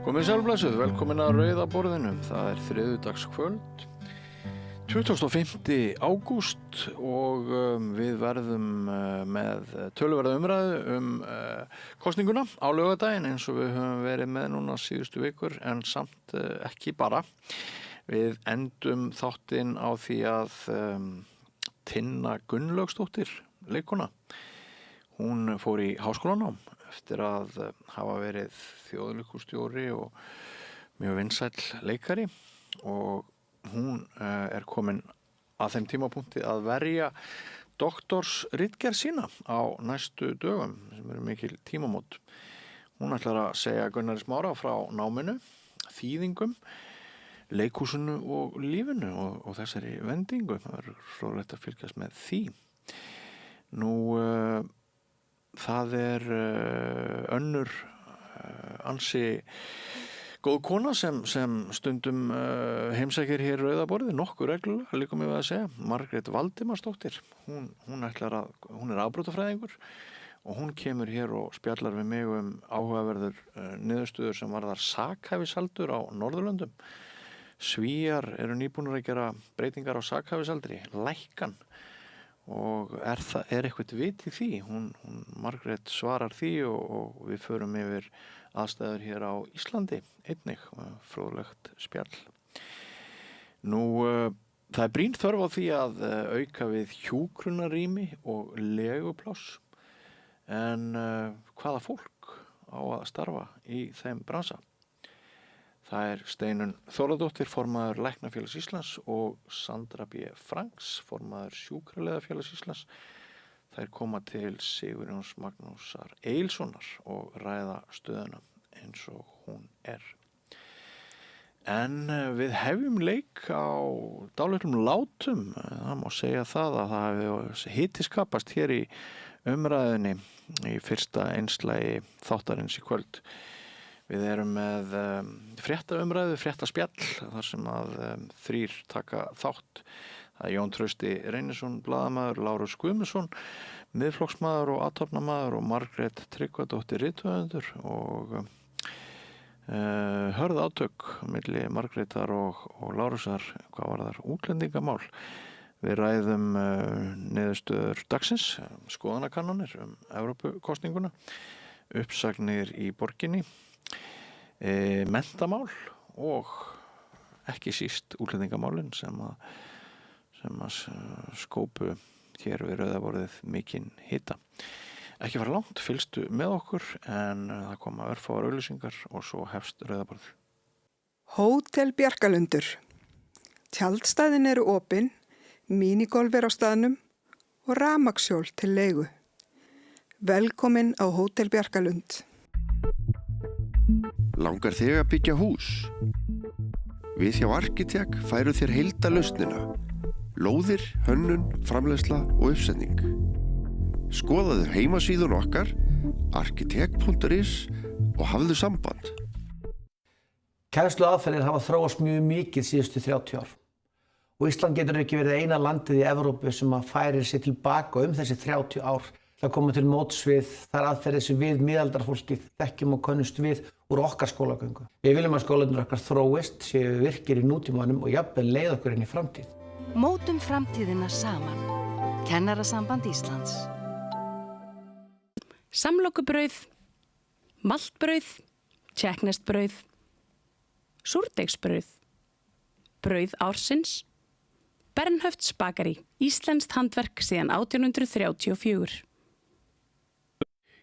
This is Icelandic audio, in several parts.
Komið sælblessuð, velkomin að Rauða borðinu. Það þriðjudagskvöld, 25. ágúst og við verðum með töluverða umræðu kosninguna á laugardaginn eins og við höfum verið með núna síðustu vikur, en samt ekki bara. Við endum þáttinn á því að Tinna Gunnlaugsdóttir, leikkona, hún fór í háskólanám eftir að hafa verið þjóðleikhússtjóri og mjög vinsæll leikari, og hún komin að þeim tímapunkti að verja doktorsritgerð sína á næstu dögum, sem eru mikil tímamót. Hún ætlar að segja Gunnari Smára frá náminu, þýðingum, leikhúsinu og lífinu og þessari vendingu. Það er fróðlegt að fylgjast með því. Nú, það er önnur ansi góð kona sem stundum heimsækir hér Rauða borðið, nokkuð reglulega, líka mig við að segja, Margrét Valdimarsdóttir. Hún er afbrotafræðingur og hún kemur hér og spjallar við mig áhugaverður niðurstöður sem varðar sakhæfisaldur á Norðurlöndum. Svíar eru nýbúnir að gera breytingar á sakhæfisaldri, lækkan, og er eitthvað vit í því? Margrét svarar því og við förum yfir aðstæður hér á Íslandi einnig, fróðlegt spjall. Nú, það brýn þörf á því að auka við hjúkrunarrými og legupláss, en hvaða fólk á að starfa í þeim bransa? Það Steinunn Þórðardóttir, formaður Læknafélags Íslands, og Sandra B. Franks, formaður Sjúkraliðafélags Íslands. Þær koma til Sigurjóns Magnúsar Eilssonar og ræða stöðuna eins og hún er. En við hefjum leik á dálitlum látum. Það má segja það að það hefði hitiskapast hér í umræðunni í fyrsta einslagi þáttarins í kvöld. Við erum með fréttaumræðu, fréttaspjall, þar sem að þrír taka þátt. Það Jón Trausti Reynisson, blaðamaður, Lárus Guðmundsson, miðflokksmaður og athafnamaður, og Margrét Tryggvadóttir rithöfundur, og hörð átök milli Margrétar og Lárusar hvað var þar útlendingamál. Við ræðum niðurstöður dagsins, skoðanakannanir Evrópukosninguna, uppsagnir í borginni, menntamál og ekki síst útlendingamálin sem að skópu hér við Rauða borðið mikinn hita. Ekki fara langt, fylgstu með okkur, en það koma örfáar auglýsingar og svo hefst Rauða borðið. Hótel Bjarkalundur. Tjaldstæðin eru opin, mínigolf á staðnum og rafmagnshjól til leigu. Velkomin á Hótel Bjarkalund. Langar þig að byggja hús? Við hjá Arkitek færu þér heildarlausnina. Lóðir, hönnun, framleiðsla og uppsetning. Skoðaðu heimasíðun okkar, arkitek.is, og hafðu samband. Kennsluaðferðir hafa þróast mjög mikið síðustu 30 ár. Og Ísland getur ekki verið eina landið í Evrópu sem að færir sig tilbaka þessi 30 ár. Það koma til móts við þær aðferðir sem við miðaldarfólkið þekkjum og könnumst við úr okkar skólagöngu. Við viljum að skólarnir okkar þróist, séu virkir í nútímanum og jafnvel leið okkur inn í framtíð. Mótum framtíðina saman. Kennarasamband Íslands. Samlokubrauð, maltbrauð, tékkneskt-brauð, súrdeigsbrauð, brauð ársins, Bernhöfts bakari, íslenskt handverk síðan 1834.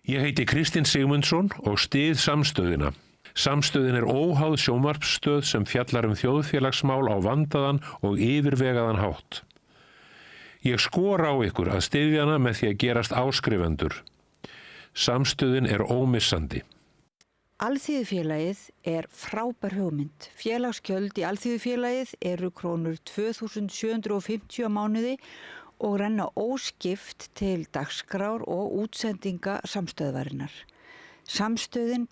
Ég heiti Kristinn Sigmundsson og styð Samstöðina. Samstöðin er óháð sjónvarpsstöð sem fjallar þjóðfélagsmál á vandaðan og yfirvegaðan hátt. Ég skora á ykkur að styðja hana með því að gerast áskrifendur. Samstöðin er ómissandi. Alþýðufélagið er frábær hugmynd. Félagsgjöld í Alþýðufélagið eru krónur 2.750 á mánuði og renna óskipt til dagskrár og útsendinga samstöðvarinnar. Samstöðin.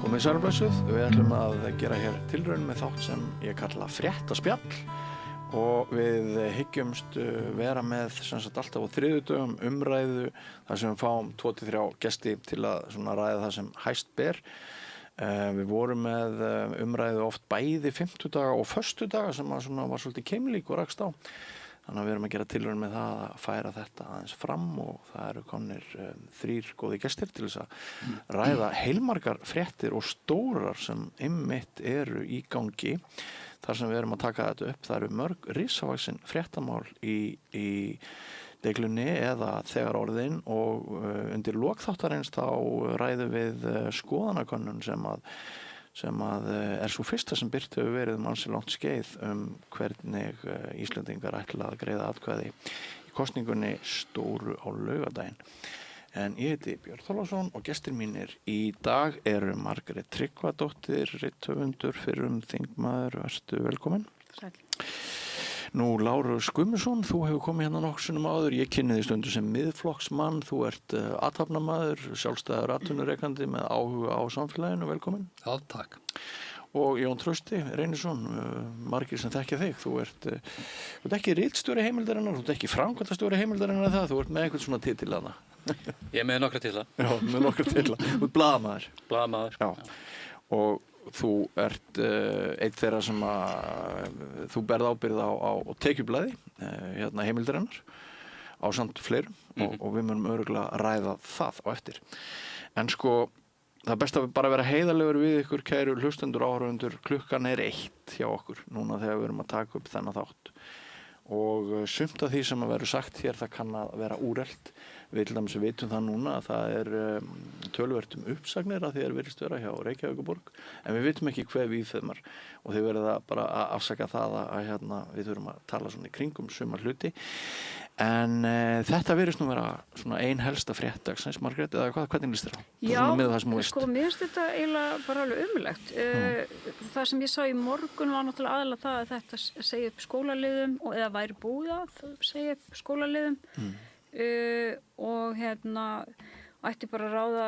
Komið sælblessuð, við ætlum að gera hér tilraun með þátt sem ég kalla fréttaspjall, og við hyggjumst vera með sem sagt alltaf á þriðjudögum umræðu þar sem við fáum 2-3 gesti til að svona ræða það sem hæst ber. Við vorum með umræðu oft bæði 50daga og föstudaga sem að svona var svolítið keimlík og rakst á. Þannig að við erum að gera tilraun með það að færa þetta aðeins fram og það eru komnir 3 góði gestir til þess að ræða heilmargar fréttir og stórar sem einmitt eru í gangi. Þar sem við erum að taka þetta upp, það eru mörg risavaxin fréttamál í deiglunni eða þegar orðin og undir lok þáttarins þá ræðum við skoðanakönnun sem að er svo fyrsta sem birt hefur verið ansi langt skeið hvernig Íslendingar ætla að greiða atkvæði í kosningunni stóru á laugardaginn. En ég heiti Björn Þorláksson og gestir mínir í dag eru Margrét Tryggvadóttir, rithöfundur, fyrrum þingmaður, vertu velkomin. Sæl. Nú, Lárus Guðmundsson, þú hefur komið hérna nokkuð sinnum áður. Ég kynni þig stundum sem miðflokksmann. Þú ert athafnamaður, sjálfstæður atvinnurekandi með áhuga á samfélaginu. Velkomin. Já, takk. Og Jón Trausti Reynisson, margir sem þekkja þig. Þú ert ekki ritstjóri heimildarinnar, þú ert ekki framkvæmdastjóri heimildarinnar það, þú ert með einhvern svona titil þarna. Ég er með nokkra titla. Já, með nokkra titla. Þú ert blaðamaður. Blaðamaður. Já. Og þú ert einn þeirra sem að þú berð ábyrgð á tekjublaði hérna heimildarinnar ásamt fleirum og við munum örugglega ræða það á eftir. En sko, það er best að bara vera heiðarlegur við ykkur kæru hlustendur áhorfendur. Klukkan er 1 hjá okkur núna þegar við erum að taka upp þennan þátt. Og sumt af því sem að vera sagt hér, það kann að vera úrelt. Við til dæmis vitum það núna að það er töluvert uppsagnir að því virðist vera hjá Reykjavíkurborg, en við vitum ekki hver við þeimar og þið verða bara að afsaka það að hérna, við þurfum að tala svona í kringum sumar hluti. En þetta virðist nú vera svona ein helsta frétt dagsins, Margrét, eða hvernig líst þér á? Já, sko, mér finnst þetta eiginlega bara alveg ömurlegt. Það sem ég sá í morgun var náttúrulega aðalega það að þetta segja upp skólaliðum eða væri búið að segja upp skólaliðum. Og hérna ætti bara að ráða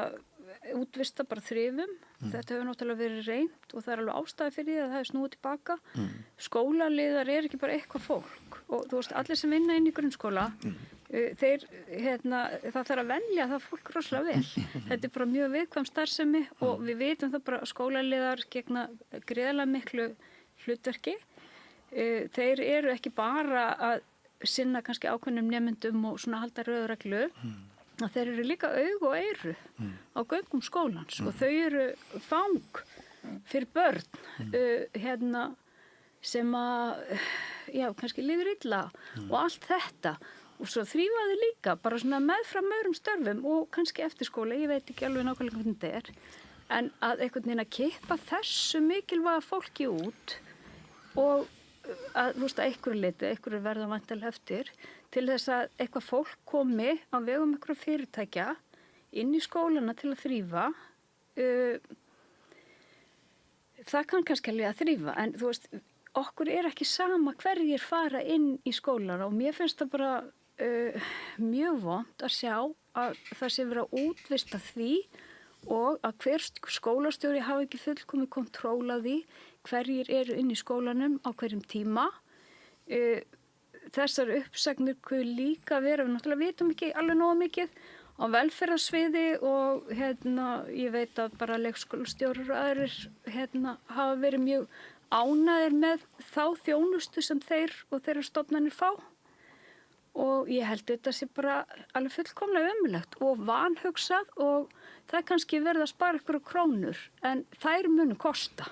útvista bara þrifum. Þetta hefur náttúrulega verið reynt og það er alveg ástæði fyrir því að það er snúið tilbaka. Skólaliðar er ekki bara eitthvað fólk og þú veist, allir sem vinna inn í grunnskóla þeir, það þarf að velja það fólk rosalega vel. Þetta er bara mjög viðkvæm starfsemi og við vitum það bara að skólaliðar gegna gríðarlega miklu hlutverki. Þeir eru ekki bara að sinna kannski ákveðnum nemyndum og svona halda röðu reglu, að þeir eru líka augu og eyru á göngum skólans og þau eru fang fyrir börn hérna sem að já, kannski líður illa og allt þetta og svo þrífaði líka bara svona meðfram öðrum störfum og kannski eftir skóla, ég veit ekki alveg nákvæmlega hvernig þetta er en að einhvern veginn að kippa þessu mikilvæga fólki út og að, þú veist, að einhverju verða væntanlega eftir til þess að eitthvað fólk komi á vegum einhverju fyrirtækja inn í skólana til að þrífa það kann kannski alveg að þrífa en þú veist, okkur er ekki sama hverjir fara inn í skólana og mér finnst það bara mjög vont að sjá að það sé verið að útvista því og að hver skólastjóri hafi ekki fullkomið kontról á því hverjir eru inn í skólanum á hverjum tíma. Þessar uppsagnir kuð líka vera, við náttúrulega vitum ekki alveg nógu mikið á velferðarsviði og ég veit að bara leikskólastjórar og aðrir hafa verið mjög ánægðir með þá þjónustu sem þeir og þeirra stofnanir fá og ég held þetta sé bara alveg fullkomlega ömurlegt og vanhugsað og það er kannski verið að spara ykkur krónur en þær munu kosta.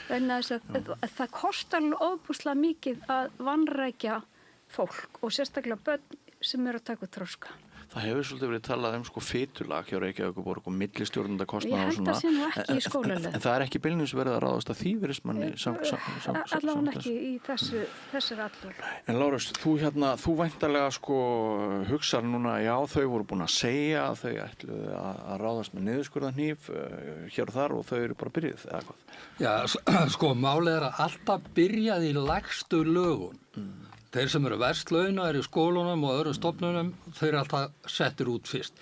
Það kostar alveg ofboðslega mikið að vanrækja fólk og sérstaklega börn sem eru að taka þroska. Það hefur svolítið verið talað sko fitulag hjá Reykjavíkurborg og millistjórnendakostnað og svona. Ég held að sé nú ekki í skólalög. En það er ekki beinlínis verið að ráðast að þýfismanni allavega ekki í þessari allur. En Lárus, þú væntanlega sko hugsar núna, já þau voru búin að segja að þau ætluðu að ráðast með niðurskurðarhníf hér og þar og þau eru bara byrjuð eða hvað? Já, sko málið er að alltaf byrjað í lægstu lögun. Þeir sem eru verst launaðir í skólunum og öðrum stofnunum, þeir eru alltaf settir út fyrst.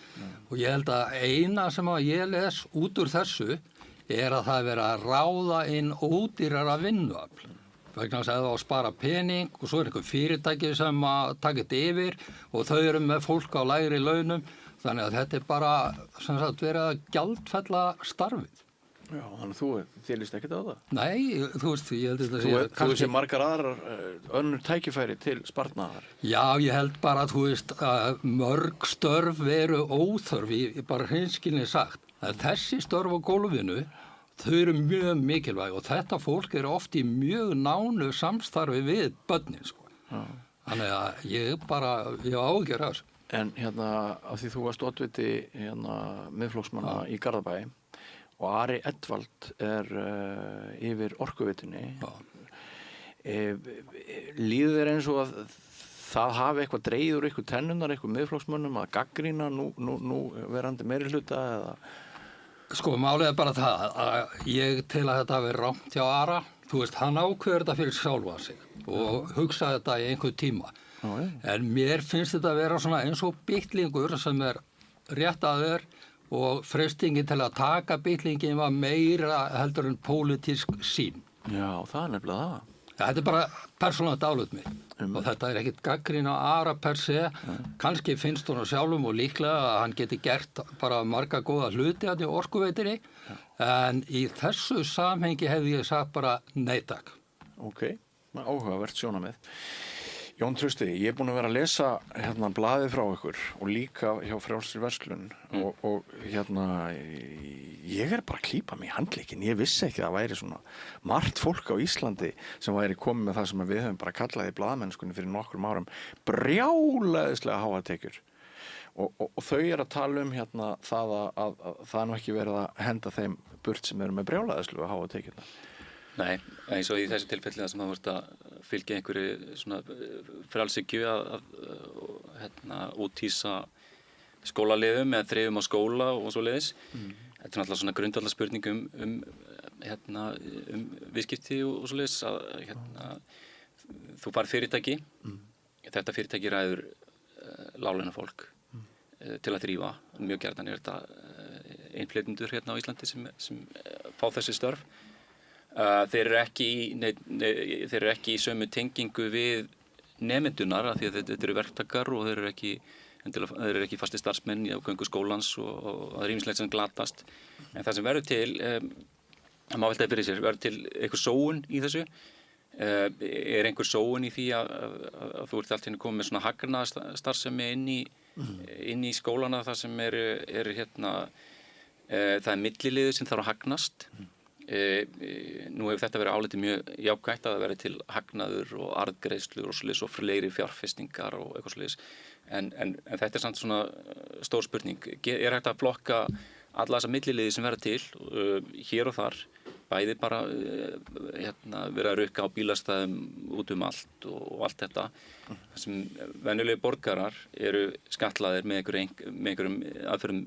Og ég held að eina sem að ég les út úr þessu er að það er verið að ráða inn ódýrara vinnuafl. vegna þess að það á að spara pening og svo einhver fyrirtæki sem að taka þetta yfir og þau eru með fólk á lægri launum, þannig að þetta bara sem sagt verið að gjaldfella starfið. Já, þannig þið líst ekkert á það? Nei, þú veist, ég held þetta sé... Þú sé margar aðrar önnur tækifæri til sparnaðar? Já, ég held bara að, þú veist, að mörg störf veru óþörf, bara hreinskilni sagt. Að þessi störf á gólfinu, þau eru mjög mikilvæg og þetta fólk eru oft í mjög nánu samstarfi við börnin, sko. Þannig að ég ágjör af þessu. En hérna, af því þú varst oddviti Miðflokksmanna í Garðabæ og Ari Edwald yfir Orkuveitunni. Líður þér eins og að það hafi eitthvað dregið úr eitthvað tennunar, eitthvað Miðflokksmönnum að gagnrýna nú verandi meirihluta eða? Sko, málið bara það að ég til að þetta hafi rangt hjá Ara, þú veist, hann ákveður þetta fyrir sjálfa sig og hugsaði þetta í einhver tíma. En mér finnst þetta að vera svona eins og bitlingur sem rétt að þér og freystingin til að taka bitlingin var meira heldur en pólitísk sín. Já, það er nefnilega það. Þetta bara persónulega dálut mig og þetta ekkert gagnrýni á Ara per se. Kannski finnst hún sjálfum og líklega að hann geti gert bara marga góða hluti í Orkuveitunni, en í þessu samhengi hefði ég sagt bara nei takk. Ok, áhugavert sjónarmið. Jón Trausti, ég búinn að vera að lesa blaðið frá ykkur og líka hjá Frjálsri verslun og ég bara að klípa mig í handlegginn. Ég vissi ekki að það væri svona margt fólk á Íslandi sem væri komið með það sem við höfum bara kallað í blaðamennskunni fyrir nokkrum árum brjálæðislega háa tekjur. Og þau að tala það að það er nú ekki verið að henda þeim burt sem eru með brjálæðislega háa tekjurna. Nei, eins og í þessu tilfelli það sem það vart að fylgja einhverju svona frjálshyggju að úthýsa skólaliðum eða þrifum á skóla og svo leiðis. Þetta er náttúrulega svona grundvallar spurning um viðskipti og svo leiðis að þú fær fyrirtæki, þetta fyrirtæki ræður láglaunafólk til að þrífa. Mjög gjarnan er þetta innflytjendur á Íslandi sem fá þessi störf. Þeir eru ekki í sömu tengingu við nemendunar af því að þetta eru verktakar og þeir eru ekki fastir starfsmenn á göngu skólans og það er ýmislegt sem glatast. En það sem verður til, það má velta fyrir sér, verður til einhver sóun í þessu. Er einhver sóun í því að þú ert allt hérna komið með svona hagnaðarstarfsemi inn í skólana þar sem það er milliliður sem þarf að hagnast. Nú hefur þetta verið álitið mjög jákvætt að það verið til hagnaður og arðgreiðslur og svoleiðis og fleiri fjárfestingar og eitthvað svoleiðis en þetta er samt svona stór spurning. Er hægt að flokka alla þessa milliliði sem verða til hér og þar, bæði bara verið að rukka á bílastæðum út allt og allt þetta þar sem venjulegi borgarar eru skatlaðir með einhverjum aðferðum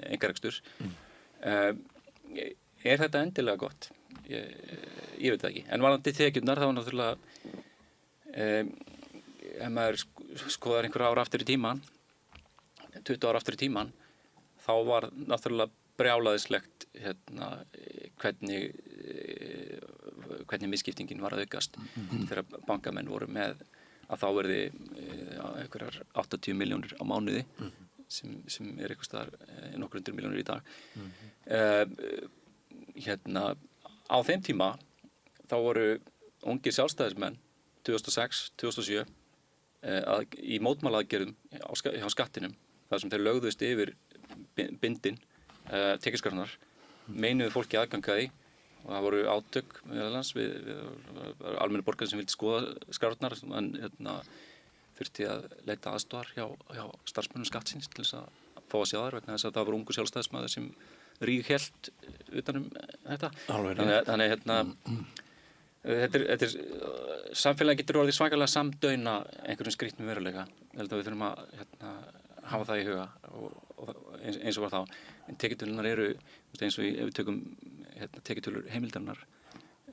einkarekstur. Er þetta endilega gott? Ég veit það ekki. En varðandi tekjurnar þá náttúrulega ef maður skoðar einhver ár aftur í tímann, 20 ár aftur í tímann, þá var náttúrulega brjálæðislegt hvernig misskiptingin var að aukast þegar bankamenn voru með að þá verði einhverjar 80 milljónir á mánuði sem er einhvers staðar nokkur hundruð milljónir í dag. Á þeim tíma þá voru ungir sjálfstæðismenn 2006, 2007 í mótmælaaðgerðum hjá skattinum þar sem þeir lögðust yfir bindin tekjuskattsins, meinuðu fólki aðgang að því og það voru átök meðal annars við almennu borgarar sem vildi skoða skrárnar en þurfti að leita aðstoðar hjá starfsmönnum skattsins til þess að fá að sjá þær vegna þess að það voru ungur sjálfstæðismaður sem ríghélt utan þetta. Þannig samfélagi getur orðið svakalega samdauna einhverjum skrýtnum veruleika. Ég held að við þurfum að hafa það í huga og eins og var þá. En tekjutölunar eru, eins og ef við tökum tekjutölur heimildarinnar,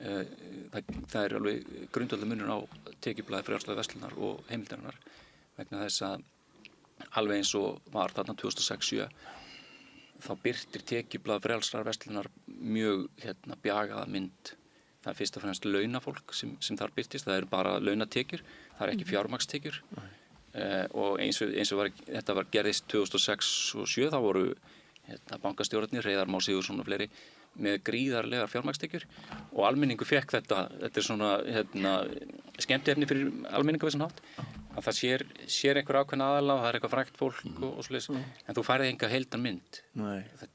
það er alveg grundvallar munur á tekjublaði Frjálsrar verslunar og heimildarinnar vegna þess að alveg eins og var þarna 2006-07 þá birtir tekjublað Frjálsrar verslunar mjög bjagaða mynd það er fyrst og fremst launafólk sem þar birtist, það eru bara launatekjur, það er ekki fjármagnstekjur. Og eins og þetta var gerðist 2006 og 2007, þá voru bankastjórarnir, Hreiðar Már Sigurðsson og fleiri, með gríðarlegar fjármagnstekjur og almenningu fekk þetta er svona skemmtiefni fyrir almenningu á þessan hátt, að það sér einhver ákveðna aðala og það er eitthvað frægt fólk og svoleiðis, en þú færði enga heildarmynd.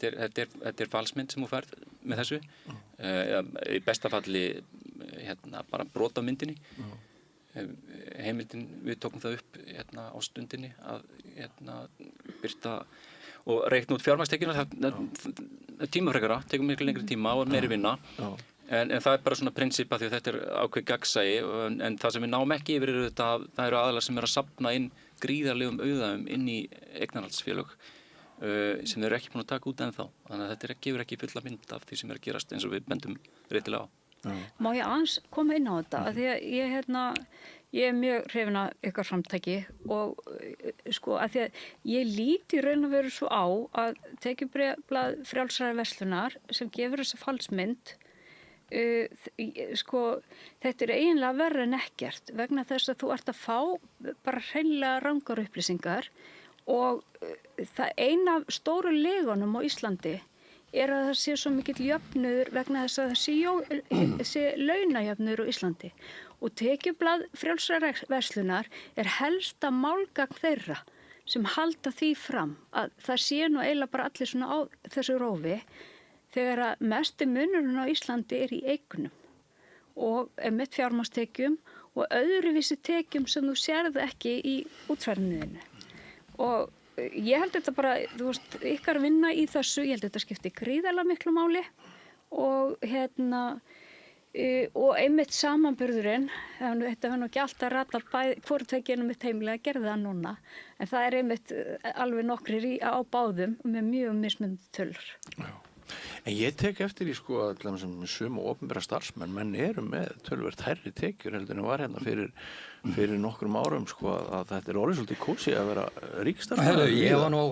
Þetta er falsmynd sem þú færð með þessu, í besta falli bara brot af myndinni. Heimildin, við tókum það upp á stundinni að birta og reikna út fjármagnstekjurnar, það tímafrekara, tekur miklu lengri tíma og meiri vinna, en það er bara svona prinsip að því að þetta er ákveð gagnsæi, en það sem við náum ekki yfir eru þetta, það eru aðalar sem að safna inn gríðarlegum auðæfum inn í eignarhaldsfélög sem þeir eru ekki búin að taka út ennþá, þannig að þetta gefur ekki fulla mynd af því sem er að gerast eins og við bendum réttilega á. Má ég aðeins koma inn á þetta, af því að ég er mjög hrifin af ykkar framtaki og af því að ég líti raun og veru svo á að tekjublað frjálsrar verslunar sem gefur þessa falsmynd, þetta er eiginlega verra en ekkert vegna þess að þú ert að fá bara hreinlega rangar upplýsingar og það eina af stóru legunum á Íslandi er að það sé svo mikill jöfnuður vegna þess að það sé launajöfnuður á Íslandi og tekjublað frjálsrar verslunar er helsta málgagn þeirra sem halda því fram að það sé nú eiginlega bara allir svona á þessu rófi þegar að mesti munurinn á Íslandi er í eignum og með fjármagnstekjum og öðruvísi tekjum sem þú sérð ekki í útferðinniðinu og ég held þetta bara, þú veist, ykkar vinna í þessu, ég held þetta skipti gríðarlega miklu máli og og einmitt samanburðurinn, þetta var nú ekki alltaf rata hvort tveggjum mitt heimilega gerði það núna, en það er einmitt alveg nokkrir á báðum með mjög mismunandi tölur. Já. En ég tek eftir í að sem suma opinbera starfsmenn, menn eru með töluvert hærri tekjur heldur en var hérna fyrir nokkrum árum að þetta er orðið svolítið kósí að vera ríkisstarfsmenn. Ég var nú,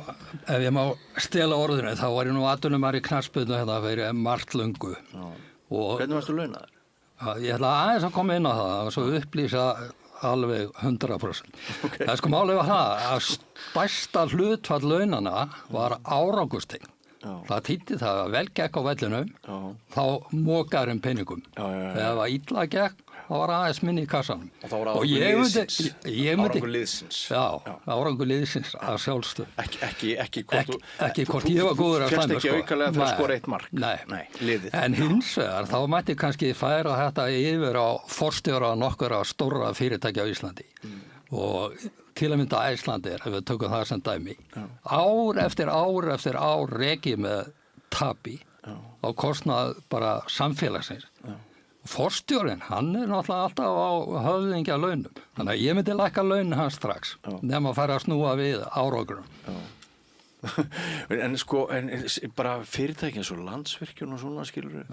ef ég má stela orðinu, þá var ég nú atvinnumar í knattspyrnu hérna fyrir margt löngu. Hvernig varstu launaður? Ég ætla aðeins að koma inn á það og svo upplýsa alveg 100%. Okay. Það málið var það að stærsta hlutfall launana var árangurstengt. Það þýddi það að vel gekk á vellinum, þá mókar peningum. Þegar það var illa gekk, þá var aðeins minni í kassanum. Og þá var árangur liðsins. Árangur liðsins að sjálfstöð. Ekki hvort ég var góður að slæma. Fyrst ekki aukalega fyrir að skora 1 mark. Nei, liðið. En hins vegar, þá mætti kannski færa þetta yfir á forstjóra nokkura stórra fyrirtækja á Íslandi. Og til að mynda Æslandir, ef við tökum það sem dæmi, ár eftir ár rekið með tapi á kostnað bara samfélagsins. Forstjórinn, hann er náttúrulega alltaf á höfðingja launum, þannig að ég myndi lækka launin hans strax, nema að fara að snúa við árangurum. En bara fyrirtæki eins og Landsvirkjun og svona skilur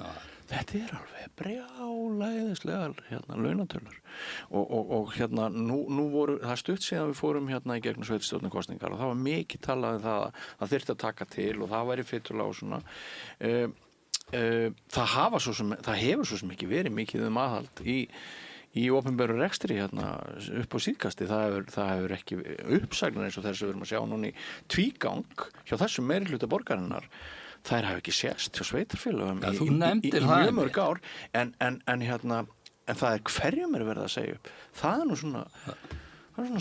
þetta er alveg brjálæðislega launatölur og nú voru það stutt síðan við fórum í gegnum sveitarstjórnarkosningar og það var mikið talað um það þyrfti að taka til og það væri fitulega og svona það hefur svo sem ekki verið mikið aðhald í opinberu rekstri upp á síðkasti, það hefur ekki uppsagnar eins og þessu við erum að sjá núna í tvígang hjá þessum meirihluta borgarinnar, þær hafa ekki sést hjá sveitarfélögum í mjög mörg ár en það er hverjum er verið að segja upp, það er nú svona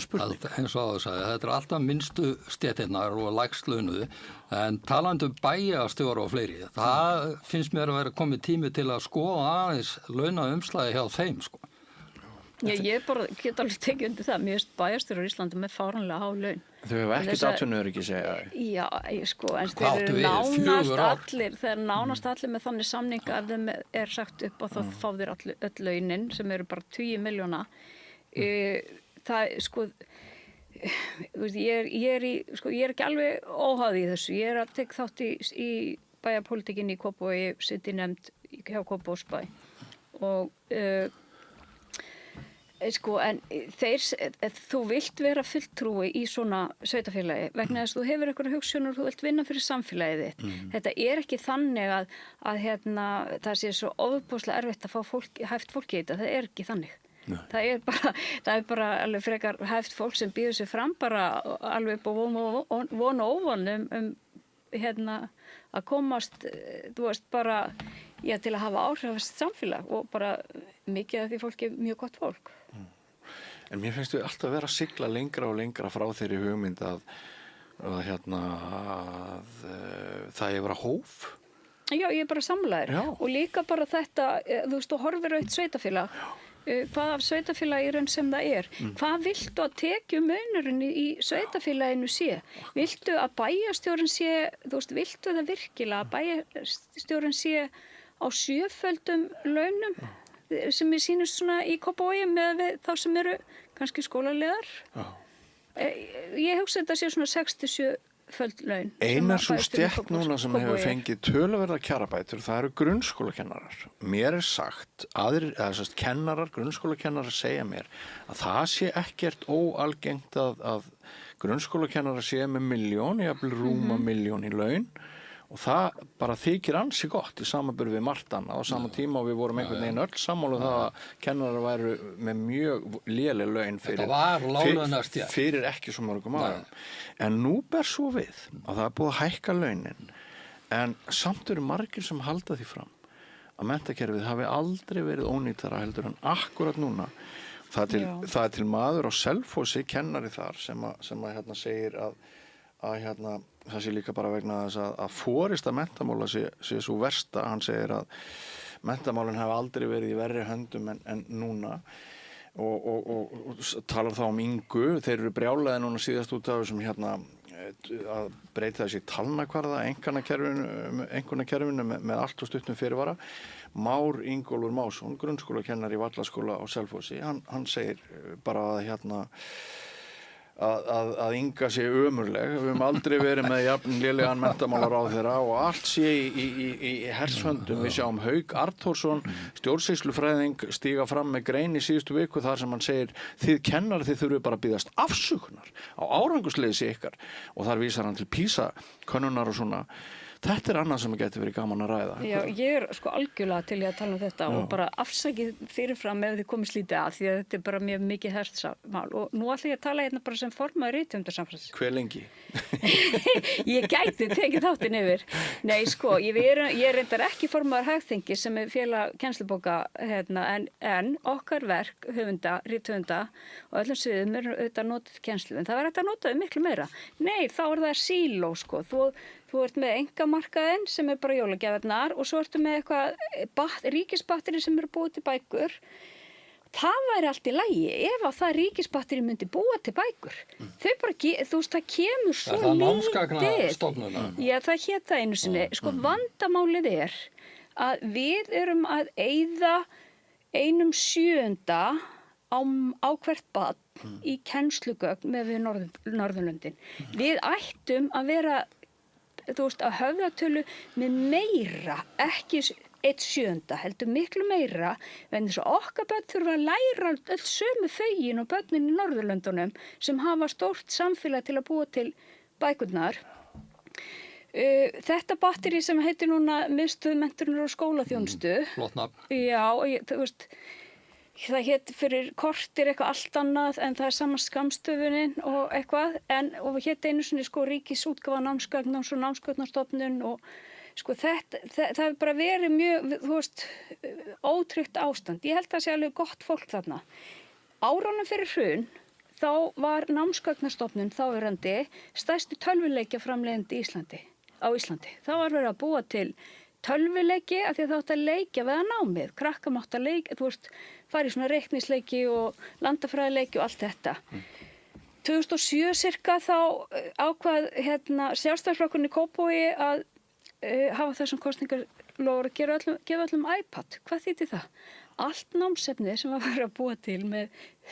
spurning. Eins og áður sagði, þetta er alltaf minnstu stéttirnar og lægst launuðu, en talandi bæjarstjóra og fleiri, það finnst mér að vera komið tími til að skoða aðeins launaumslagi hjá þeim Ég bara get alveg tekið undir það. Mér finnst bæjarstjórar í Íslandi með fáránlega há laun. Þau hefur ekkert atvinnuöryggi segja. Já, en þeir eru nánast allir með þannig samninga ef þeim er sagt upp og þá fá þeir öll launin sem eru bara 20 milljóna. Það, ég er ekki alveg óháð í þessu. Ég er að tek þátt í bæjarpólitíkinni í Kópavogi, sitt í nefnd hjá Kópavogsbæ og Sko, en þú vilt vera fulltrúi í svona sveitafélagi vegna þess að þú hefur einhverja hugsunur og þú vilt vinna fyrir samfélagið þitt. Þetta ekki þannig að það sé svo ofboðslega erfitt að fá hæft fólk í þetta. Það ekki þannig. Það er bara alveg frekar hæft fólk sem býður sig fram bara alveg upp á von og óvon að komast, þú veist, bara til að hafa áhrifast samfélag og bara mikið af því fólki er mjög gott fólk. En mér finnst við alltaf vera að sigla lengra og lengra frá þeirri hugmynd að það er vera hóf. Já, ég er bara sammálaður. Og líka bara þetta, þú veist, þú horfir á eitt sveitafélag. Hvað af sveitafélagirinn sem það er. Hvað viltu að tekjumunurinn í sveitafélaginu sé? Viltu að bæjarstjórinn sé, þú veist, viltu það virkilega að bæjarstjórinn sé á 7-földum launum sem ég sýnist svona í Kópavogi með þá sem eru kannski skólaliðar? Ég hugsa þetta sé svona 6-7-föld laun. Einar svo stétt núna sem hefur fengið töluverða kjarabætur, það eru grunnskólakennarar. Mér er sagt, grunnskólakennarar segja mér að það sé ekkert óalgengt að grunnskólakennarar sé með 1 milljón, jafnvel rúma 1 milljón í laun og það bara þykir ansi gott í samanburði við margt annað á sama tíma og við vorum einhvern veginn öll sammála það að kennarar væru með mjög léleg laun fyrir ekki svo mörgum árum. En nú ber svo við að það er búið að hækka launin en samt eru margir sem halda því fram að menntakerfið hafi aldrei verið ónýtara heldur en akkurat núna. Það er til maður á Selfossi, kennari þar sem segir að það sé líka bara vegna þess að forista menntamála sé svo versta. Hann segir að menntamálin hafi aldrei verið í verri höndum en núna og talar þá Ingu. Þeir eru brjálaði núna síðast út af þessum að breyta þessi talnakvarða einkunnakerfinu með allt og stuttum fyrirvara. Már Ingólfur Másson, grunnskólakennari í Vallaskóla á Selfossi, hann segir bara að Inga sé ömurleg. Við höfum aldrei verið með jafn lélegan menntamálaráðherra og allt sé í hershöndum. Við sjáum Hauk Arnþórsson, stjórnsýslufræðing, stíga fram með grein í síðustu viku þar sem hann segir þið kennar þið þurfið bara að biðjast afsökunar á árangursleysi ykkar og þar vísar hann til PISA-könnunar og svona. Þetta er annað sem getur verið gaman að ræða. Já, ég er sko algjörlega til að tala um þetta og bara afsakið fyrirfram ef þið komið slítið að því að þetta er bara mjög mikið hertsamál og nú ætla ég að tala hérna bara sem formaður rithöfundasambands. Hve lengi? Ég gæti tekið þáttinn yfir. Nei, sko, ég er reyndar ekki formaður Hagþingi sem er félag kennslubóka en okkar verk höfunda, rithöfunda og öllum sviðum er auðvitað notið kennslu en það var hægt að nota þau miklu meira. Nei, þá er það síló, sko. Þú ert með engamarkaðinn sem er bara jólagjafirnar og svo ertu með eitthvað ríkisbatteri sem eru búið til bækur. Það væri allt í lagi ef að það ríkisbatteri myndi búa til bækur. Þau bara, þú veist, það kemur svo lítið. Það námsgagnastofnun. Já, það hét það einu sinni. Sko, vandamálið er að við erum að eyða 1/7 á hvert barn í kennslugögn með við Norðurlöndin. Við ættum að vera þú veist, að höfðatölu með meira, ekki 1/7, heldur miklu meira, en þess að okkar börn þurfa að læra öll sömu þögin og börnin í Norðurlöndunum sem hafa stórt samfélag til að búa til bækurnar. Þetta batteri sem heitir núna Miðstöð menntunar og skólaþjónustu. Flott nafn. Já, þú veist, það hétt fyrir kortir eitthvað allt annað en það er sama skammstöfunin og eitthvað og hétt einu sinni sko ríkisútgáfa námsgagn og námsgagnastofnun og sko það hefur bara verið mjög, þú veist, ótryggt ástand. Ég held að það sé alveg gott fólk þarna. Árunum fyrir hrun þá var námsgagnastofnun þáverandi stærsti tölvuleikjaframleiðandi á Íslandi. Það var verið að búa til tölvuleiki af því að það átt að leikja við að námið. Krakkar mátt að leikja, þú veist, fara í svona reiknisleiki og landafræðileiki og allt þetta. 2007 cirka þá ákvað Sjálfstæðisflokkurinn í Kópavogi að hafa þessum kosningalofur að gefa öllum iPad. Hvað þýddi það? Allt námsefni sem var verið að búa til með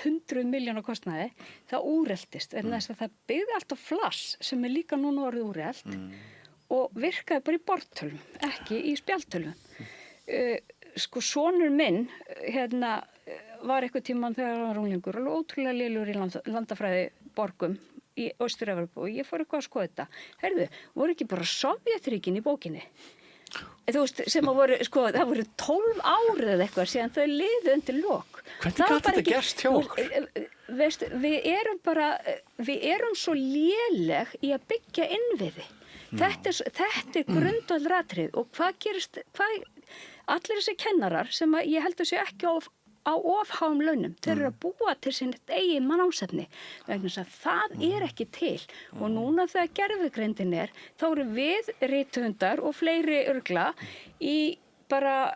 100 milljóna kostnaði, það úreldist. En þess að það byggði allt á flass sem er líka núna orðið úreld og virkaði bara í borðtölvum, ekki í spjaldtölvum. sko sonur minn var eitthvað tímann þegar hann var unglingur alveg ótrúlega lélegur í landafræði borgum í Austur-Evrópu og ég fór eitthvað að skoða þetta. Heyrðu, voru ekki bara Sovétríkin í bókinni? Þú veist, sem að voru, sko, það voru 12 ár eða eitthvað síðan þau liðu undir lok. Hvernig gat þetta gerst hjá okkur? Veist, við erum svo léleg í að byggja innviði. Þetta er grundvallaratrið og hvað gerist, allir þessi kennarar sem að ég held að sé ekki á of háum launum, þeir eru að búa til sín eigin mannásefni vegna þess að það er ekki til og núna þegar gervigreindin þá eru við rithöfundar og fleiri örgla í bara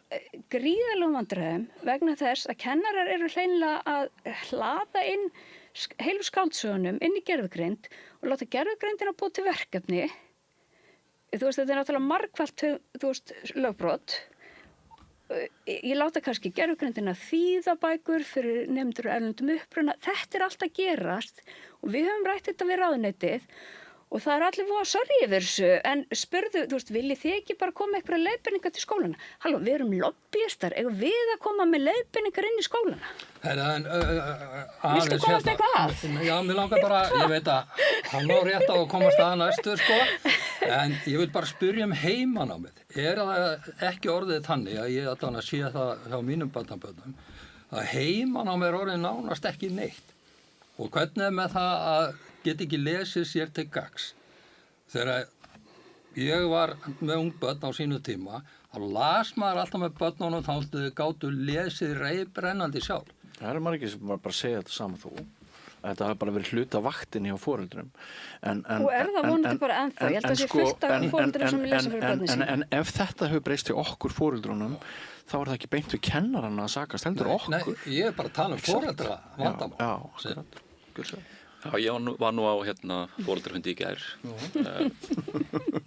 gríðarlegum vandræðum vegna þess að kennarar eru hreinlega að hlaða inn heilu skáldsögunum inn í gervigreind og láta gervigreindina búa til verkefni. Þú veist, þetta er náttúrulega margfalt, þú veist, lögbrot. Ég láta kannski gervigreindina þýða bækur fyrir nemendur erlendum uppruna. Þetta er allt að gerast og við höfum rætt þetta við ráðuneytið og það er allir voða sorry yfir þessu en spurðu, þú veist, viljið þið ekki bara koma eitthvað leiðbeiningar til skólana? Halló, við erum lobbyistar, eigum við að koma með leiðbeiningar inn í skólana? Viltu komast eitthvað að? Já, mér langar bara, ég veit að hann á rétt á að komast að næstu, sko, en ég vil bara spyrja heimanámið. Er það ekki orðið þannig að ég allan að sé það hjá mínum barnabörnum að heimanámið orðið nánast ekki neitt og hvernig með það að get ekki lesið sér til gagns. Þegar ég var með ung börn á sínu tíma, þá las maður alltaf með börnunum þá gátu lesið reiðbrennandi sjálf. Það eru margir sem bara segja þetta saman þú. Þetta hafi bara verið hluta vaktinni á foreldrum. Og það vonandi bara ennþá? Ég held að það sé fullt af foreldrum sem lesa fyrir börnin sín. En ef þetta hefur breyst til okkur foreldrunum, þá er það ekki beint við kennarana að sakast, heldur okkur. Nei, ég er bara að tala foreldra vandamál. Já, akkurat. Já, ég var nú á foreldrafundi í gær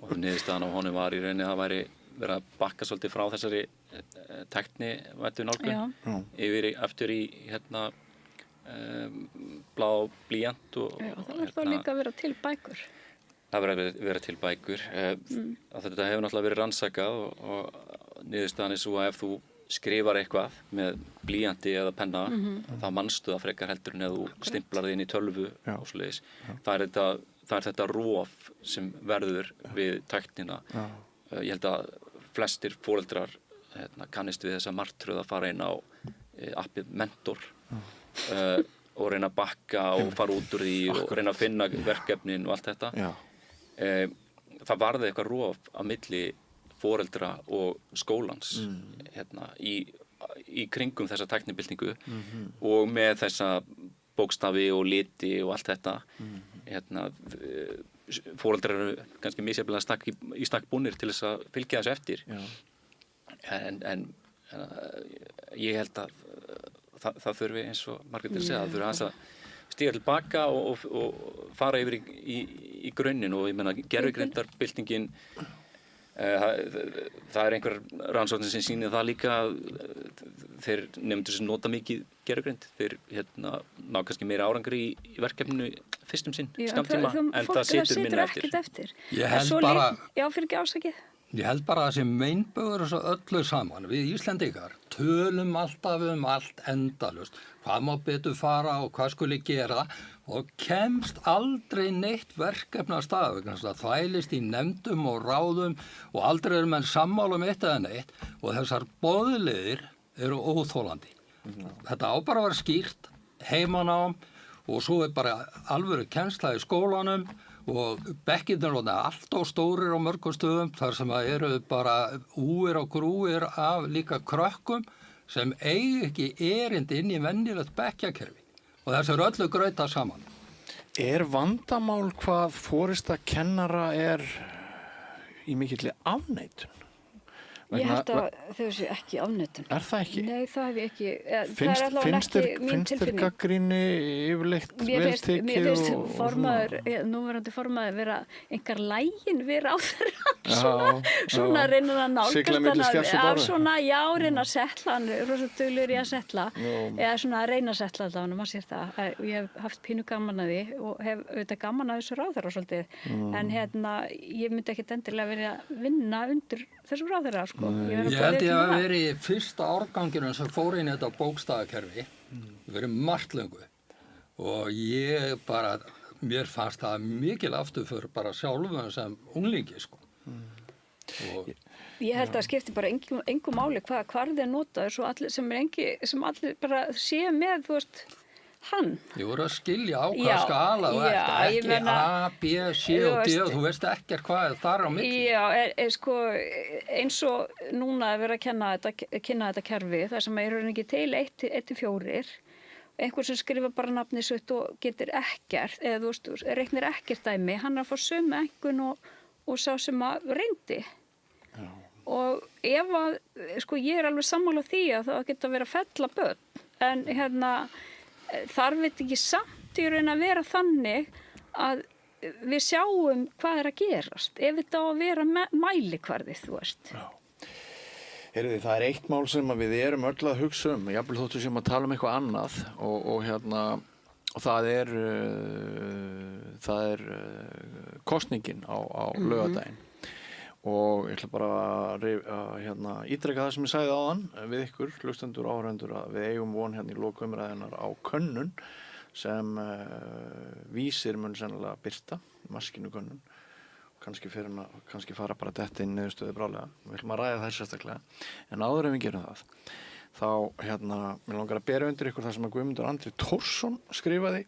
og niðurstaðan á honum var í rauninni að það væri verið að bakka svolítið frá þessari tæknivæddu nálgun yfir aftur í blá blýant og það verður þá líka að vera til bækur. Það verður að vera til bækur. Þetta hefur náttúrulega verið rannsakað og niðurstaðan er svo að ef þú skrifar eitthvað með blýanti eða penna þá manstu það frekar heldur en ef þú stimplar þið inn í tölvu og svoleiðis. Það er þetta rof sem verður við tæknina. Ég held að flestir foreldrar kannist við þessa martröð að fara inn á appið Mentor og reyna að bakka og fara út úr því og reyna að finna verkefnin og allt þetta. Það varði eitthvað rof á milli foreldra og skólans í kringum þessa tæknibyltingu og með þessa bókstafi og liti og allt þetta foreldrar eru kannski misjafnlega í stakk búnir til þess að fylgja þessu eftir en ég held að það þurfi eins og Margrét segja, það þurfi aðeins að stíga tilbaka og fara yfir í grunninn og ég meina gervigreindarbyltingin það er einhver rannsóknir sem sýnir það líka þeir nemendur sem nota mikið gervigreind þeir ná kannski meira árangri í verkefninu fyrstum sinn skammtíma en það situr minna eftir. Ég held bara Já, fyrir ekki ásakið. Ég held bara að þessi meinbögur þessu öllu saman. Við Íslendingar tölum alltaf allt endalaust. Hvað má betur fara og hvað skuli gera og kemst aldrei neitt verkefni að stað. Það þvælist í nefndum og ráðum og aldrei eru menn sammála eitt eða neitt og þessar boðleiðir eru óþólandi. Þetta á bara að vera skýrt, heimanám og svo er bara alvöru kennsla í skólanum og bekkirnir eru allt á stórir á mörgum stöðum þar sem eru bara úir og grúir af líka krökkum sem eigi ekki erindi inn í venjulegt bekkjakerfi og þessu eru öllu grauta saman. Er vandamál hvað forystakennara er í mikilli afneitun? Ég held að þau séu ekki afneitun. Er það ekki? Nei, það hef ég ekki. Það er allavega ekki mín tilfinning. Finnst þér gagnrýni yfirleitt vel tekið? Mér finnst núverandi formaður vera einhver lægin vera á þeirra. Svona reynir að nálgast hann. Svona, já, reyna að setla hann. Rosa duglur í að setla. Eða svona að reyna að setla alltaf hann. Maður sér það. Ég hef haft pínu gaman að því og hef auðvitað gaman að þessu ráðherra svolítið. En ég myndi ekkert endilega verið að vinna undir þessum ráðherra, sko. Ég held ég að veri í fyrsta árganginum sem fór inn í þetta bókstafkerfi, verið margt löngu og ég bara, mér fannst það mikil afturför bara sjálfum sem unglingi, sko. Og ég held að það skipti bara engu máli hvar þeir notaður svo allir sem allir bara sé með, þú veist, hann. Ég voru að skilja á hvað skala þú ert, ekki A, B, C og D og þú veist ekkert hvað þar á milli. Já, sko, eins og núna er verið að kynna þetta kerfi, þar sem er ekki til 1-4, einhver sem skrifa bara nafnið sitt og getur ekkert, eða þú veist, reiknir ekkert dæmi, hann er að fá sömu einhvern og sá sem að reyndi. Já. Og ef að, sko, ég er alveg sammála því að það geta verið að fella börn, en þarf þetta ekki samt í raun að vera þannig að við sjáum hvað er að gerast, ef þetta á að vera mælikvarðið, þú veist. Já. Heyrðu, það er eitt mál sem við erum öll að hugsa jafnvel þóttu sem að tala eitthvað annað og það er kosningin á laugardaginn. Og ég ætla bara að ítreka það sem ég sagði áðan við ykkur, hlustendur og áhorfendur, að við eigum von í lok umræðunnar á könnun sem Vísir mun sennilega birta, maskinukönnun, kannski fara bara detta inn niðurstöðu brálega. Við ætlum að ræða þær sérstaklega. En áður en við gerum það, þá mér langar að bera undir ykkur það sem að Guðmundur Andri Tórsson skrifaði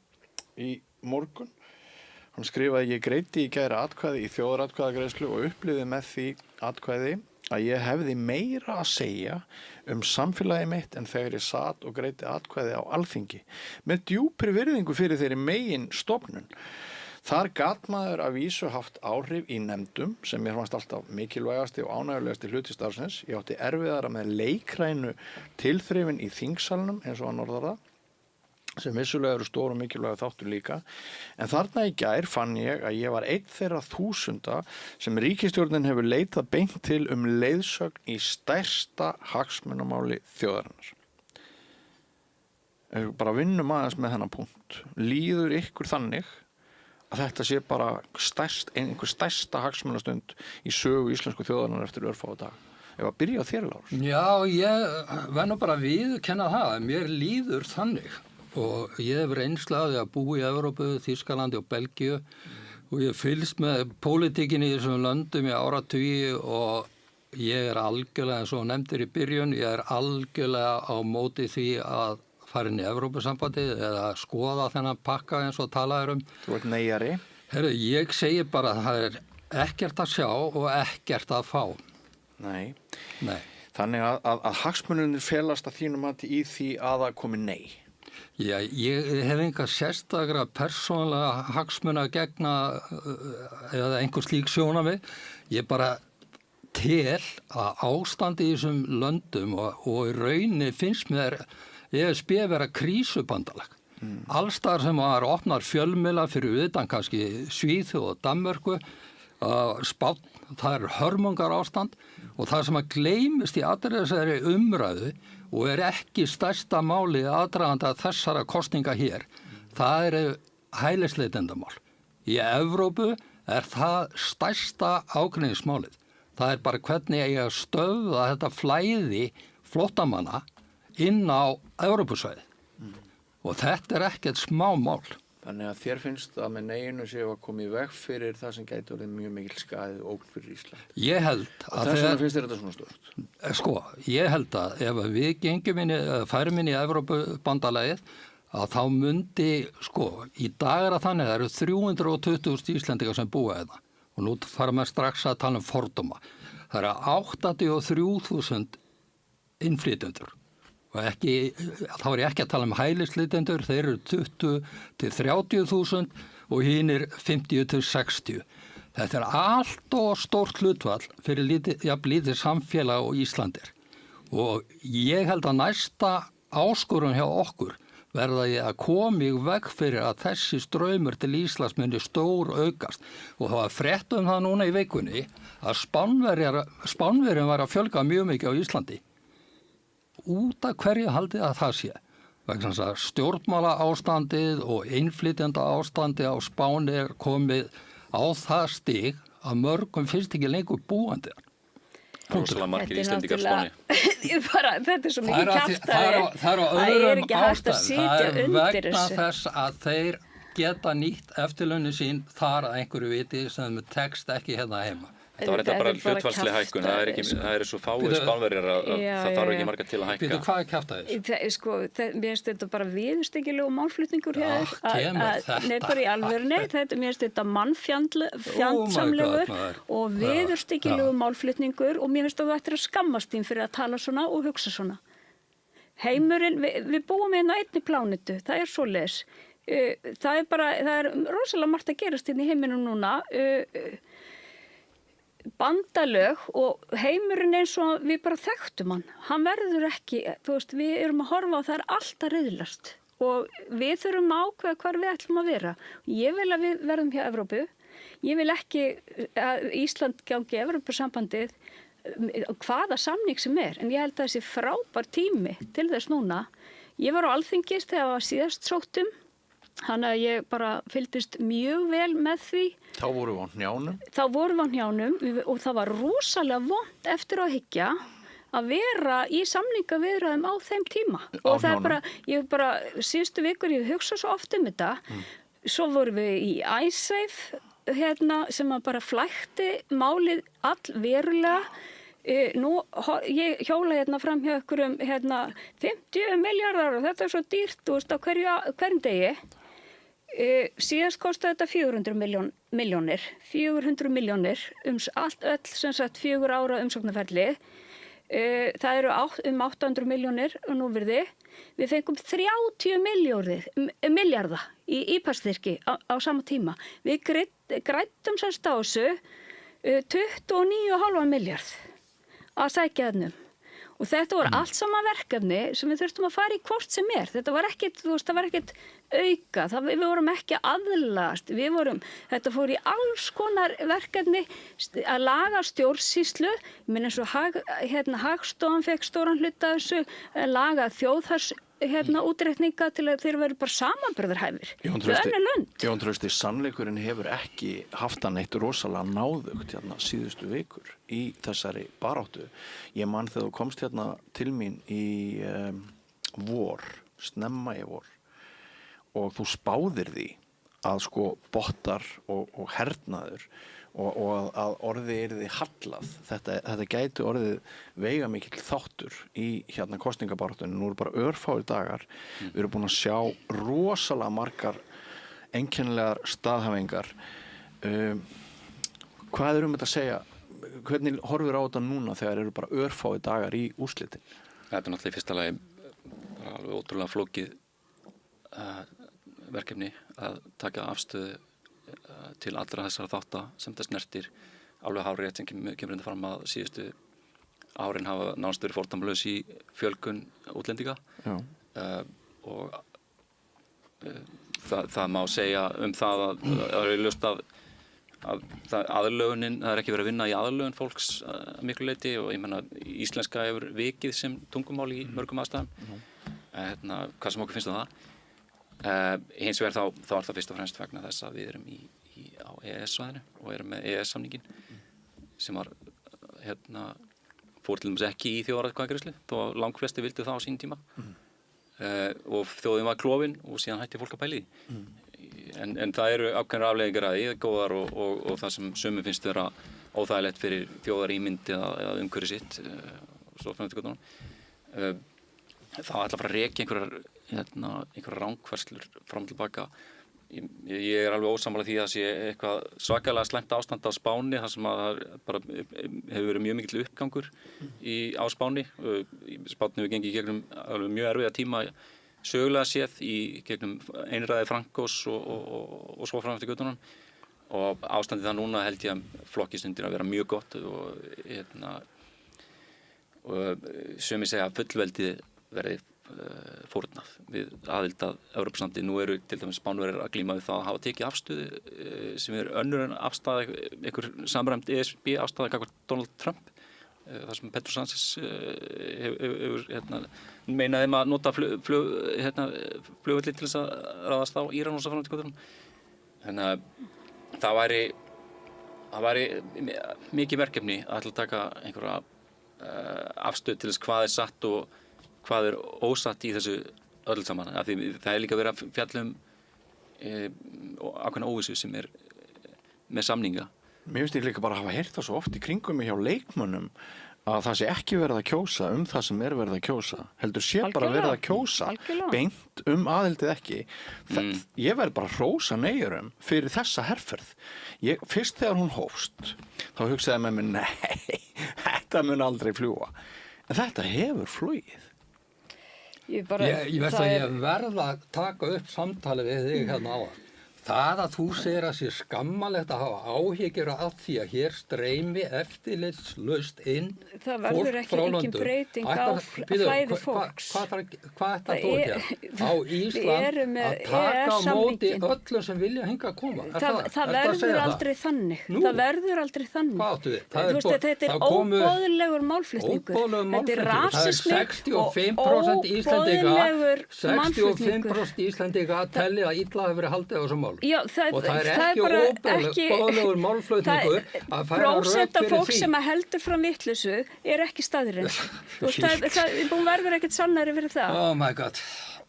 í morgun. Hann skrifaði: ég greiddi í gær atkvæði í þjóðaratkvæðagreiðslu og upplifði með því atkvæði að ég hefði meira að segja samfélagi mitt en þegar ég sat og greiddi atkvæði á Alþingi, með djúpri virðingu fyrir þeirri megin stofnun. Þar gat maður að vísu haft áhrif í nefndum sem mér fannst alltaf mikilvægasti og ánægjulegasti hluti starfsins. Ég átti erfiðara með leikrænu tilþrifin í þingsalnum, eins og hann orðar það, sem vissulega eru stór og mikilvægur þáttur líka. En þarna í gær fann ég að ég var einn þeirra 1000 sem ríkisstjórnin hefur leitað beint til leiðsögn í stærsta hagsmunamáli þjóðarinnar. Bara vinnum aðeins með þennan punkt. Líður ykkur þannig að þetta sé bara einhver stærsta hagsmunastund í sögu íslensku þjóðarinnar eftir örfáa dag? Ef að byrja á þér, Lárus. Já, ég verð bara að viðurkenna það að mér líður þannig. Og ég hef reynslaði að búa í Evrópu, Þýskalandi og Belgíu og ég fylgst með pólitíkinni í þessum löndum í áratugi og ég er algjörlega, eins og nefndir í byrjun, ég er algjörlega á móti því að fara inn í Evrópusambandið eða skoða þennan pakka eins og talaður Þú ert neyjari. Herru, ég segi bara að það er ekkert að sjá og ekkert að fá. Nei. Þannig að hagsmununir felast að þínum mati í því að það komi nei. Já, ég hef enga sérstakra persónulega hagsmuna að gegna eða einhver slík sjónarmið. Ég bara tel að ástandi í þessum löndum og í rauninni finnst mér ESB vera krísubandalag. Allstar sem var opnar fjölmiðla fyrir utan kannski Svíþjóð og Danmörku, Spánn, það er hörmungar ástand og það sem að gleymist í allri þessari umræðu og er ekki stærsta máli aðdraganda þessara kosninga hér, það eru hælisleitendamál. Í Evrópu er það stærsta ágreiningsmálið. Það er bara hvernig ég að stöðva þetta flæði flóttamanna inn á Evrópusvæði. Og þetta er ekkert smá mál. Þannig að þér finnst að með neginu séu að koma í veg fyrir það sem gæti orðið mjög mikil skaðið og ógn fyrir Ísland. Ég held að þess vegna finnst þér þetta svona stórt. Sko, ég held að ef við gengjum færum inn í Evrópubandalagið að þá myndi, sko, í dag er að þannig, það eru 320.000 Íslendingar sem búa þetta og nú fara maður strax að tala fordóma. Það eru 83.000 innflytjendur. Og þá er ég ekki að tala hælisleitendur, þeir eru 20.000-30.000 og hinir 50-60. Þetta er allt og stórt hlutfall fyrir lítið samfélag og Íslandir. Og ég held að næsta áskorun hjá okkur verða ég að koma í veg fyrir að þessi straumur til Íslands muni stór aukast. Og það var frétt það núna í vikunni að Spánverjum var að fjölga mjög mikið á Íslandi. Út af hverju haldið að það sé? Vegna þess að stjórnmála ástandið og innflytjenda ástandið á Spáni er komið á það stig að mörgum finnst ekki lengur búandi. rosalega margir Íslendingar á Spáni. Þetta svo mikið kjaftaði. Það er á öðrum ekki hægt að ástæðum. sitja Það er undir vegna þessu. þess að þeir geta nýtt eftirlaunir sín þar að einhverju viti sem tekst ekki hérna heima. Það var eitthvað bara hlutfallsleg hækkun, það er svo fáið Spánverjar að það þarf ekki marga til að hækka. Býtu, hvað er kjaftaðis? Sko, mér finnst þetta bara viðurstyggilegu málflutningur hér. Kemur þetta? Nei, bara í alvörunni. Mér finnst þetta mannfjandsamlegur og viðurstyggilegu málflutningur og mér finnst að þú ættir að skammast þín fyrir að tala svona og hugsa svona. Heimurinn, við búum hérna á einni plánetu, það er svoleiðis. Það er rosalega margt að gerast inn í heiminum núna. Bandalög og heimurinn eins og við bara þekktum hann verður ekki, þú veist, við erum að horfa á það er alltaf riðlast og við þurfum að ákveða hvar við ætlum að vera. Ég vil að við verðum hjá Evrópu, ég vil ekki að Ísland gangi Evrópusambandið hvaða samning sem en ég held að þessi frábær tími til þess núna. Ég var á Alþingis þegar það var síðast sóttum, þannig að ég bara fylgdist mjög vel með því. Þá vorum við á hnjánum? Þá vorum við á hnjánum og það var rosalega vont eftir að hyggja að vera í samningaviðræðum á þeim tíma. Og það ég síðustu vikur, ég hugsa svo oft þetta, svo vorum við í iSafe, sem að bara flækti málið allverulega. Nú, ég hjóla fram hjá ykkurum 50 milljarðar og þetta er svo dýrt, þú veist, á hverjum degi. Síðast kostaði þetta 400 milljónir, 400 milljónir, allt öll sem sagt 4 ára umsóknarferli. Það eru 800 milljónir og núvirði. Við fengum 30 milljarða í IPA-styrki á sama tíma. Við græddum semst á þessu 29,5 milljarð að sækja þennum. Og þetta voru allt sama verkefni sem við þurftum að fara í hvort sem Þetta var ekkit, þú veist, það var ekkit auka. Við vorum ekki aðlagast. Þetta fór í alls konar verkefni að laga stjórnsýslu. Ég meina eins og Hagstofan fekk stóran hluta þessu, laga þjóðhars útreikninga til að þeir veru bara samanburðarhæfir. Jón Trausti, sannleikurinn hefur ekki haft hann eitt rosalega náðugt síðustu vikur í þessari baráttu. Ég man þegar þú komst til mín í vor, snemma í vor, og þú spáðir því að bottar og hernaður og að orðið yrði hallað. Þetta gæti orðið veigamikill þáttur í kosningabaráttunni. Nú eru bara örfáir dagar. Við erum búin að sjá rosalega margar einkennilegar staðhæfingar. Hvað erum við að segja? Hvernig horfir á þetta núna þegar eru bara örfáir dagar í úrslitin? Þetta er náttúrulega í fyrsta lagi alveg ótrúlega flókið verkefni að taka afstöðu til allra þessara þátta sem það snertir alveg hárrétt sem kemur enda fram að síðustu árin hafa nánast verið fordæmalaus í fjölgun útlendinga og það má segja það að það er ljóst að aðlögunin, það er ekki verið að vinna í aðlögun fólks að miklu leyti og ég menna íslenska hefur vikið sem tungumál í mörgum aðstæðum hvað sem okkur finnst það hins vegar þá er það fyrst og fremst vegna þess að við erum á EES-svæðinu og erum með EES-samningin sem var fór til dæmis ekki í þjóðaratkvæðagreiðslu þó að langflesti vildu það á sínum tíma og þjóðin var klofin og síðan hætti fólk að pæla í en það eru ákveðnar afleiðingar að því góðar og það sem sumum finnst vera óþægilegt fyrir þjóðarímynd eða umhverfi sitt og svo framöndu göttunum það ætla að fara að rekja einhverjar rangfærslur fram og tilbaka. Ég er alveg ósammála því að það sé eitthvað svakalega slæmt ástand á Spáni þar sem að bara hefur verið mjög mikill uppgangur á Spáni. Spáni hefur gengið í gegnum mjög erfiða tíma sögulega séð í gegnum einræði Frankos og svo fram eftir göttunum og ástandið það núna held ég að flokkist undir að vera mjög gott og sumir segja að fullveldið verði fórnað við aðild að Evrópusambandinu. Nú eru til dæmis Spánverjar að glíma við það að hafa tekið afstöðu sem er önnur en afstaða einhver samræmd ESB afstaða gagnvart Donald Trump þar sem Pedro Sánchez hefur meinaði að nota flugvelli til þess að ráðast á Íran og svo fram til götunum. Þannig að það væri mikið verkefni að ætla að taka einhverja afstöð til þess hvað satt og hvað ósatt í þessu öll saman. Af því það líka verið að fjalla ákveðna óvissu sem með samninga. Mér finnst ég líka bara að hafa heyrt það svo oft í kringum mig hjá leikmönnum að það sé ekki verið að kjósa það sem verið að kjósa. Heldur sé bara verið að kjósa beint aðildið ekki. Ég verð bara að hrósa Neyjurum fyrir þessa herferð. Fyrst þegar hún hófst, þá hugsaði ég með mér, nei, þetta mun aldrei fljúga. En þetta hefur flugið. Ég veist að ég verð að taka upp samtali við þig hérna áðan. Það að þú segir að sé skammalegt að hafa áhyggjur af því að hér streymi eftirlitslaust inn það verður ekki engin breyting á flæði fólks. Hvað ætti að gera? Á Ísland að taka á móti öllum sem vilja hingað að koma? Það verður aldrei þannig. Það verður aldrei þannig. Hvað áttu við? Þetta óboðlegur málflutningur. Þetta er rasismi og óboðlegur málflutningur. 65% Íslendinga að telja að illa hafi verið haldið á þessum mál. Já, og það er ekki óboðlegur málflutningur að færa rök fyrir því. 1% af fólk sem heldur fram vitleysu er ekki staðurinn. Það verður ekkert sannari fyrir það. Oh my god.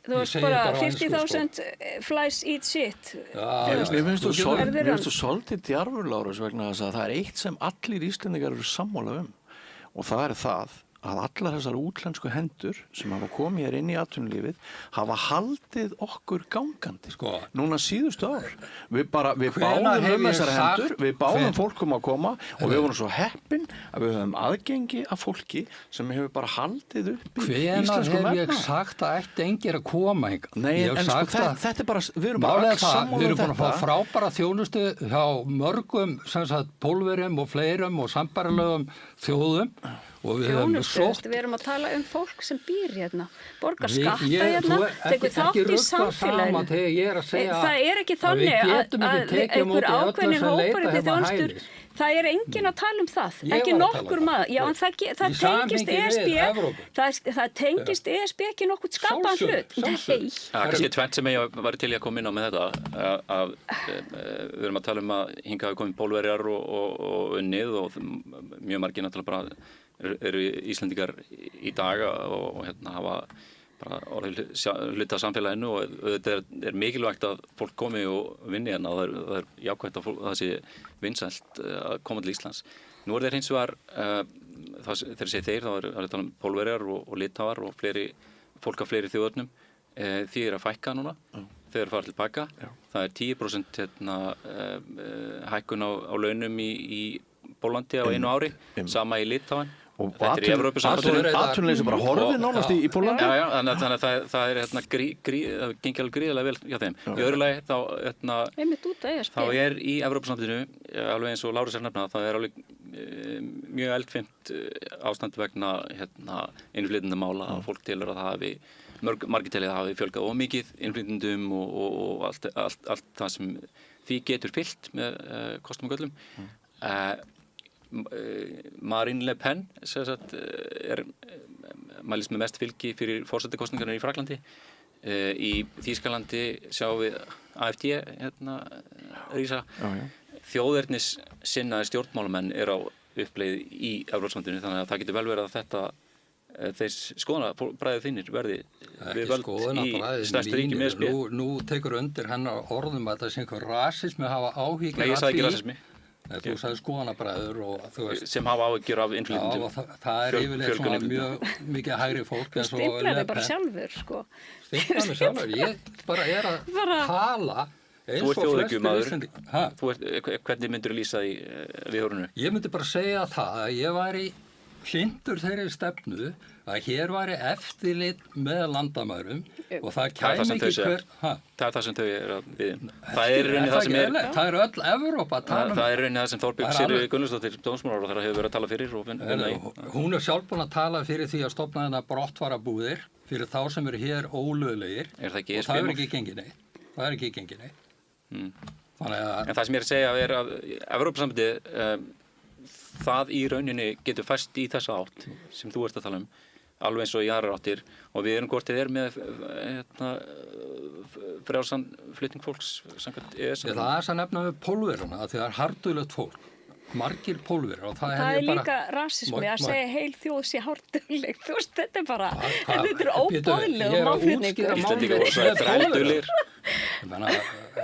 Þú veist bara 50,000 flies eat shit. Mér finnst þú svolítið djarfur, Lárus, vegna þess að það er eitt sem allir Íslendingar eru sammála og það er það að allar þessar útlensku hendur sem hafa komið hér inn í atvinnulífið hafa haldið okkur gangandi. Núna síðustu ár. Við báðum þessar hendur, við báðum fólkum að koma og við vorum svo heppin að við höfum aðgengi af fólki sem hefur bara haldið upp í íslensku hef ég sagt að ætti engir að koma hingað? Nei, en sko þetta er bara, við erum bara ekki sammála við erum búin að fá frábæra þjónustu hjá mörgum, Pólverjum og fleirum og sambærilegum þjóðum. Þjónustu, við erum að tala fólk sem býr hérna, borgar skatta hérna, tekur þátt í samfélaginu. Það er ekki þannig að einhver ákveðnir hópar í þjónustur, það er enginn að tala það, ekki nokkur maður. Já, en það tengist ESB, það tengist ESB ekki nokkuð skapaðan hlut. Nei. Það er kannski tvennt sem ég var til að koma inn á með þetta, að við erum að tala að hingað hafi komið Pólverjar og unnið og mjög margir náttúrulega bara eru Íslendingar í dag og hafa bara orðið hluti af samfélaginu og þetta er mikilvægt að fólk komi og vinni hérna og það er jákvægt að það sé vinsælt að koma til Íslands. Nú þeir hins vegar, þegar ég segi þeir, þá er að tala Pólverjar og Litháar og fólk af fleiri þjóðurnum, því að fækka núna, þegar fara til baka. Það er 10% hækkun á launum í Póllandi á einu ári, sama í Litháen. Og atvinnuleysi bara horfið nánast í Póllandi. Já, þannig að það er gengið alveg gríðarlega vel hjá þeim. Í öðru lagi þá er í Evrópusambandinu, alveg eins og Lárus nefna, það er alveg mjög eldfimt ástand vegna innflytjendamála að fólk telur að það hafi margir telja að það hafi fjölgað of mikið innflytjendum og allt það sem því getur fylgt með kostum og göllum. Marine Le Pen mælist með mest fylgi fyrir forsetakosningarnar í Fraklandi. Í Þýskalandi sjáum við AfD rísa. Þjóðernis sinnaði stjórnmálamenn á uppleið í Evrópusambandinu, þannig að það getur vel verið að þeir skoðanabræður þínir verði við völd í stærstu ríkjum ESB. Nú tekur undir hennar orðum að það sé einhver rasismi hafa áhyggjur af því. Nei, ég sagði ekki rasismi. Þú sagði skoðanabræður og þú veist sem hafa áhyggjur af innflytjendum. Já, það er yfirleitt svona mjög mikið hægri fólk eins og Le Pen. Stimplaði bara sjálfur, sko. Stimplaði sjálfur, ég bara er að tala eins og flestir Íslendingar. Hvernig myndur þú lýsa því viðhorfinu? Ég myndi bara segja það að ég væri hlynntur þeirri stefnu að hér væri eftirlit með landamærum og það kæmi ekki hver... Það er það sem þau eru að biðja. Það er rauninni það sem er... Það er öll Evrópa að tala um. Það er rauninni það sem Þorbjörg Sigríður Gunnlaugsdóttir dómsmálaráðherra hefur verið að tala fyrir og vinna í. Hún er sjálf búin að tala fyrir því að stofna þennan brottfararbúðir fyrir þá sem eru hér ólöglegir. Er það ekki ESB? Og það er ekki gengið neitt. Það er ekki gengið neitt. En það sem ég er að segja er að Evrópusambandið það í rauninni getur fæst í þessa átt sem þú ert að tala um, alveg eins og í aðrar áttir og við erum hvort þið með frjálsan flutning fólks samkvæmt EES. Það er að nefna við Pólverjana að það er harðduglegt fólk margir Pólverjar og það er líka rasismi að segja heil þjóð sé hártugleg, þú veist, þetta er bara, þetta er óboðlegur málflutningur. Íslendingar voru svo þrældulir. Þannig að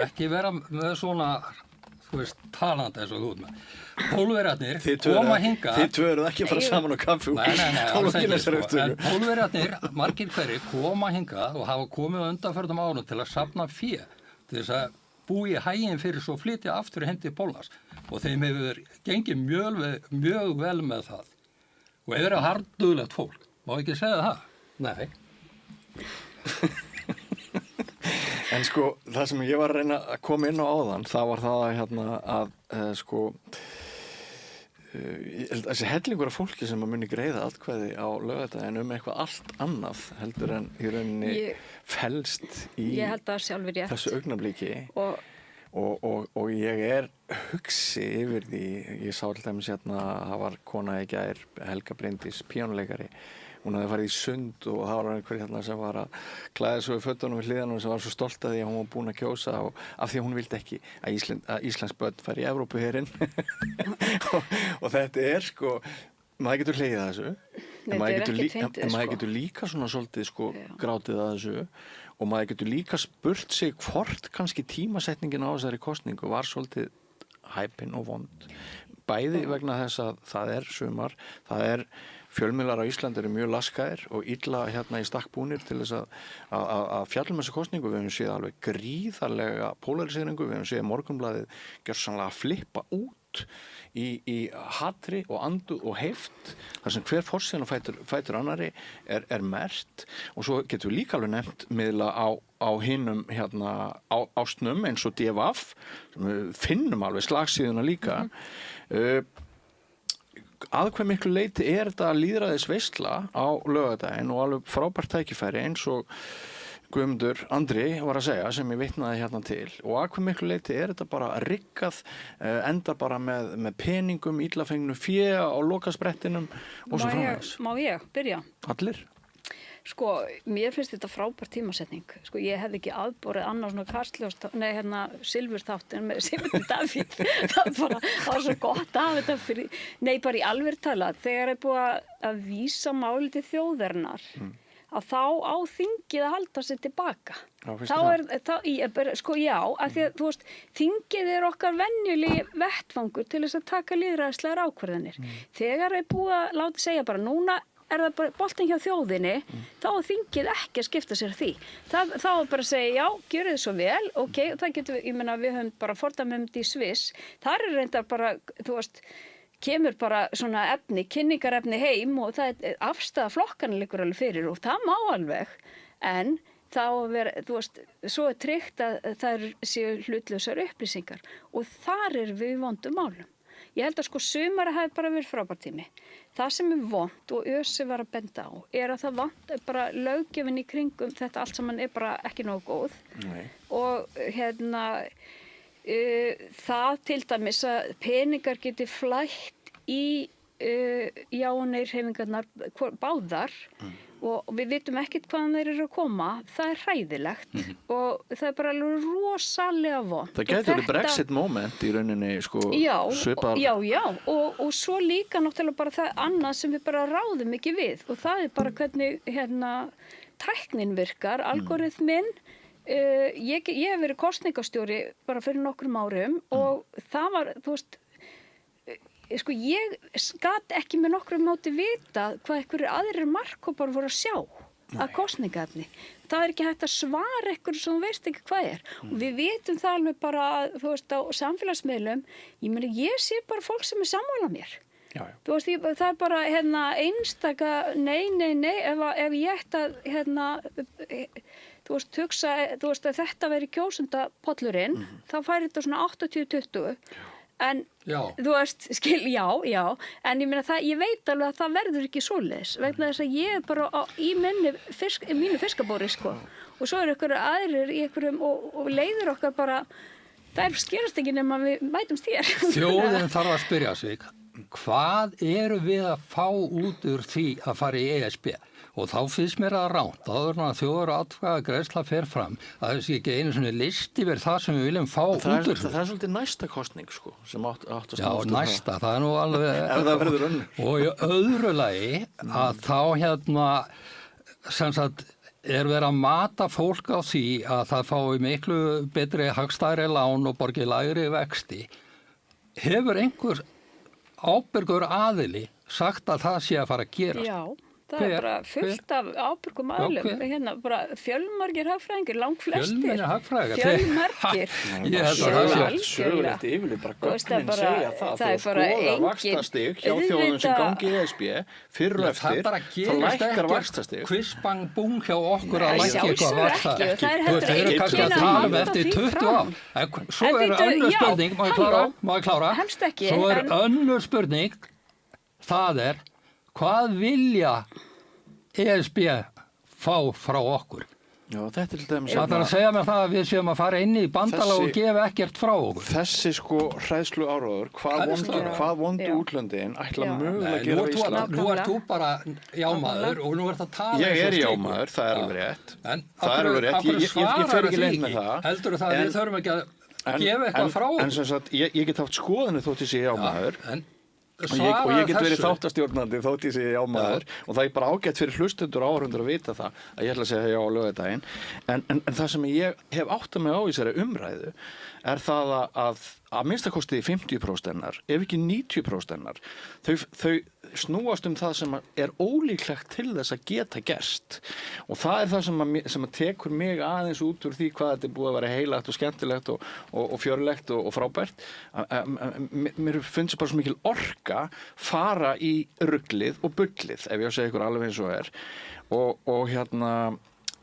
ekki vera með svona, þú veist, talandi eins og þú með. Pólverjarnir koma hingað. Þið tvö eruð ekki að fara saman á kaffi. Nei, alls ekki, sko. En Pólverjarnir, margir hverjir, koma hingað og hafa komið á undanförnum árum til að safna fé, til þess að búi hæginn fyrir svo flytja aftur heim til Póllands. Og þeim hefur gengið mjög vel með það. Og ef það er harðduglegt fólk, má ekki segja það? Nei. En sko, það sem ég var að reyna að koma inn á áðan, það var það þessi hellingur af fólki sem að muni greiða atkvæði á laugardaginn eitthvað allt annað heldur en í rauninni felst í þessu augnabliki. Og ég er hugsi yfir því, ég sá til dæmis það var kona í gær, Helga Bryndís, píanóleikari. Hún hafði farið í sund og það var einhver sem var að klæða svo í fötunum við hliðanum sem var svo stolt af því að hún var búin að kjósa og af því að hún vildi ekki að Íslands börn færi í Evrópuherinn. og þetta er sko, maður getur hlegið að þessu, en maður getur líka svona svolítið grátið að þessu og maður getur líka spurt sig hvort kannski tímasetningin á þessari kosningu var svolítið hæpin og vond. Bæði vegna þess að það er sumar, það fjölmiðlar á Íslandi eru mjög laskaðir og illa í stakk búnir til þess að fjalla þessa kosningu. Við höfum séð alveg gríðarlega polariseringu, við höfum séð Morgunblaðið gjörsamlega flippa út í hatri og anduð og heift, þar sem hver forsíðan fætur annari er merkt. Og svo getum við líka alveg nefnt miðla á hinum ástnum eins og DVF, sem við finnum alveg slagsíðuna líka. Að hve miklu leyti er þetta lýðræðisveisla á laugardaginn og alveg frábært tækifæri eins og Guðmundur Andri var að segja sem ég vitnaði til og að hve miklu leyti er þetta bara riggað, endar bara með peningum, illafengnu fé á lokasprettinum og svo framvegis. Má ég byrja? Allir? Sko, mér finnst þetta frábær tímasetning. Sko, ég hefði ekki aðborið annars svona silfurþáttin með Sigmundi Davíð. Það var svo gott af þetta fyrir, bara í alvöru talað, þegar búið að vísa máli til þjóðarinnar, að þá á þingið að halda sér tilbaka. Sko, já, af því að, þú veist, þingið okkar venjulegi vettfangur til þess að taka lýðræðislegar ákvarðanir. Þegar búið að láta segja bara núna, það bara boltinn hjá þjóðinni, þá þingið ekki að skipta sér því. Þá bara að segja, já, gjörðu þið svo vel, ok, það getur við, ég meina, við höfum bara fordæmd í Sviss, þar reyndar bara, þú veist, kemur bara svona kynningarefni heim og það afstæða flokkarnir liggur alveg fyrir og það má alveg, en þá þú veist, svo tryggt að það séu hlutlausar upplýsingar og þar við vondum málum. Ég held að sumari hafi bara verið frábær tími. Það sem vont og Össi var að benda á að það vant bara löggjöfin í kringum þetta allt saman bara ekki nógu góð. Nei. Og það til dæmis að peningar geti flætt í jáneirhreyfingarnar báðar og við vitum ekkert hvaðan þeir eru að koma, það er hræðilegt og það er bara alveg rosalega vont. Það getur verið Brexit moment í rauninni svipar. Já, og svo líka náttúrulega bara það annað sem við bara ráðum ekki við og það er bara hvernig tæknin virkar, algoritminn. Ég hef verið kosningastjóri bara fyrir nokkrum árum og það var, þú veist, sko ég gat ekki með nokkrum móti vita hvað einhverjir aðrir markhópar voru að sjá að kosningaefni. Það er ekki hægt að svara einhverju sem þú veist ekki hvað er. Og við vitum það alveg bara, þú veist, á samfélagsmiðlum, ég sé bara fólk sem er sammála mér. Já. Þú veist, það er bara einstaka, nei, ef ég ætti að, þú veist, hugsa, þú veist, að þetta veri kjósendapollurinn, þá færi þetta svona 80-20. En þú veist, en ég meina ég veit alveg að það verður ekki svoleiðis vegna þess að ég er bara í mínu fiskabóri sko og svo ykkur aðrir í ykkurum og leiðir okkar bara, það skerast ekki nema við mætumst hér. Þjóðin þarf að spyrja sig, hvað eru við að fá út úr því að fara í ESB? Og þá finnst mér að ránt, áður en að þjóðaratkvæðagreiðsla fer fram, að það sé ekki einu svona list yfir það sem við viljum fá út úr þessu. Það er svolítið næsta kosning, sko, sem átt að Já, næsta, það er nú alveg... Ef það verður önnur. Og í öðru lagi, að þá sem sagt, verið að mata fólk á því að það fái miklu betri hagstæðri lán og borgi lægri vexti. Hefur einhver ábyrgur aðili sagt að það sé að fara að gerast? Já, það er bara fullt af ábyrgum aðilum. Hérna bara fjölmargir hagfræðingar, langflestir. Fjölmargir hagfræðingar? Fjölmargir. Ég held að það sé sögulegt yfirlit, bara gögnin segja það. Þú skoðar vaxtastig hjá þjóðum sem gangi í ESB, fyrir og eftir, þá lækkar vaxtastig. Hvissbang búm hjá okkur að lækka eitthvað vaxta. Það er heldur ekki kannski að tala eftir 20 ár. Svo er önnur spurning, má ég klára? Helst ekki. Svo er önnur spurning, það er, hvað vilja ESB fá frá okkur? Já, þetta er til dæmis... Það er að segja mér það að við séum að fara inn í bandalag og gefa ekkert frá okkur. Þessi sko hræðslu áróður, hvað vondu útlöndin ætla mögulega að gera við Ísland? Nú ert þú bara jámaður og nú ert að tala... Ég er jámaður, það er alveg rétt. Það er alveg rétt, ég fer ekki leið með það. Heldur það að við þurfum ekki að gefa eitthvað frá okkur? En sem sagt, ég get haft skoðinu þótt ég sé jámaður. Og ég get verið þáttastjórnandi þótt ég sé jámaður og það er bara ágætt fyrir hlustendur og áhorfendur að vita það að ég ætla að segja já á laugardaginn en það sem ég hef áttað mig á í þessari umræðu er það að minnstakosti 50% hennar, ef ekki 90% hennar, þau snúast það sem er ólíklegt til þess að geta gerst og það er það sem tekur mig aðeins út úr því hvað þetta er búið að vera heilagt og skemmtilegt og fjörlegt og frábært. Mér finnst bara svo mikil orka fara í ruglið og bullið, ef ég á að segja ykkur alveg eins og er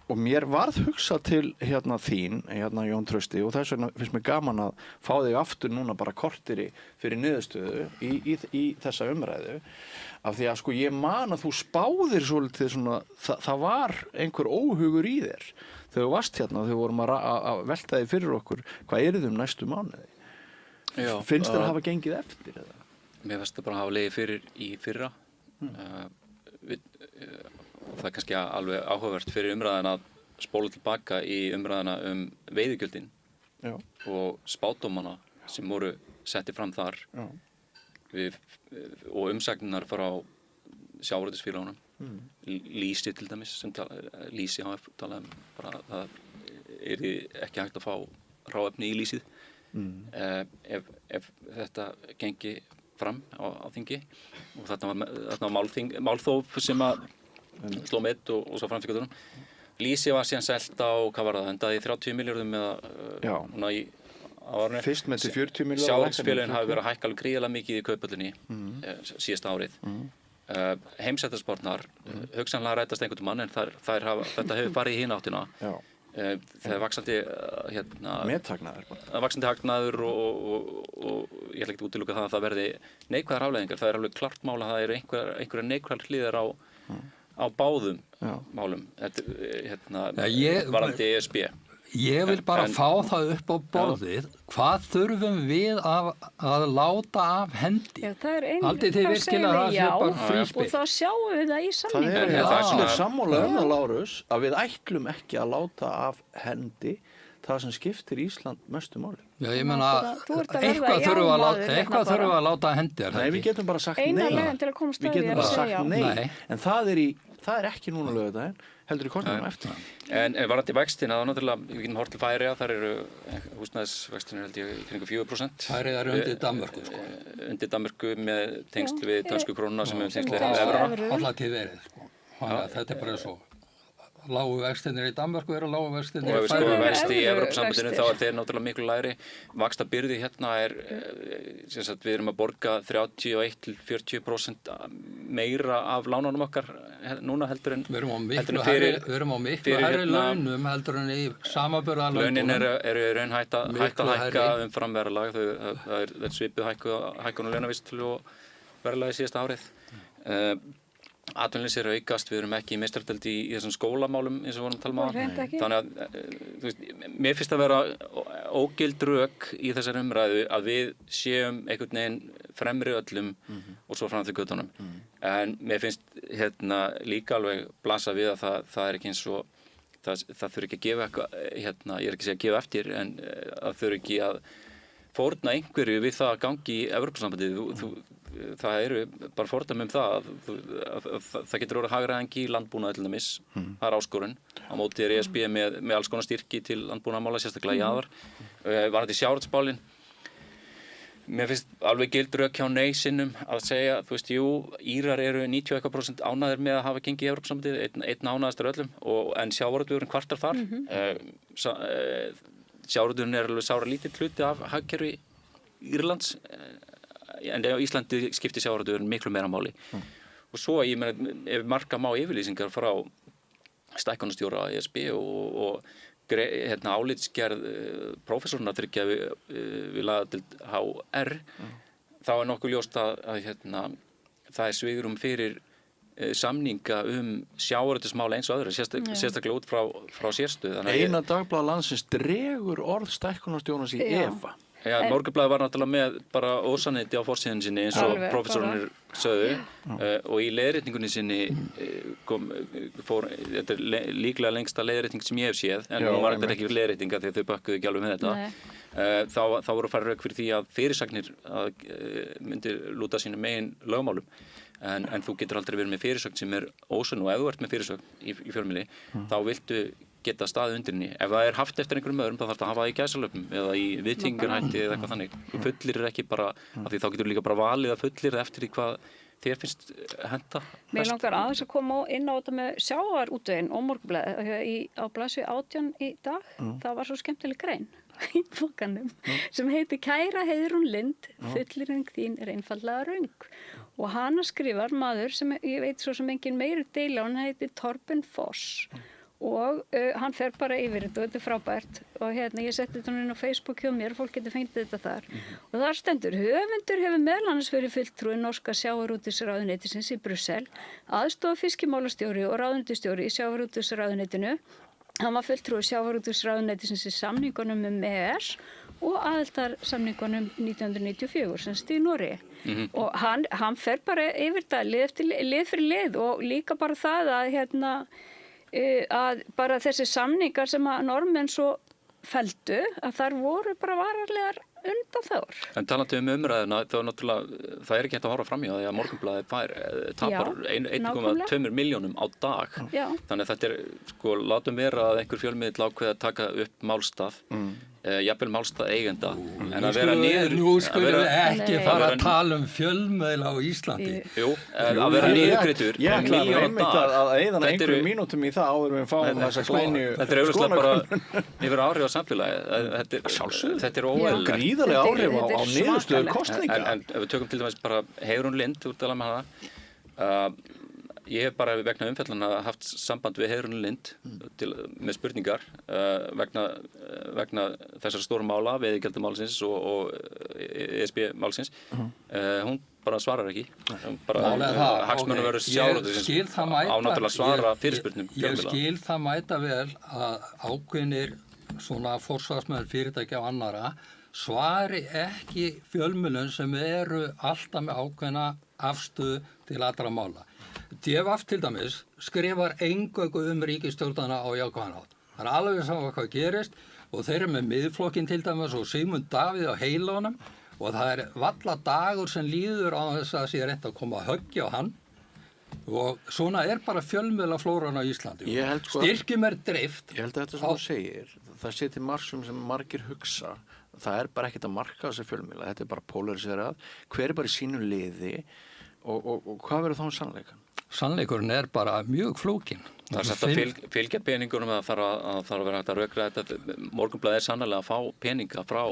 og mér varð hugsað til þín, Jón Trausti, og þess vegna finnst mér gaman að fá þig aftur núna bara korteri fyrir niðurstöðu í þessa umræðu, af því að sko ég man að þú spáðir svolítið svona, það var einhver óhugur í þér þegar þú varst þegar vorum að velta þig fyrir okkur, hvað yrðum næstu mánuði? Já, finnst þér að hafa gengið eftir eða? Mér finnst það bara að hafa legið fyrir í fyrra. Það er kannski alveg áhugavert fyrir umræðina að spóla tilbaka í umræðina veiðigjöldin og spádómana sem voru setti fram þar og umsagnar frá sjávarútvegsfélögunum, Lýsi til dæmis, Lýsi HF talaði bara að það yrði ekki hægt að fá hráefni í lýsið ef þetta gengi fram á þingi og þetta var málþóf sem að sló mitt og svo framfíkjadunum. Lýsi var síðan selt á, hvað var það, endaði 30 milljörðum eða núna í árinu. Fyrst með til 40 milljörðum. Sjávarútvegsfélögin hafi verið að hækka alveg gríðarlega mikið í kaupöllunni síðasta árið. Heimsættarspárnar, hugsanlega rætast einhvern mann en þetta hefur farið í hina áttina. Það er vaxandi vaxandi hagnaður og ég ætla ekki að útiloka það að það verði neikvæðar afleiðingar. Það er alveg klart mál að það eru einhverjar neikvæðar hliðar á báðum málum varðandi ESB. Ég vil bara fá það upp á borðið. Hvað þurfum við að láta af hendi? Já, það er einnig, þá segir við já og þá sjáum við það í samningu. Það er sammála það, Lárus, að við ætlum ekki að láta af hendi það sem skiptir Ísland mestu máli. Já, ég meina, eitthvað þurfum við að láta af hendi. Nei, við getum bara sagt nei. Eina leiðin til að komast að því er að segja já. Nei, en það er ekki núna laugardaginn, heldur í kostnaðum eftir. En varðandi vextina, þá náttúrulega, við getum hort til Færeyja, þar eru húsnæðisvextina held ég í kringum 4%. Færeyja eru undir Danmörku, sko. Undir Danmörku með tengsl við dönsku krónuna sem hefur tengsl við evruna. Alltaf verið, sko. Þetta er bara svo. Lágu vextinir í Danmörku eru lágu vextinir í Færeyjum. Og ef við skoðum vexti í Evrópusambandinu þá er þeir náttúrulega miklu lægri. Vaxtabyrði hérna er, við erum að borga 31–40% meira af lánunum okkar núna heldur en fyrir. Við erum á miklu hærri launum heldur en í samanburðarlöndunum. Launin eru raun hægt að hækka umfram verðlag. Það er svipuð hækkun og launavísitölu og verðlagi síðasta árið. Atvinnuleysi er aukast, við erum ekki í meistaradeildi í þessum skólamálum eins og við vorum að tala um. Þannig að mér finnst að vera ógild rök í þessari umræðu að við séum einhvern veginn fremri öllum og svo fram til göttunum. En mér finnst líka alveg blasa við að það er ekki eins og það þurfi ekki að gefa eitthvað, ég er ekki að segja að gefa eftir, en það þurfi ekki að fórna einhverju við það að gangi í Evrópusambandið. Það eru bara fordæmi það að það getur orðið hagræðingi í landbúnaði til dæmis. Það er áskorun. Á móti er ESB með alls konar styrki til landbúnaðarmála, sérstaklega jaðar. Varðandi sjávarútvegsmálin. Mér finnst alveg gild rök hjá nei sinnum að segja, Írar eru 90% ánægðir með að hafa gengið í Evrópusambandið, einn ánægðastur öllum, en sjávarútvegurinn kvartar þar. Sjávarútvegurinn er alveg sára lítill hluti af hagkerfi Írlands, en á Íslandi skiptir sjávarútvegurinn miklu meira máli. Og svo, ef marka má yfirlýsingar frá stækkunarstjóra ESB og álitsgerð prófessorna þriggja við lagadeild HR, þá er nokkuð ljóst að það er svigrúm fyrir samninga sjávarútvegsmál eins og öðru, sérstaklega út frá sérstöð. Eina dagblað landsins dregur orð stækkunarstjórans í efa. Já, Morgunblaðið var náttúrulega með bara ósannindi á forsíðunni sinni eins og prófessornir sögðu og í leiðrétningunni sinni þetta er líklega lengsta leiðrétning sem ég hef séð, en nú var þetta ekki leiðrétninga því að þau bökkuðu ekki alveg með þetta. Þá voru að fara rök fyrir því að fyrirsagnir myndi lúta sínum megin lögmálum, en þú getur aldrei verið með fyrirsögn sem er ósönn, og ef þú ert með fyrirsögn í fjölmiðli, þá viltu geta staðið undir henni. Ef það er haft eftir einhverjum öðrum, þá þarf það að hafa það í gæsalöpum eða í viðtingarhætti eða eitthvað þannig. Þú fullir ekki bara, af því þá getur líka bara valið að fullir eftir því hvað þér finnst henta. Mér langar aðeins að koma inn á þetta með sjávarútveginn og Morgunblaðið á blaðsíðu 18 í dag. Það var svo skemmtileg grein í bókanum sem heitir Kæra Heiðrún Lind, fullyrðing þín er einfaldlega röng. Og hana skrifar maður sem ég veit svo sem engin meiri deila, hann heitir Torben Foss. Og hann fer bara yfir þetta og þetta er frábært og ég setti þetta inn á Facebook hjá mér og fólk getur fengið þetta þar og þar stendur: höfundur hefur meðal annars verið fulltrúi norska sjávarútvegsráðuneytisins í Brussel, aðstoða fiskimálastjóri og ráðuneytisstjóri í sjávarútvegsráðuneytinu. Hann var fulltrúi sjávarútvegsráðuneytisins í samningunum EES og aðildarsamningunum 1994 sem í Noregi. Og hann fer bara yfir þetta lið fyrir lið og líka bara það að bara þessi samningar sem að normenn svo felldu, að þar voru bara vararlegar undanþágur. En talandi umræðuna, það er ekki hægt að horfa fram í því að Morgunblaðið tapar 1,2 milljónum á dag. Þannig að þetta er, látum vera að einhver fjölmiðill ákveði að taka upp málstað, jafnvel málstað eigenda, en að vera niður... Nú skulum við ekki fara að tala fjölmiðl á Íslandi. Jú, að vera niðurgreiddur Ég ætlaði einmitt að eyða einhverjum mínútum í það áður við fáum þessa kleinu skoðanakönnun. Þetta er auðvitað bara yfir áhrif á samfélagið. Þetta er óeðlilegt. Gríðarlega áhrif á niðurstöður kosninga. En ef við tökum til dæmis bara Heiðrún Lind, þú tala með hana. Ég hef bara vegna umfjallana haft samband við Heiðrún Lind með spurningar vegna þessara stóru mála, veiðigjaldamálsins og ESB-málsins. Hún bara svarar ekki. Hagsmunum verður sjávarútvegsins á náttúrulega svara fyrirspurnum. Ég skil það mæta vel að ákveðnir svona forsvarsmenn fyrirtækja og annara svari ekki fjölmiðlum sem eru alltaf með ákveðna afstöðu til allra mála. DFF til dæmis skrifar eingöngu ríkisstjórnana á jákvæðan hátt. Það er alveg sama hvað gerist og þeir eru með miðflokkinn til dæmis og Sigmund Davíð á heilunum og það er valla dagur sem líður á þess að sé reynt að koma að höggja á hann og svona er bara fjölmiðlaflóran á Íslandi. Styrkjum er dreift. Ég held að þetta sem þú segir, það sé til margsum sem margir hugsa. Það er bara ekkert að marka þessi fjölmiðla, þetta er bara polariserað, hver er bara í sínu liði og hvað verður þá sannleikan? Sannleikurinn er bara mjög flókin. Það er sett að fylgja peningunum að það þarf að vera hægt að rökra þetta. Morgunblaðið er sannlega að fá peninga frá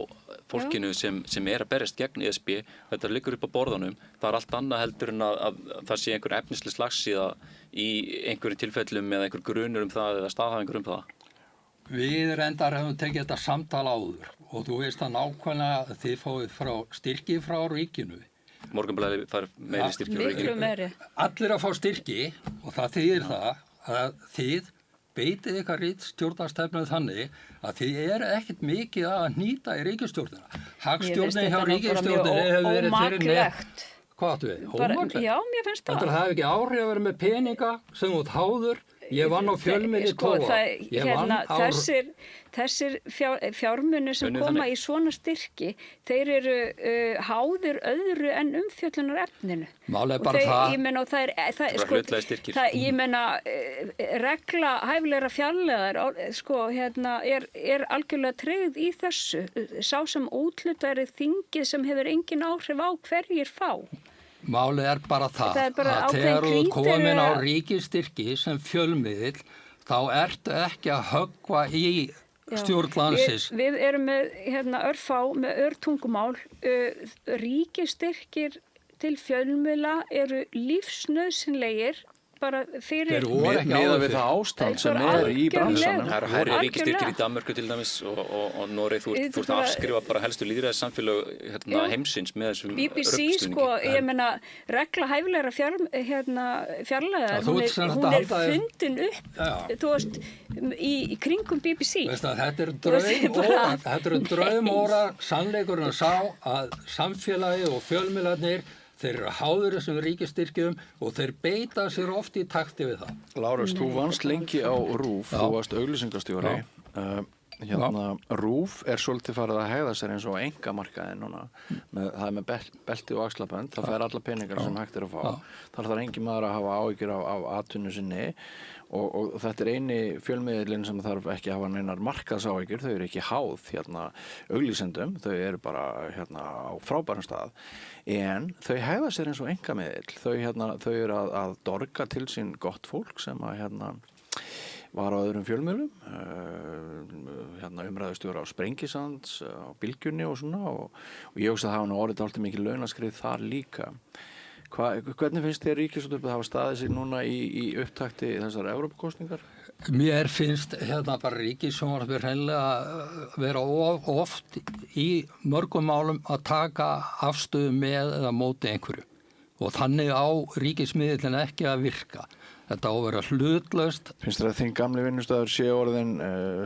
fólkinu sem er að berjast gegn ESB. Þetta liggur upp á borðunum. Það er allt annað heldur en að það sé einhver efnisleg slagsíða í einhverjum tilfellum eða einhver grunur það eða staðhæfingur það. Við reyndar hefum tekið þetta samtal áður og þú veist að nákvæmlega að þið fáið styrki frá ríkinu. Morgunblaðið fær meiri styrki frá ríkinu. Allir að fá styrki og það þýðir það að þið beitið ykkar ritstjórnarstefnu þannig að þið eru ekkert mikið að hnýta í ríkisstjórnina. Hagstjórnin hjá ríkisstjórninni hefur verið fyrir nefn. Hvað áttu við? Bara, Ómaklegt? já, mér finnst það. Það hefði ekki áhrif að vera með peninga sem út háður. Ég vann á fjölmiðli 12 ár. Þessir fjármunir sem koma í svona styrki, þeir eru háðir öðru en umfjöllunar efninu. Málega bara það. Ég meina, hlutlægir styrkir. Ég meina, regla hæfilegra fjarlæðar, er algjörlega tryggð í þessu. Sá sem úthlutari þingið sem hefur engin áhrif á hverjir fá. Málið er bara það að þegar þú komin á ríkisstyrki sem fjölmiðill, þá ertu ekki að höggva í stjórn landsins. Við erum með með örtungumál. Ríkisstyrkir til fjölmiðla eru lífsnauðsynlegir bara fyrir miðað við það ástand sem í bransanum. Það eru hærri ríkisstyrkir í Danmörku til dæmis og Noreg. Þú ert að afskrifa bara helstu lýðræðissamfélög heimsins með þessum BBC, ég meina, regla hæfilegra fjarlæðar, hún er fundin upp, þú veist, í kringum BBC. Þetta eru draumóra, sannleikurinn að sá að samfélagið og fjölmiðlarnir, þeir eru háður þessum ríkisstyrkjum og þeir beita sér oft í takti við það. Lárus, þú vannst lengi á RÚV, þú varst auglýsingastjóri. RÚV svolítið farið að hegða sér eins og einkamarkaði núna. Það með belti og axlabönd, það fær alla peningar sem hægt að fá. Þar þarf engin maður að hafa áhyggjur af atvinnu sinni og þetta eini fjölmiðillinn sem þarf ekki að hafa neinar markaðsáhyggjur, þau eru ekki háð auglýsendum, þau eru bara á frábærum stað. En þau hegða sér eins og einkamiðill, þau eru að dorga til sín gott fólk sem að var á öðrum fjölmiðlum, umræðustjóra á Sprengisands, á Bylgjunni og svona og ég hugsa að það hafa orðið dálítið mikið launaskrið þar líka. Hvernig finnst þér Ríkisútvarpið hafa staðið sig núna í upptakti þessar Evrópukosningar? Mér finnst bara Ríkissjónvarpið hreinlega vera oft í mörgum málum að taka afstöðu með eða móti einhverju og þannig á ríkismiðillinn ekki að virka. Þetta á að vera hlutlaust. Finnst þér að þinn gamli vinnustæður sé orðin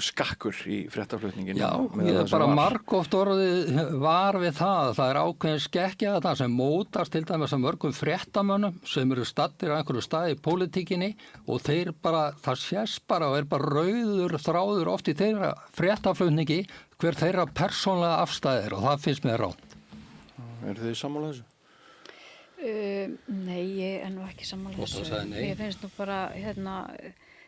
skakkur í fréttaflutningin? Já, ég er bara margoft orðið var við það. Það er ákveðin skekkja þetta sem mótast til dæmis að mörgum fréttamönnum sem eru staddir á einhverju staði í pólitíkinni og þeir bara, það sést bara og er bara rauður þráður oft í þeirra fréttaflutningi hver þeirra persónlega afstæðir og það finnst mér rátt. Eru þið sammála þessu? Nei, ég er nú ekki sammála þessu. Ég finnst nú bara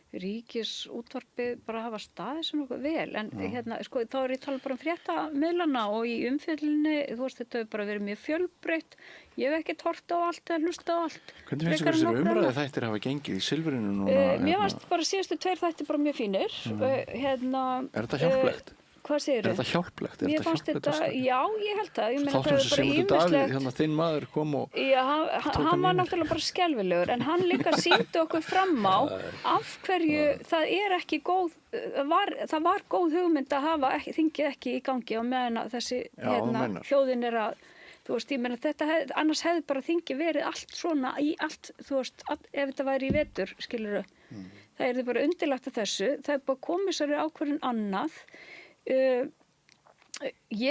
Ríkisútvarpið bara hafa staðið svo nokkuð vel en þá er ég talað bara um fréttamiðlana og í umfjöllinni, þú veist, þetta hefur bara verið mjög fjölbreytt. Ég hef ekki hort á allt eða hlusta á allt. Hvernig finnst þér þessir umræðu þættir hafa gengið í Silfrinu núna? Mér fannst bara síðustu 2 þættir bara mjög fínir. Er þetta hjálplegt? Hvað segirðu? Er þetta hjálplegt? Mér fannst þetta, já, ég held það. Þáttum sem Sigmundur Davíð, þinn maður kom og já, hann var náttúrulega bara skelfilegur en hann líka sýndi okkur fram á af hverju það er ekki góð, það var góð hugmynd að hafa þingið ekki í gangi á meðan að þessi hljóðin að, þú veist, ég meina þetta annars hefði bara þingið verið allt svona í allt, þú veist, ef þetta væri í vetur, skilurðu. Það er bara undirlagt að þessu, það er bara komið sér ákvörðun annað. Ég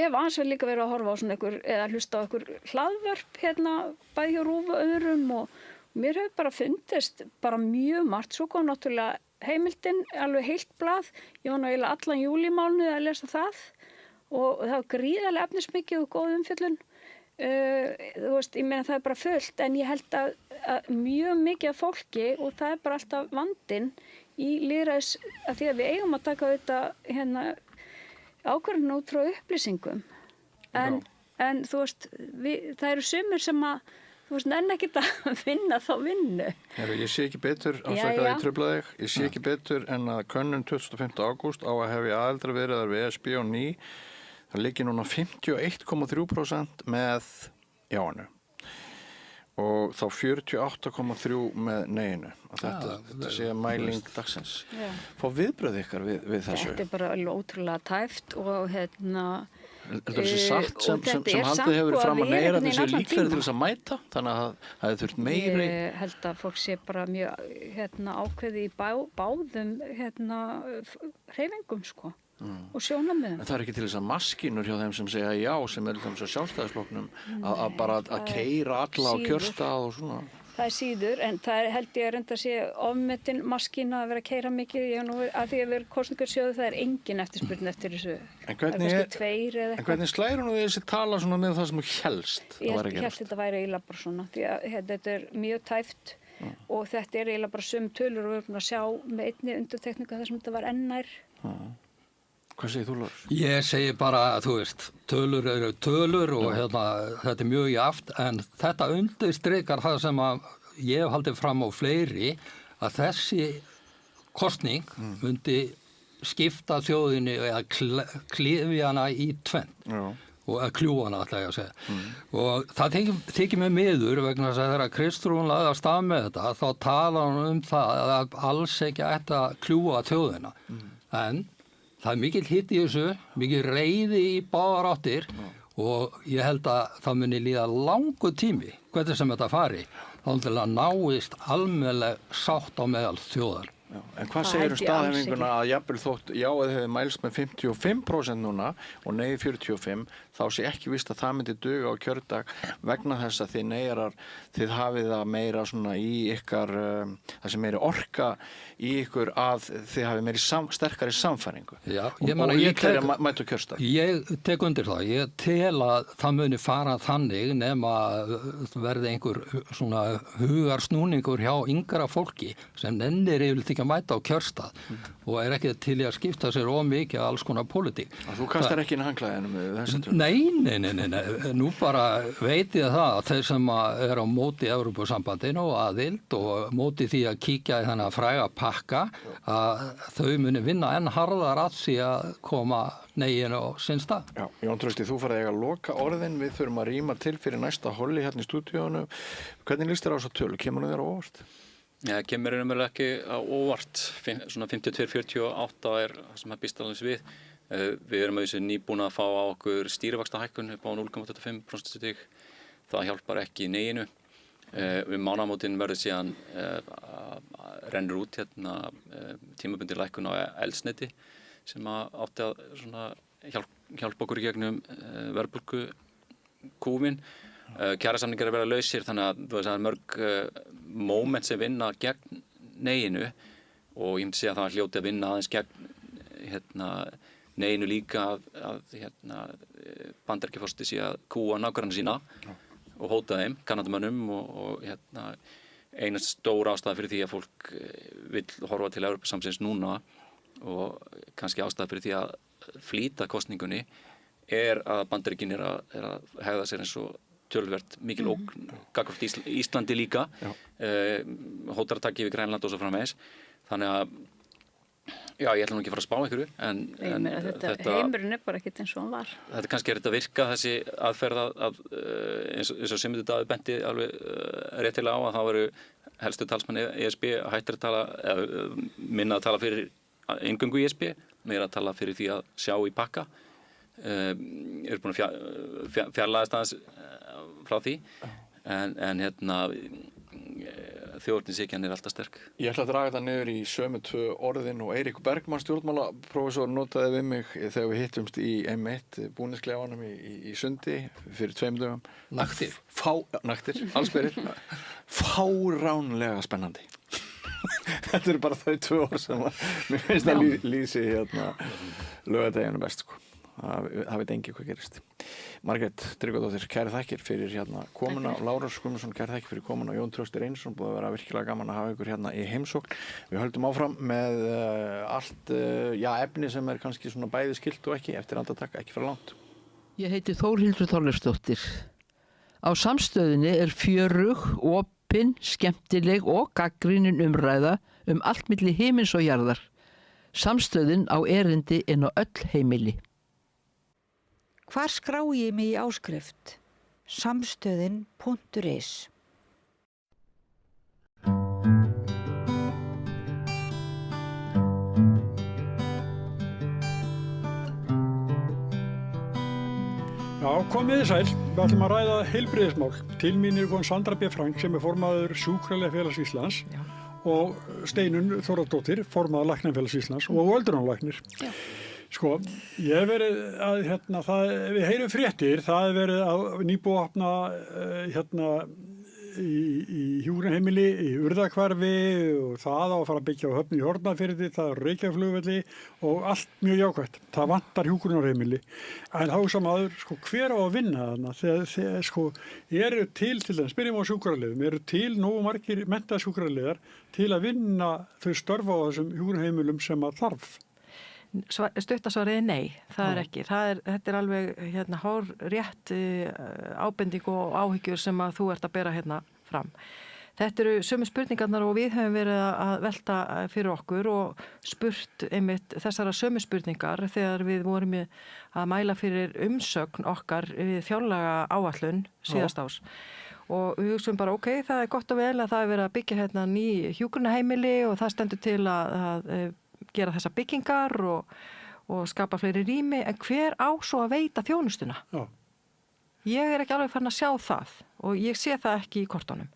hef aðeins vel líka verið að horfa á svona eða hlusta á hlaðvörp bæði hjá RÚV og öðrum og mér hefur bara fundist bara mjög margt. Svo kom náttúrulega heimildin, alveg heilt blað. Ég var nú eiginlega allan júlímánuði að lesa það og það var gríðarlega efnismikið og góð umfjöllun. Þú veist, ég meina það er bara fullt en ég held að mjög mikið af fólki og það er bara alltaf vandinn í lýðræðis að því að við eigum að taka þetta ákvörðun út frá upplýsingum en þú veist það eru sumir sem að þú veist nenni ekkert að vinna þá vinnu. Ég sé ekki betur afsakaði ég trufla þig, ég sé ekki betur en að könnun 25. ágúst á að hefja aðildarviðræður við ESB og ný það liggi núna 51,3% með jáinu og þá 48,3 með neyinu og þetta sé mæling dagsins. Fá viðbröð ykkar við þessu? Þetta er bara ótrúlega tæft og þessi satt sem haldið hefur verið fram að meira þessi líklegri til þess að mæta þannig að það hefur þurft meiri. Ég held að fólk sé bara mjög ákveði í báðum hreyfingum sko. og sjónarmiðum. En það ekki til þess að maskínur hjá þeim sem segja já, sem eru þeim svo Sjálfstæðisflokknum, að bara að keyra alla á kjörstað og svona? Það síður, en það held ég að reynda að sé ofmetin maskína að vera að keyra mikið. Ég nú að því að vera kosningarsjóðu, það engin eftirspurn eftir þessu. En hvernig slæðir hún þessi tala svona með það sem þú hélst? Ég held þetta væri eiginlega bara svona, því að þetta er mjög tæft og þetta er eiginlega bara sömu tölur og við erum búin að sjá með einni undirtekningu þar sem þetta var enn nær. Hvað segir þú, Lars? Ég segi bara að þú veist, tölur eru tölur og þetta er mjög jaft, en þetta undirstrikar það sem að ég hef haldið fram á fleiri, að þessi kosning myndi skipta þjóðinni eða klifja hana í tvennt og að kljúa hana ætla ég að segja. Og það þykir mig miður vegna þess að þegar Kristrún lagði af stað með þetta, þá talar hún það að alls ekki ætti að kljúa þjóðina. En það er mikil hitt í þessu, mikil reiði í báðar áttir og ég held að það muni líða langur tími hvernig sem þetta fari, þá til að náist almennileg sátt á meðal þjóðar. En hvað segir staðhæfinguna að jafnvel þótt jáið hefði mælst með 55% núna og nei 45%, þá sé ekki víst að það myndi duga á kjördag vegna þess að þið neyjarar, þið hafið það meira svona í ykkar, það sem meiri orka í ykkur að þið hafið meiri sterkari samfæringu og líklega mætu kjörstað. Ég tek undir það. Ég tel að það muni fara þannig nema verði einhver svona hugarsnúningur hjá yngra fólki sem nennir yfirleitt ekki að mæta á kjörstað og er ekki til í að skipta sér of mikið alls konar pólitík. Þú kastar ekki inn handklæðinu með þessu tölu? Nei. Nú bara veit ég það að þeir sem er á móti Evrópusambandinu og aðild og móti því að kíkja í þennan fræga pakka, að þau muni vinna enn harðar að því að koma neginu á sinn stað. Já, Jón Trausti, þú farið að loka orðin, við þurfum að rýma til fyrir næsta holli hérna í stúdíónu. Hvernig líst þér á þessa tölu? Kemur hún þér á óvart? Já, kemur henni ekki á óvart. Svona 52-48 er það sem býst alveg við. Við erum auðvitað nýbúin að fá á okkur stýrivaxtahækkun upp á 0,25%. Það hjálpar ekki neginu. Við mánaðamótin verður síðan rennur út tímabundin lækkun á eldsneyti sem átti að svona hjálpa okkur í gegnum verðbólgukúfinn. Kjarasamningar vera lausir, þannig að það er mörg moment sem vinna gegn neginu og ég myndi segja að það hljóti að vinna aðeins gegn neginu líka að Bandaríkjaforseti sé að kúa nágranna sína og hóta þeim, Kanadamönnum og eina stór ástæða fyrir því að fólk vill horfa til Evrópusambandsins núna og kannski ástæða fyrir því að flýta kosningunni er að Bandaríkin er að hegða sér eins og töluvert mikil ógn gagnvart Íslandi líka, hótarataki yfir Grænland og svo framvegis. Þannig að já, ég ætla nú ekki að fara að spá einhverju, en þetta heimurinn er bara ekkert eins og hann var. Þetta kannski er þetta að virka þessi aðferð að eins og Sigmundur Davíð benti alveg réttilega á að það veru helstu talsmenn ESB hættir að tala, minna að tala fyrir inngöngu í ESB, meira að tala fyrir því að sjá í pakka. Eru búin að fjarlægast aðeins frá því, en þjóðernishyggjan er alltaf sterk. Ég ætla að draga þetta niður í sömu tvö orðin og Eiríkur Bergmann, stjórnmálaprófessor, notaði við mig þegar við hittumst í M1 búnisklefanum í Sundi fyrir 2 dögum. Naktir. Naktir, allsberir. Fáránlega spennandi. Þetta eru bara þau 2 orð sem mér finnst að lýsi laugardaginn best, sko. Það veit engi hvað gerist. Margrét Tryggvadóttir, kæri þakkir fyrir komuna, Lárus Guðmundsson, kæri þakkir fyrir komuna, Jón Trausti Reynisson, búið að vera virkilega gaman að hafa ykkur í heimsókn. Við höldum áfram með allt efni sem er kannski svona bæði skylt og ekki eftir andartak, ekki fyrir langt. Ég heiti Þórhildur Þorleifsdóttir. Á Samstöðinni er fjörug, opin, skemmtileg og gagnrýnin umræða allt milli himins og jarðar. Samstöðin á erindi inn á öll heimili. Hvar skrái ég mig í áskrift? Samstöðin.is. Já, komiði sæl. Við ætlum að ræða heilbrigðismál. Til mín er kom Sandra B. Frank sem er formaður Sjúkraliðafélags Íslands og Steinunn Þórðardóttir, formaður Læknafélags Íslands og öldrunarlæknir. Sko, ég hef verið að við heyrum fréttir, það hef verið að nýbúið að opna í hjúkrunarheimili í Urðakvarfi og það á að fara að byggja á Höfn í Hornafirði, það er Reykjaflugvelli og allt mjög jákvætt. Það vantar hjúkrunarheimili. En þá samaður, sko, hver á að vinna þarna? Þegar sko, eru til dæmis, spyrjum á sjúkraliðum, eru til nógu margir menntaðir sjúkraliðar til að vinna þau störf á þessum hjúkrunarheimilum sem að þarf? Stuttasvarið nei, það er ekki. Þetta er alveg hár rétt ábending og áhyggjur sem að þú ert að bera hérna fram. Þetta eru sömu spurningarnar og við höfum verið að velta fyrir okkur og spurt einmitt þessara sömu spurningar þegar við vorum að mæla fyrir umsögn okkar við fjárlaga áætlun síðast ás. Og við hugsaum bara, ok, það er gott og vel að það er verið að byggja hérna ný hjúkrunarheimili og það stendur til að gera þessar byggingar og skapa fleiri rými, en hver á svo að veita þjónustuna? Já. Ég er ekki alveg farin að sjá það og ég sé það ekki í kortunum.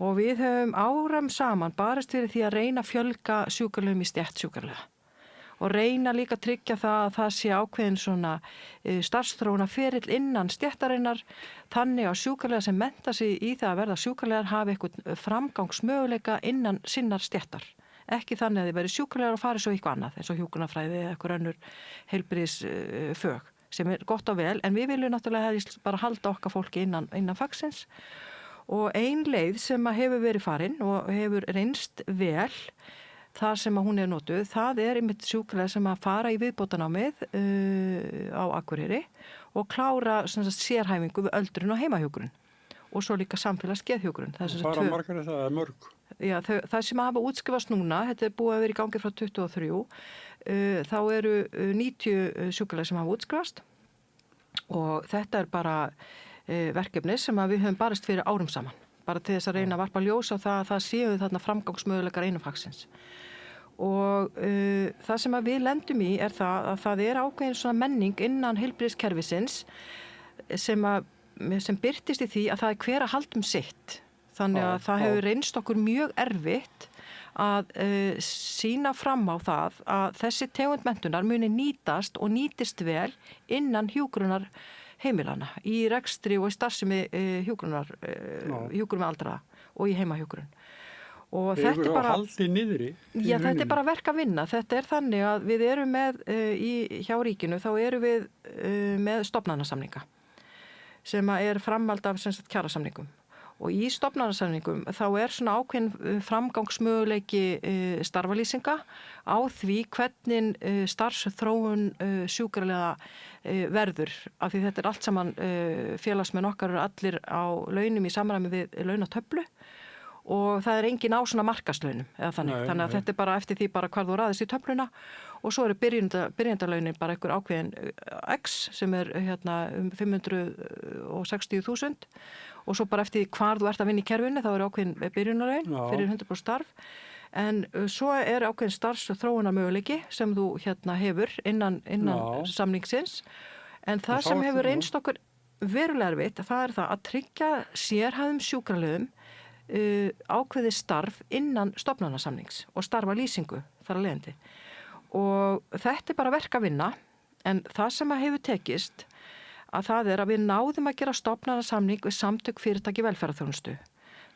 Og við höfum áram saman barist fyrir því að reyna að fjölga sjúkraliðum í stétt sjúkraliða og reyna líka að tryggja það að það sé ákveðin svona starfsþróuna ferill innan stéttarinnar þannig að sjúkraliðar sem mennta sig í það að verða sjúkraliðar hafi eitthvað framgangsmöguleika innan sinnar stéttar. Ekki þannig að þið verið sjúkraliðar og farið svo eitthvað annað eins og hjúkrunarfræði eða eitthvað önnur heilbrigðisfög sem er gott og vel, en við viljum náttúrulega bara halda okkar fólki innan fagsins og ein leið sem að hefur verið farin og hefur reynst vel þar sem að hún er notuð, það er einmitt sjúkraliðar sem að fara í viðbótanámið á Akureyri og klára sérhæfingu við öldrun og heimahjúkrun og svo líka samfélagsgeðhjúkrun. Fara margar það er mörg. Já, það sem hafa útskrifast núna, þetta er búið að vera í gangi frá 23, þá eru 90 sjúkraliðar sem hafa útskrifast og þetta er bara verkefni sem að við höfum barist fyrir árum saman, bara til þess að reyna að varpa ljós á það séu þarna framgangsmöguleikar einfagsins. Og það sem að við lendum í er það að það er ákveðin svona menning innan heilbrigðiskerfisins sem birtist í því að það er hver að halda sitt. Þannig að það hefur reynst okkur mjög erfitt að sýna fram á það að þessi tegund menntunar muni nýtast og nýtist vel innan hjúkrunar heimilana í rekstri og í starfsemi hjúkrun aldraða og í heimahjúkrun. Og þetta er bara haldið niðri. Já, þetta er bara verk að vinna. Þetta er þannig að við erum með hjá ríkinu, þá erum við með stofnanasamninga sem er framhald af kjarasamningum. Og í stofnanasamningum þá er svona ákveðin framgangsmöguleiki starfalýsinga á því hvernig starfsþróun sjúkraliða verður. Af því þetta er allt saman, félagsmenn okkar eru allir á launum í samræmi við launatöflu og það er engin á svona markaslaunum eða þannig. Þannig að þetta er bara eftir því bara hvar þú raðist í töfluna og svo eru byrjendalaunin bara einhver ákveðin X sem er 560.000 og svo bara eftir hvar þú ert að vinna í kerfinu þá er ákveðin byrjunarlaun fyrir 100% starf en svo er ákveðin starfsþróunarmöguleiki sem þú hefur innan samningsins en það sem hefur reynst okkur verulega erfitt það er það að tryggja sérhæfðum sjúkraliðum ákveði starf innan stofnanasamnings og starfalýsingu þar að leiðandi og þetta er bara verk að vinna en það sem að hefur tekist að það er að við náðum að gera stofnanasamning við samtök fyrirtæki velferðarþjónustu.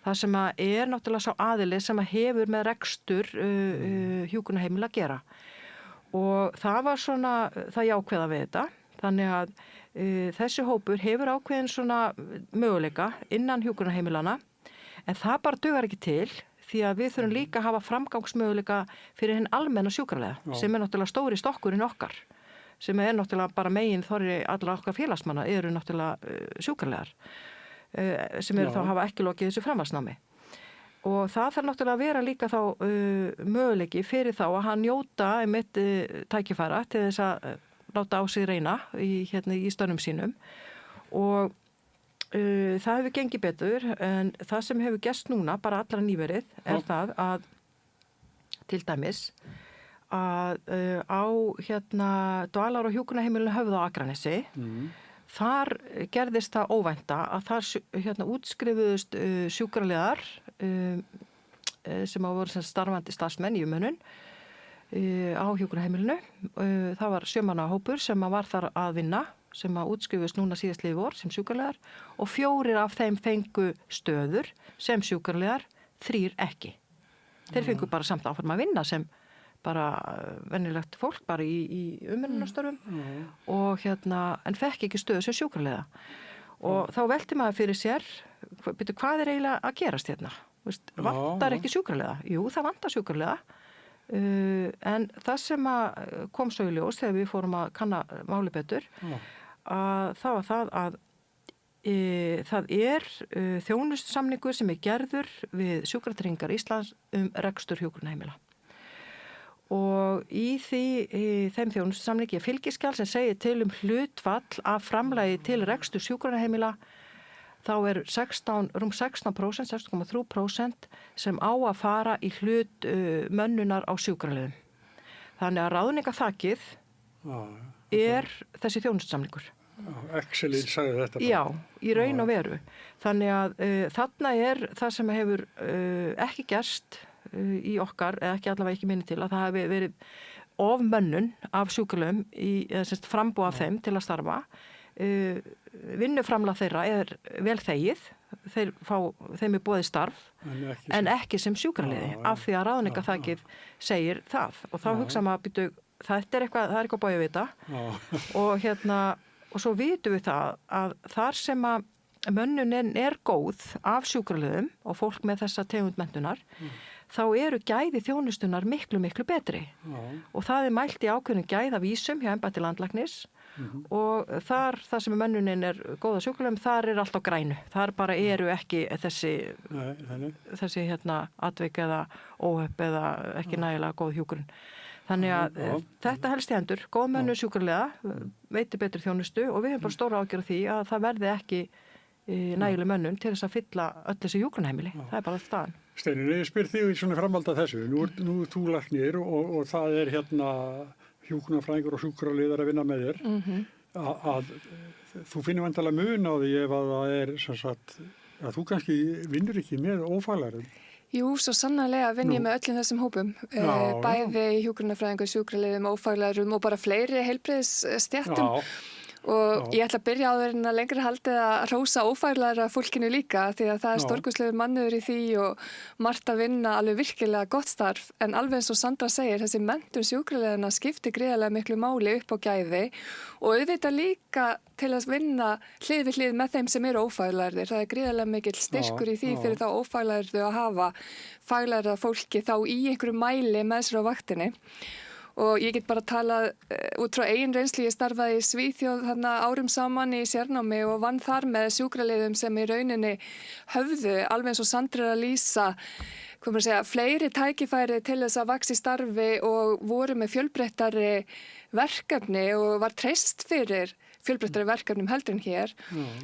Það sem að er náttúrulega sá aðili sem að hefur með rekstur hjúkrunarheimila að gera. Og það var svona, það jákvæða við þetta. Þannig að þessi hópur hefur ákveðin svona möguleika innan hjúkrunarheimilana en það bara dugar ekki til því að við þurfum líka að hafa framgangsmöguleika fyrir hinn almenna sjúkraliða sem er náttúrulega stóri stokkurinn okkar. Sem er náttúrulega bara megin þorri allra okkar félagsmanna eru náttúrulega sjúkraliðar sem eru þá að hafa ekki lokið þessu framhaldsnámi. Og það þarf náttúrulega að vera líka þá möguleiki fyrir þá að hann njóta einmitt tækifæra til þess að láta á sig reyna í störnum sínum og það hefur gengið betur en það sem hefur gerst núna bara allra nýverið er það að til dæmis að á dvalar- og hjúkrunarheimilinu Höfða á Akranesi þar gerðist það óvænta að þar útskrifuðust sjúkraliðar sem voru starfandi starfsmenn í umönnun á hjúkrunarheimilinu. Það var 7 manna hópur sem var þar að vinna, sem að útskrifuðust núna síðastliðið vor sem sjúkraliðar og 4 af þeim fengu stöður sem sjúkraliðar, 3 ekki. Þeir fengu bara samt áfram að vinna sem bara venjulegt fólk, bara í umönnunarstörfum og en fekk ekki stöðu sem sjúkraliða. Og þá velti maður fyrir sér, hvað er eiginlega að gerast hérna? Vantar ekki sjúkraliða? Jú, það vantar sjúkraliða. En það sem kom svo í ljós þegar við fórum að kanna máli betur, það var það að það þjónustusamningur sem gerður við Sjúkratryggingar Íslands rekstur hjúkrunarheimila. Og í þeim þjónustusamningi fylgiskjal sem segir til hlutfall af framlagi til rekstur hjúkrunarheimila, þá rúm 16%, 16,3% sem á að fara í hlut mönnunar á sjúkraliðum. Þannig að ráðningaþakið þessi þjónustusamningur. Excelin sagði þetta bara. Já, í raun og veru. Þannig að þarna það sem hefur ekki gerst í okkar, eða ekki allavega ekki minni til, að það hefur verið ofmönnun af sjúkraliðum, frambúð af þeim til að starfa. Vinnuframlag þeirra vel þegið, þeim boðið starf en ekki sem sjúkraliði af því að ráðningaþakið segir það og þá hugsa maður það er eitthvað bóið að vita og svo vitum við það að þar sem að mönnunin góð af sjúkraliðum og fólk með þessa tegund menntunar þá eru gæði þjónustunar miklu betri og það mælt í ákveðnum gæðavísum hjá embætti landlæknis og þar sem mönnunin góð á sjúkraliðum, þar allt á grænu. Þar bara eru ekki þessi atvik eða óhöpp eða ekki nægilega góð hjúkrun. Þannig að þetta helst í hendur, góð mönnun sjúkraliða, veitir betri þjónustu og við höfum bara stóra ágjörð því að það verði ekki nægileg mönnun til þess að fylla öll þessi hjúkrunarheimili. Það bara staðan. Steinunni, ég spyr þig í svona framhald af þessu. Nú þú læknir og það hjúkrunarfræðingur og sjúkraliðar að vinna með þér. Að þú finnir vandalega mun á því ef að það sem sagt, að þú kannski vinnur ekki með ófaglærum. Jú, svo sannarlega vinn ég með öllum þessum hópum. Bæði hjúkrunarfræðingur, sjúkraliðum, ófaglærum og bara fleiri heilbrigðisstéttum. Og ég ætla að byrja á þeirinn að lengra haldið að hrósa ófaglæra fólkinu líka því að það stórkostlegur mannöður í því og margt að vinna alveg virkilega gott starf en alveg eins og Sandra segir þessi menntun sjúkraliðana skiptir gríðarlega miklu máli upp á gæði og auðvitað líka til að vinna hlið við hlið með þeim sem eru ófaglærðir. Það gríðarlega mikill styrkur í því fyrir þá ófaglærðu að hafa faglærða fólki þá í einhverju mæli með sér á vaktinni. Og ég get bara talað út frá eigin reynslu, ég starfaði í Svíþjóð þarna árum saman í sérnámi og vann þar með sjúkraliðum sem í rauninni höfðu, alveg eins og Sandra að lýsa, fleiri tækifæri til þess að vaxa í starfi og voru með fjölbreyttari verkefni og var treyst fyrir fjölbreyttari verkefnum heldur en hér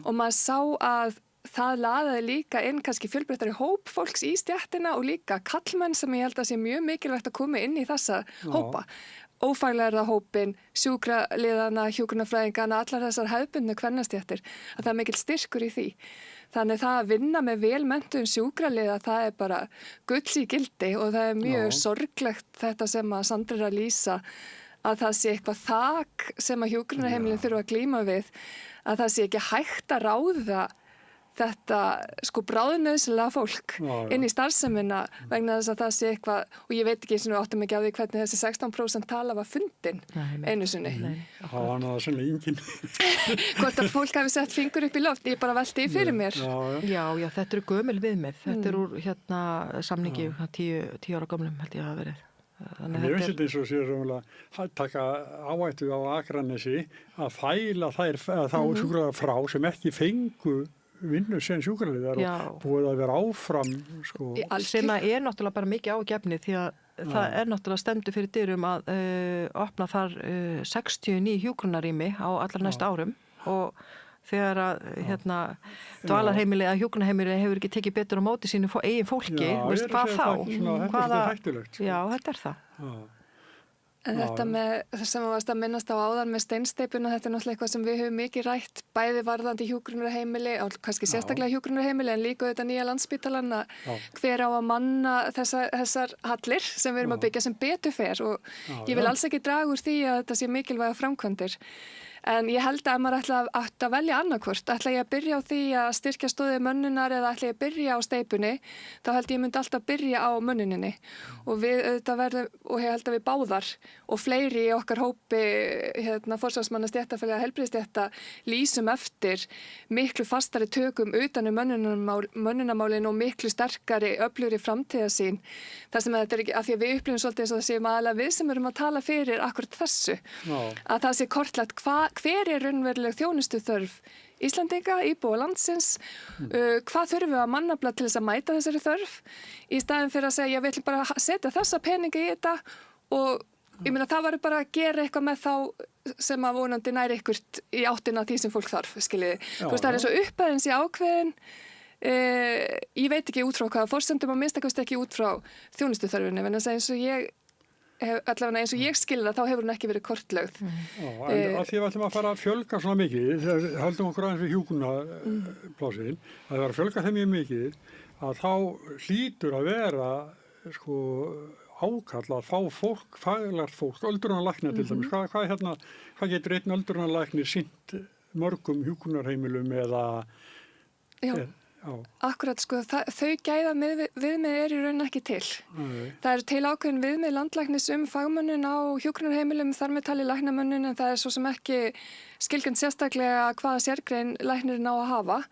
og maður sá að það laðaði líka inn kannski fjölbreyttari hóp fólks í stéttina og líka kallmenn sem ég held að sé mjög mikilvægt að koma inn í þessa hópa. Ófaglærða hópin, sjúkraliðana, hjúkrunarfræðingana, allar þessar hefðbundnu kvennastéttir, að það mikill styrkur í því. Þannig það að vinna með vel menntuðum sjúkraliða, það bara gulls í gildi og það mjög sorglegt þetta sem að Sandra er að lýsa að það sé eitthvað þak sem að hjúkrunarheimilin þurfa að glíma við, að það sé ekki hægt að ráða þetta bráðnauðsynlega fólk inn í starfsemina vegna þess að það sé eitthvað og ég veit ekki eins og áttum ekki á því hvernig þessi 16% tala var fundin einu sinni. Það var náða sannlega enginn. Hvort að fólk hafi sett fingur upp í loft, ég bara velti í fyrir mér. Já, þetta eru gömul viðmið. Þetta úr samningi 10 ára gömlum held ég að hafa verið. Ég finnst þetta eins og sér að taka áhættu á Akranesi að fæla þá sjúkraliða frá sem ekki fengu vinnu sem sjúkraliðar og búið að vera áfram sem að náttúrulega bara mikið ágefni því að það náttúrulega stendur fyrir dyrum að opna þar 69 hjúkrunarrými á allar næsta árum og þegar að dvalarheimili eða hjúkrunarheimili hefur ekki tekið betur á móti sínu eigin fólki, hvað þá? Þetta er hættulegt. Já, þetta er það. En þetta með, sem að varst að minnast á áðan með steinsteipuna, þetta náttúrulega eitthvað sem við höfum mikið rætt, bæði varðandi hjúkrunarheimili, og kannski sérstaklega hjúkrunarheimili, en líka þetta nýja Landspítalan, hver á að manna þessar hallir sem við erum að byggja sem betur fer, og ég vil alls ekki draga úr því að þetta sé mikilvæga framkvæmdir. En ég held að maður ætti að velja annarkvort. Ætla ég að byrja á því að styrkja stoðið mönnunar eða ætla ég að byrja á steypunni, þá held ég myndi alltaf byrja á mönnuninni. Og við auðvitað verðum, og ég held að við báðar, og fleiri í okkar hópi, forsvarsmanna stéttarfélaga, heilbrigðisstétta, lýsum eftir miklu fastari tökum utanum mönnunarmálin og miklu sterkari, öflugri framtíðarsýn. Það sem þetta er ekki, af því að við upplifum svolítið eins og það séum aðalega við sem erum að tala fyrir akkurat þessu. Að það sé kortlagt hver er raunveruleg þjónustuþörf Íslandinga, íbúa landsins, hvað þurfum við að mannafla til þess að mæta þessari þörf, í staðin fyrir að segja, við ætlum bara að setja þessa peninga í þetta og ég meina það var bara að gera eitthvað með þá sem að vonandi næri ykkurt í áttina því sem fólk þarf, skiljiði. Þú veist, það er eins og upphæðins í ákveðin, ég veit ekki út frá hvaða forsendum, að minnst ekki út frá þjónustuþörfinni, en þess að eins og ég allavega eins og ég skilða, þá hefur hún ekki verið kortlögð. En að því við ætlum að fara að fjölga svona mikið, þegar við höldum okkur aðeins við hjúkrunarplásin, að það var að fjölga þeim mjög mikið, að þá hlýtur að vera ákall að fá fólk, faglegt fólk, öldrunarlækna til dæmis. Hvað getur einn öldrunarlæknir sinnt mörgum hjúkrunarheimilum eða... Akkurat, þau gæða viðmið er í raun ekki til. Það er til ákveðin viðmið landlæknis fagmönnun á hjúkrunarheimilum, þar með tali læknamönnun, en það er svo sem ekki skilgreint sérstaklega hvaða sérgrein læknirinn á að hafa.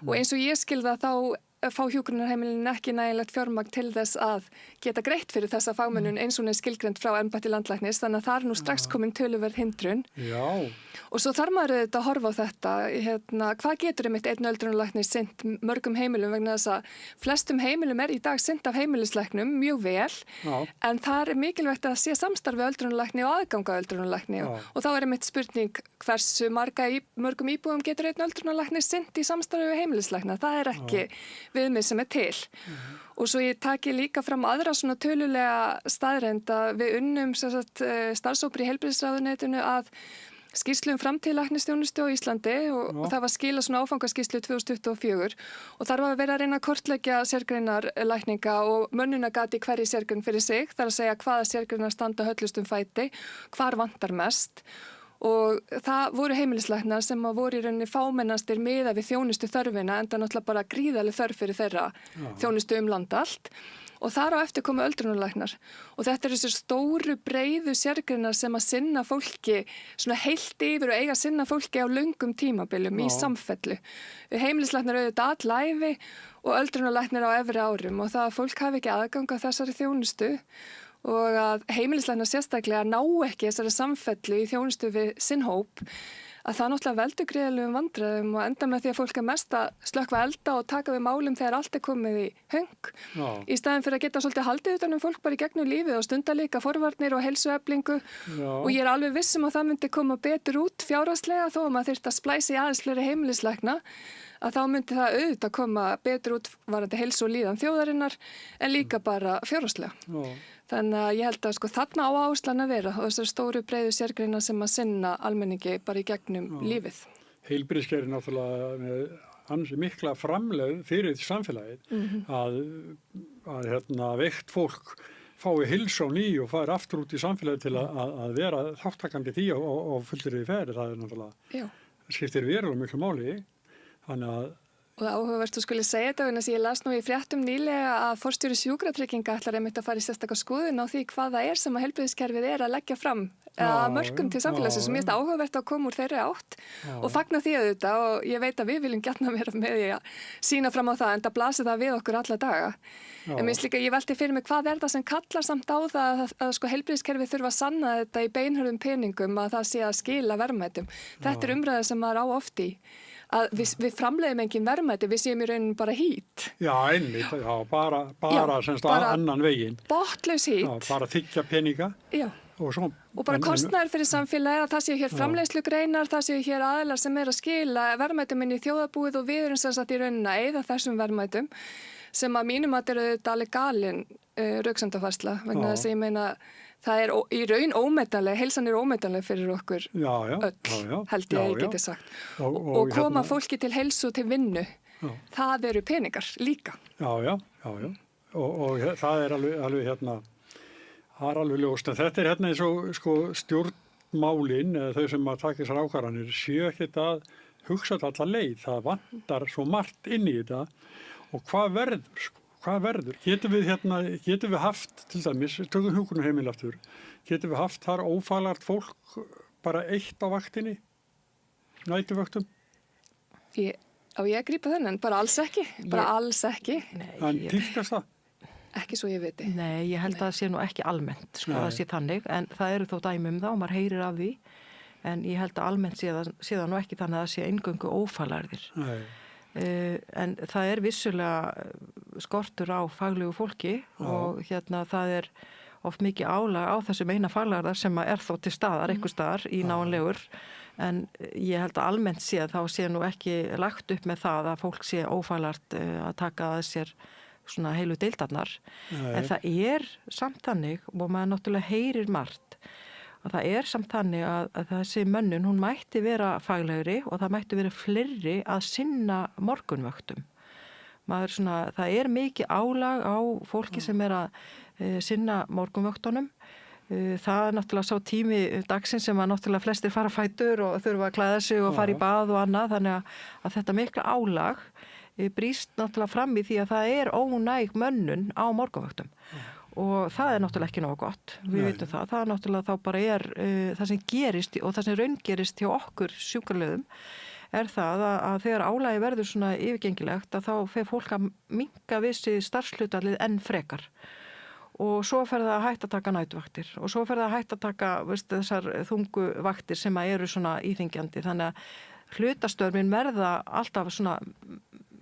Og eins og ég skilða þá fá hjúkrunarheimilin ekki nægilegt fjármagn til þess að geta greitt fyrir þessa fagmönnun eins og hún er skilgreint frá embætti landlæknis, þannig að það er nú strax komin töluverð hindrun. Og svo þarf maður auðvitað að horfa á þetta, hvað getur einmitt einn öldrunarlæknir sinnt mörgum heimilum, vegna þess að flestum heimilum er í dag sinnt af heimilislæknum mjög vel, en það er mikilvægt að sé samstarfi öldrunarlækni og aðganga öldrunarlækni og þá er einmitt spurning hversu mörgum íbúum getur einn öldrunarlæknir sinnt í samstarfi við heimilislækna, það er ekki viðmið sem er til. Og svo ég taki líka fram aðra svona tölulega staðreynd að við unnum starfshópur í heilbrigðisráðuneytinu að skýrslu framtíðlæknisþjónustu á Íslandi og það var skilað svona áfangaskýrslu 2024 og þar var verið að reyna að kortleggja sérgreinar lækninga og mönnunagati hverju sérgrein fyrir sig, þar að segja hvaða sérgreinar standa höllustum fæti, hvar vantar mest. Og það voru heimilislæknar sem voru í rauninni fámennastir miða við þjónustu þörfina, enda náttúrulega bara gríðarleg þörf fyrir þeirra þjónustu land allt. Og þar á eftir komu öldrunarlæknar. Og þetta eru þessi stóru, breiðu sérgreinar sem að sinna fólki, svona heilt yfir og eiga að sinna fólki á löngum tímabilum í samfellu. Heimilislæknar auðvitað allæfi og öldrunarlæknar á efri árum og það að fólk hafi ekki aðgang að þessari þjónustu. Og að heimilislæknar sérstaklega ná ekki þessari samfellu í þjónustu við sinn hóp, að það náttúrulega veldur gríðarlegum vandræðum og enda með því að fólk er mest að slökkva elda og taka við málum þegar allt er komið í höng. Í staðin fyrir að geta svolítið haldið utan um fólk bara í gegnum lífið og stunda líka forvarnir og heilsueflingu. Og ég er alveg viss að það myndi koma betur út fjárhagslega þó að maður þyrfti að splæsa í aðeins fleiri heimilislækna, að þá myndi það auðvitað koma betur út varðandi heilsu og líðan þjóðarinnar en líka bara fjárhagslega. Þannig að ég held að þarna á áherslan að vera og þessar stóru breiðu sérgreina sem að sinna almenningi bara í gegnum lífið. Heilbrigðiskerfið er náttúrulega með ansi mikla framlegð fyrir samfélagið að veikt fólk fái heilsu á ný og fær aftur út í samfélagið til að vera þáttakandi því og fullri ferð. Það er náttúrulega, skiptir verulega miklu máli. Þannig að Og það áhugavert að skuli segja þetta, en þess að ég las nú í fréttum nýlega að forstjóri sjúkratrygginga ætlar einmitt að fara í sérstakar skoðun á því hvað það er sem að heilbrigðiskerfið er að leggja fram að mörkum til samfélagsins sem ég finnst áhugavert að koma úr þeirri átt og fagna því auðvitað og ég veit að við viljum gjarna vera með því að sína fram á það en það blasir það við okkur alla daga. En mér finnst líka, ég velti fyrir mig hvað er það sem kallar samt á það að heilbrigðiskerfið þurfa að sanna þetta í beinhörðum peningum að það sé að skila verðmætum. Þetta er umræða sem maður á oft í. Að við framleiðum engin verðmæti, við séum í rauninni bara hít. Já, einmitt, bara semst annan veginn. Botlaus hít. Já, bara þiggja peninga. Já. Og bara kostnaður fyrir samfélagi að það séu hér framleiðslugreinar, það séu hér aðilar sem er að skila verðmætum inn í þjóðarbúið og við erum sem sagt í rauninni að eyða þessum verðmætum sem að mínum að eru þetta alveg galin röksemdafærsla vegna þess að ég meina það er í raun ómetanleg, heilsan er ómetanleg fyrir okkur öll, held ég geti sagt. Og koma fólki til heilsu og til vinnu, það eru peningar líka. Já. Og það er alveg það er alveg ljóst. En þetta er eins og sko, stjórnmálin, þau sem að taka þessar ákvarðanir, séu ekkert að hugsa þetta alla leið. Það vantar svo margt inn í þetta. Og hvað verður, sko? Hvað verður? Getum við haft, til dæmis, tökum hjúkrunarheimili aftur, getum við haft þar ófaglært fólk bara eitt á vaktinni, næturvöktum? Á ég að grípa þennan? Bara alls ekki? Alls ekki? En tíðkast það? Ekki svo ég viti. Nei, ég held að það sé nú ekki almennt, sko, það sé þannig, en það eru þó dæmi það og maður heyrir af því, en ég held að almennt sé það nú ekki þannig að það sé eingöngu ófaglærðir. Nei. En það er vissulega skortur á faglegu fólki og það er oft mikið álag á þessum eina faglæðar sem er þó til staðar, einhver staðar í náanlegur, en ég held að almennt sé að þá sé nú ekki lagt upp með það að fólk sé ófaglært að taka að sér svona heilu deildarnar, en það er samt þannig og maður náttúrulega heyrir margt. Og það er samt þannig að þessi mönnun, hún mætti vera faglegri og það mætti vera fleiri að sinna morgunvöktum. Það er mikið álag á fólki sem er að sinna morgunvöktunum. Það er náttúrulega sá tími dagsins sem að náttúrulega flestir fara fætur og þurfa að klæða sig og fara í bað og annað, þannig að þetta mikla álag brýst náttúrulega fram í því að það er ónæg mönnun á morgunvöktum. Og það er náttúrulega ekki nógu gott, við vitum það. Það er náttúrulega þá bara það sem gerist og það sem raungerist hjá okkur sjúkraliðum er það að þegar álagi verður svona yfirgengilegt að þá fer fólk að minnka vissi starfshlutfallið enn frekar. Og svo fer það að hætta að taka næturvaktir og svo fer það að hætta að taka þessar þungu vaktir sem eru svona íþingjandi. Þannig að hlutastörfin verða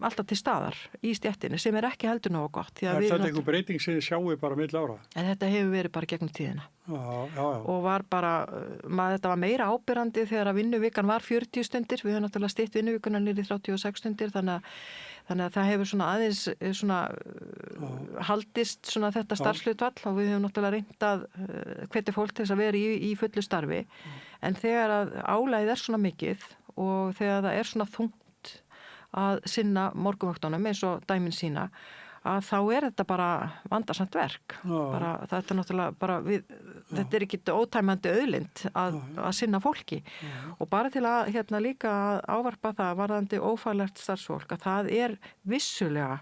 alltaf til staðar í stéttinni sem er ekki heldur nógu gott. Er þetta einhver breyting sem þið sjáu bara milli ára? En þetta hefur verið bara gegnum tíðina. Já. Og var bara, þetta var meira ábyrrandi þegar að vinnuvikan var 40 stundir. Við höfum náttúrulega stytt vinnuvikuna niður í 36 stundir, þannig að það hefur svona aðeins haldist svona þetta starfshlutfall og við höfum náttúrulega reynt að hvetja fólk til þess að vera í fullu starfi. En þegar að álagið er svona mikið og þegar það er svona þungt að sinna morgunvöktunum eins og dæmin sína, að þá er þetta bara vandarsamt verk. Þetta er náttúrulega bara þetta er ekki ótæmandi auðlind að sinna fólki. Og bara til að líka ávarpa það varðandi ófaglært starfsfólk, að það er vissulega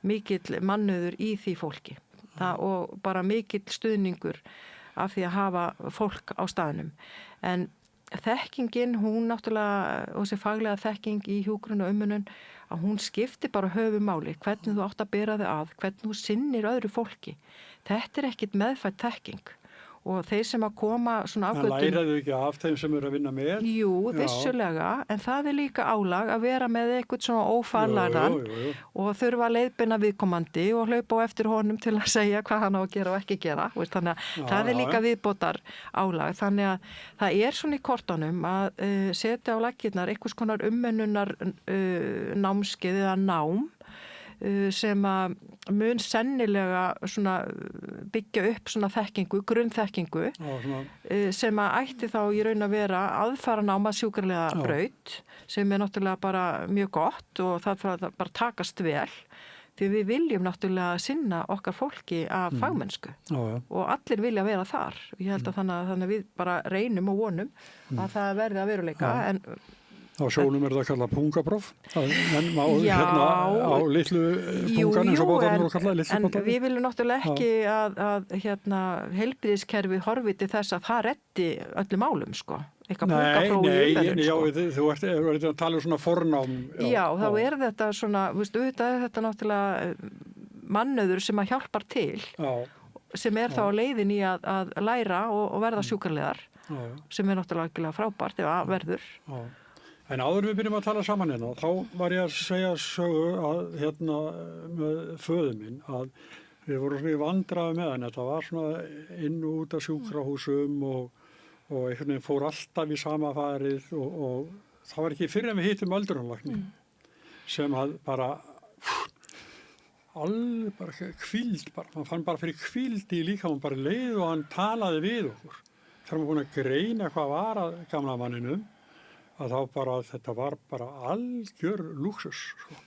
mikill mannauður í því fólki. Og bara mikill stuðningur af því að hafa fólk á staðnum. En þekkingin, hún náttúrulega, og þessi faglega þekking í hjúkrun og umönnun, að hún skiptir bara höfumáli, hvernig þú átt að bera þig að, hvernig þú sinnir öðru fólki. Þetta er ekkit meðfædd þekking. Og þeir sem að koma svona afgötum... En læraðu ekki af þeim sem eru að vinna með? Jú, vissulega, en það er líka álag að vera með eitthvað svona ófaglæran og þurfa að leiðbeina viðkomandi og hlaupa á eftir honum til að segja hvað hann á að gera og ekki gera. Þannig að það er líka viðbótar álag. Þannig að það er svona í kortunum að setja á laggirnar einhvers konar umönnunar námskeið eða nám sem að mun sennilega svona byggja upp svona þekkingu, grunnþekkingu sem að ætti þá í raun að vera aðfaranáma sjúkrarlega braut sem er náttúrulega bara mjög gott og það fyrir að bara takast vel því við viljum náttúrulega sinna okkar fólki af fagmennsku og allir vilja vera þar. Ég held að þannig að við bara reynum og vonum að það verði að veruleika en Á sjónum er það kallað pungapróf, á litlu pungan eins og bátarnir og kallað litlu bátarnir. En við viljum náttúrulega ekki að heilbrigðiskerfi horfi til þess að það reddi öllum málum, sko. Nei, þú ert að tala um svona fornám. Já, þá er þetta svona, auðvitað er þetta náttúrulega mannauður sem að hjálpar til, sem er þá leiðin í að læra og verða sjúkrarlegar, sem er náttúrulega frábært ef að verður. En áður við byrjum að tala saman hérna, þá var ég að segja sögu að með föður minn að við vorum svona í vandræði með hann. Þetta var svona inn og út af sjúkrahúsum og einhvern veginn fór alltaf í sama farið og það var ekki fyrr en við hittum öldrunarlækni sem að bara alveg bara hvíld, maður fann bara fyrir hvíld í líkamann bara leið og hann talaði við okkur. Þegar maður búin að greina hvað var að gamla manninum, að þá bara, þetta var bara algjör lúxus, sko,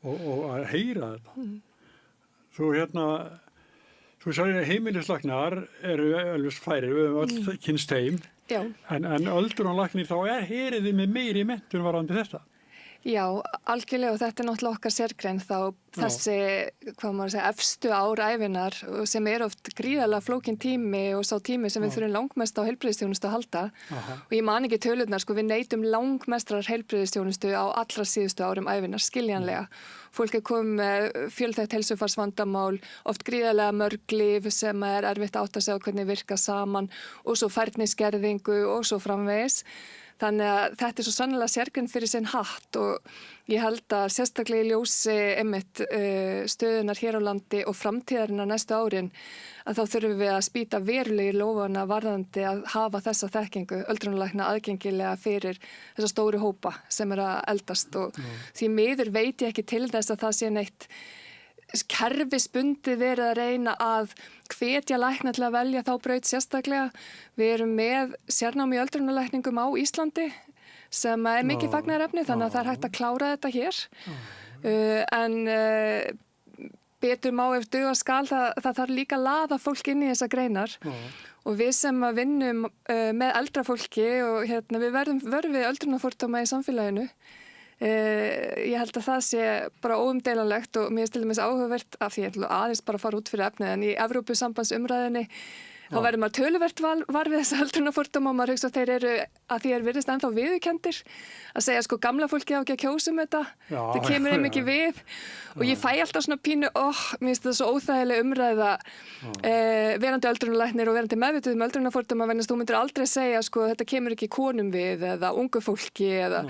og að heyra þetta. Þú sagði heimilislæknar eru alveg færi, við höfum öll kynst heim, en öldrunarlæknir þá heyriði með meiri menntun varðandi þetta. Já, algjörlega og þetta er náttúrulega okkar sérgrein þá þessi, hvað maður segja, efstu ár ævinar sem oft gríðarlega flókin tími og sá tími sem við þurfum langmest á heilbrigðisþjónustu að halda. Og ég man ekki tölurnar, sko, við neytum langmestrar heilbrigðisþjónustu á allra síðustu árum ævinar, skiljanlega. Fólk komið með fjölþætt heilsufarsvandamál, oft gríðarlega mörg lyf sem erfitt að átta sig á hvernig virka saman og svo færniskerðingu og svo framvegis. Þannig að þetta er svo sannlega sérgrein fyrir sinn hatt og ég held að sérstaklega í ljósi stöðunar hér á landi og framtíðarinnar næstu árin að þá þurfum við að spýta verulegir lófana varðandi að hafa þessa þekkingu öldrunarlækna aðgengilega fyrir þessa stóru hópa sem að eldast og því miður veit ég ekki til þess að það sé neitt kerfisbundið verið að reyna að hvetja lækna til að velja þá braut sérstaklega. Við erum með sérnám í öldrunarlækningum á Íslandi sem mikið fagnaðarefni þannig að það hægt að klára þetta hér. En betur má ef duga skal, það þarf líka að laða fólk inn í þessa greinar. Og við sem að vinnum með eldra fólki og við verðum við öldrunarfordóma í samfélaginu. Ég held að það sé bara óumdeilanlegt og mér er til dæmis áhugavert af því ég ætla aðeins bara að fara út fyrir efnið en í Evrópusambandsumræðinni þá verður maður töluvert var við þessa öldrunarfordóma og maður hugsa að þeir eru að því virðist ennþá viðurkenndir að segja sko gamla fólki á ekki að kjósa þetta það kemur þeim ekki við og ég fæ alltaf svona pínu mér finnst það svo óþægileg umræða verandi öldrunarlæknir og verandi meðvituð öldrunarfordóma vegna þú myndir aldrei segja sko þetta kemur ekki konum við eða ungu fólki eða